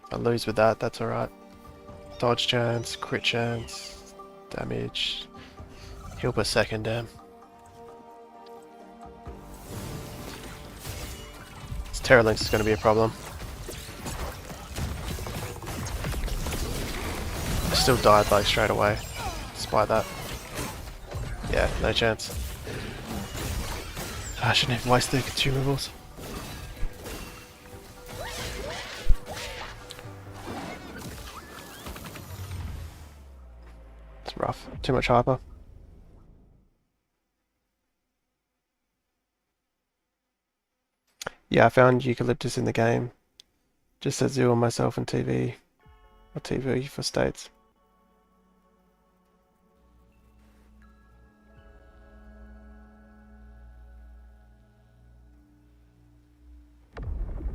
If I lose with that, that's alright. Dodge chance, crit chance, damage, heal per second, damn. This Terra Lynx is going to be a problem. I still died like straight away, despite that. Yeah, no chance. I shouldn't have wasted consumables. It's rough. Too much hyper. Yeah, I found eucalyptus in the game. Just said zoo on myself and TV. Or TV for states.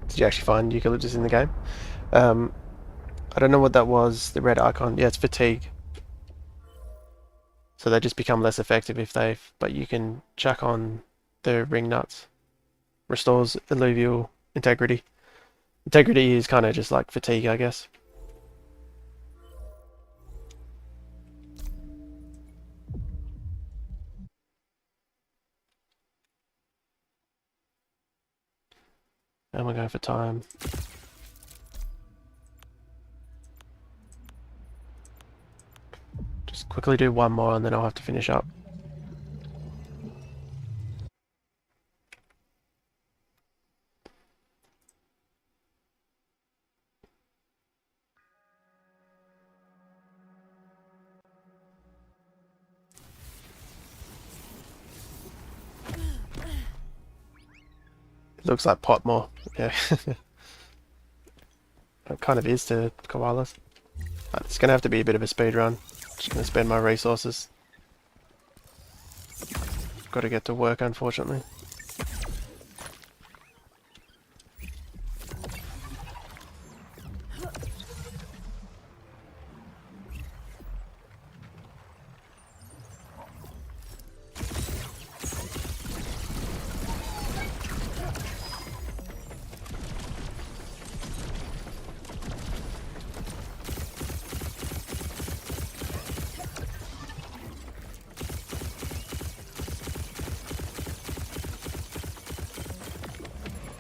Did you actually find eucalyptus in the game? I don't know what that was, the red icon. Yeah, it's fatigue. So they just become less effective if but you can chuck on the ring nuts. Restores illuvial integrity. Integrity is kind of just like fatigue, I guess. And we're going for time. Just quickly do one more and then I'll have to finish up. It looks like Potmore, yeah. It kind of is to koalas. It's going to have to be a bit of a speed run. Just going to spend my resources. Got to get to work, unfortunately.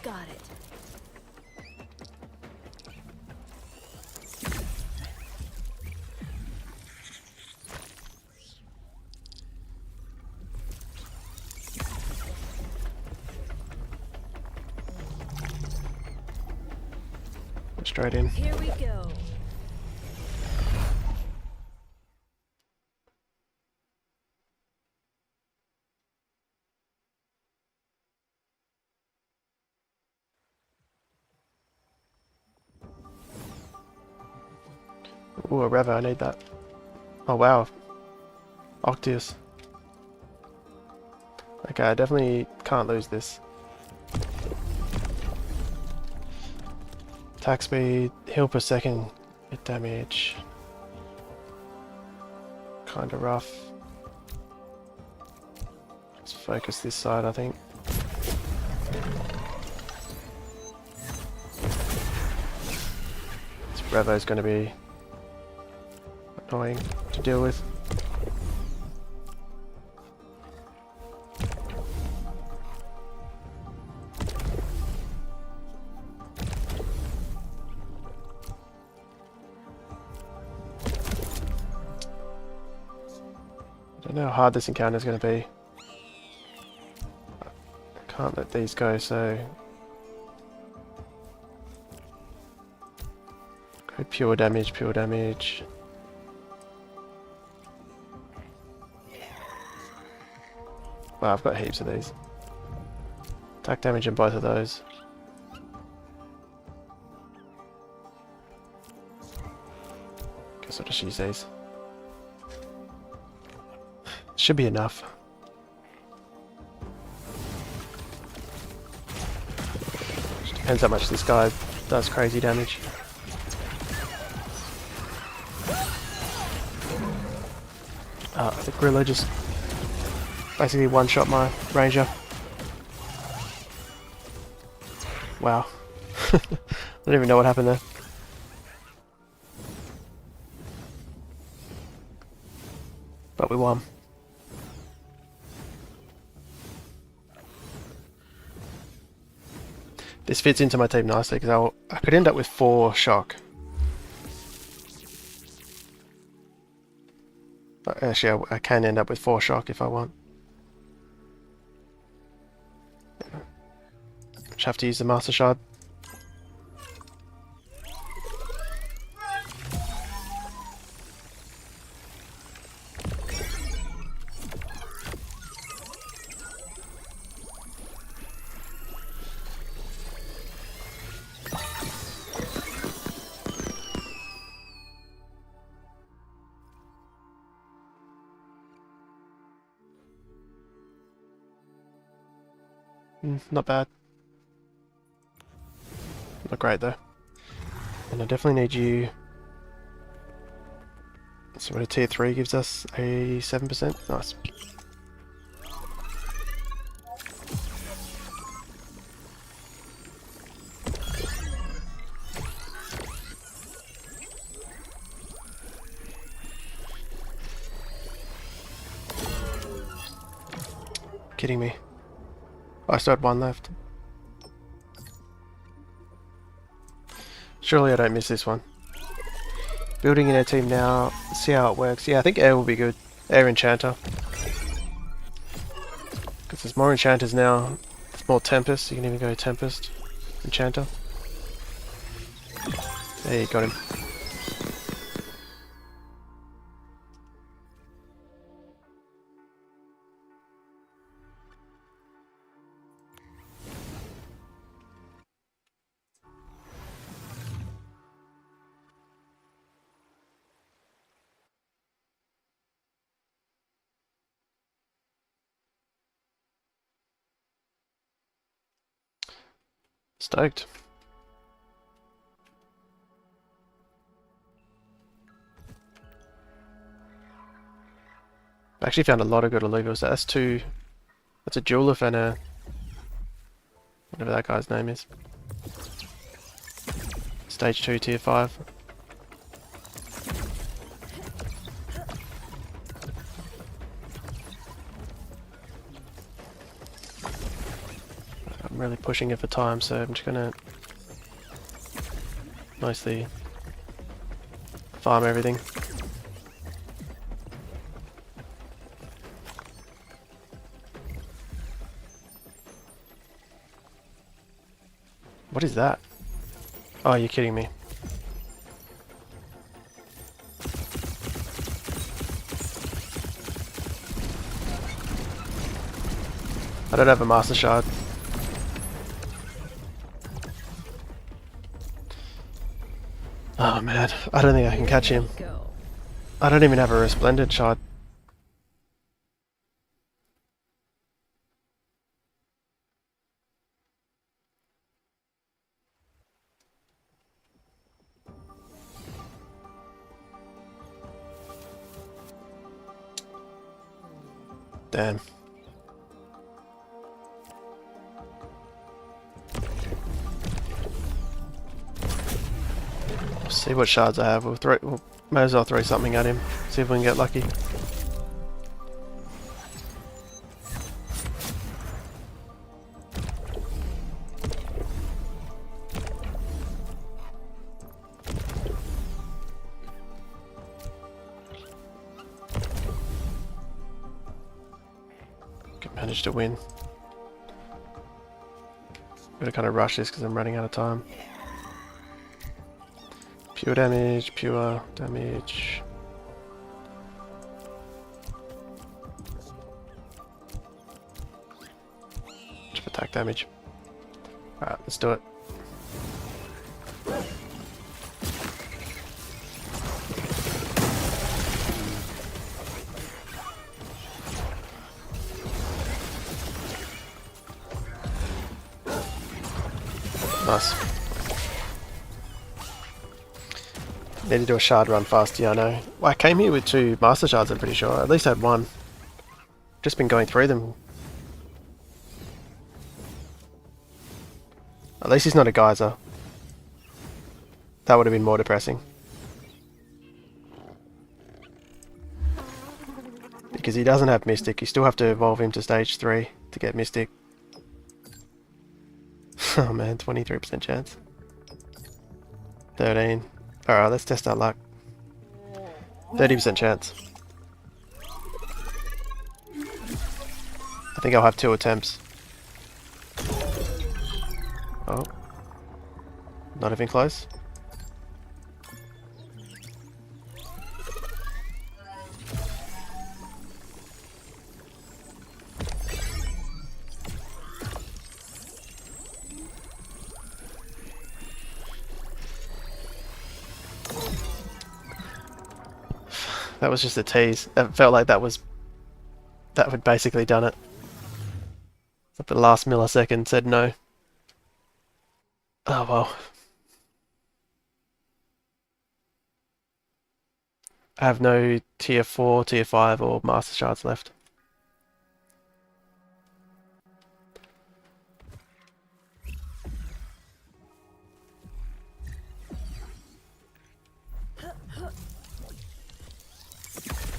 Got it. Straight in. Here we go. Ooh, a Revo, I need that. Oh wow. Octius. Okay, I definitely can't lose this. Attack speed, heal per second, hit damage. Kinda rough. Let's focus this side, I think. This Revo's gonna be annoying to deal with. I don't know how hard this encounter is going to be. I can't let these go, so... Go pure damage, pure damage. Wow, I've got heaps of these. Attack damage in both of those. Guess I'll just use these. Should be enough. Just depends how much this guy does crazy damage. The gorilla just basically one-shot my ranger. Wow. I don't even know what happened there. But we won. This fits into my team nicely because I could end up with 4 shock. Actually, I can end up with 4 shock if I want. Just have to use the Master Shard. Not bad. Not great though. And I definitely need you. So what a tier 3 gives us a 7%. Nice. Kidding me. I still had 1 left. Surely I don't miss this one. Building in our team now, see how it works. Yeah, I think air will be good. Air Enchanter. Because there's more Enchanters now. There's more Tempest. You can even go Tempest. Enchanter. There you got him. Stoked. I actually found a lot of good Illuvials. That's 2. That's a Julef and a... whatever that guy's name is. Stage 2, tier 5. I'm really pushing it for time, so I'm just gonna mostly farm everything. What is that? Oh, you're kidding me. I don't have a Master Shard. Oh man, I don't think I can catch him. I don't even have a Resplendent Shard. Damn. See what shards I have. We'll might as well throw something at him. See if we can get lucky. managed to win. Gotta kind of rush this because I'm running out of time. Pure damage, pure damage. Just attack damage. Alright, let's do it. Nice. Need to do a shard run fast, yeah I know. Well, I came here with 2 master shards, I'm pretty sure. At least I had 1. Just been going through them. At least he's not a geyser. That would have been more depressing. Because he doesn't have Mystic, you still have to evolve him to stage 3 to get Mystic. Oh man, 23% chance. 13. Alright, let's test our luck. 30% chance. I think I'll have 2 attempts. Oh. Not even close. That was just a tease. It felt like that would basically done it. At the last millisecond said no. Oh well. I have no tier 4, tier 5 or master shards left.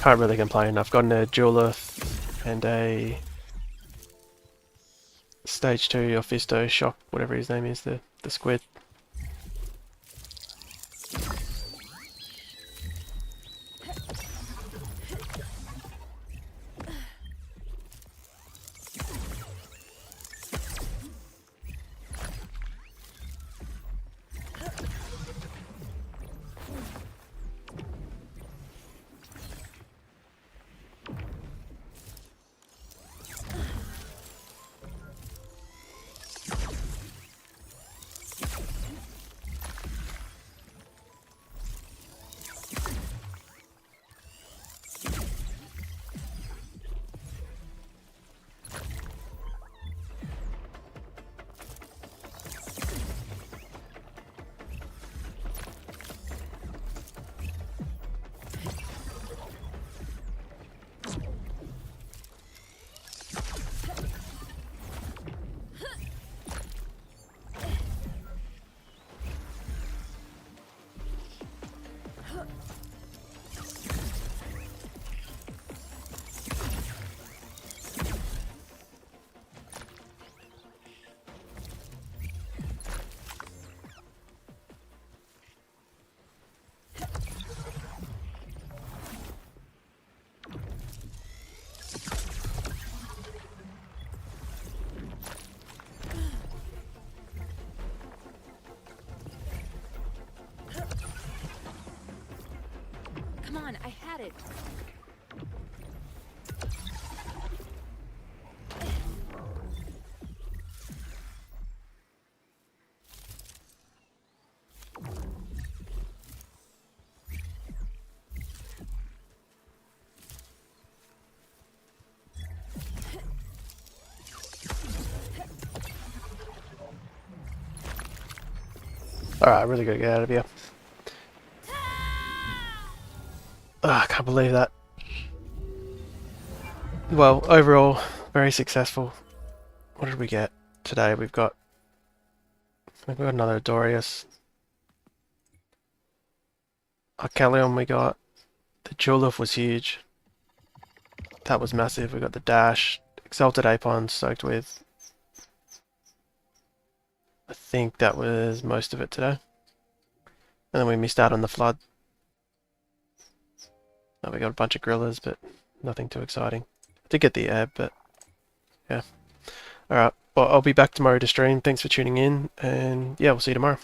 Can't really complain. I've gotten a Duelith and a stage 2 or Fisto Shock, whatever his name is, the squid. Come on, I had it. Alright, really gotta get out of here. I can't believe that. Well, overall, very successful. What did we get today? We've got another Dorius. Arcalion we got. The Julef was huge. That was massive. We got the Dash. Exalted Apon stoked with. I think that was most of it today. And then we missed out on the Flood. Oh, we got a bunch of Gorillas, but nothing too exciting. I did get the Ebb, but Yeah. Alright, well, I'll be back tomorrow to stream. Thanks for tuning in, and yeah, we'll see you tomorrow.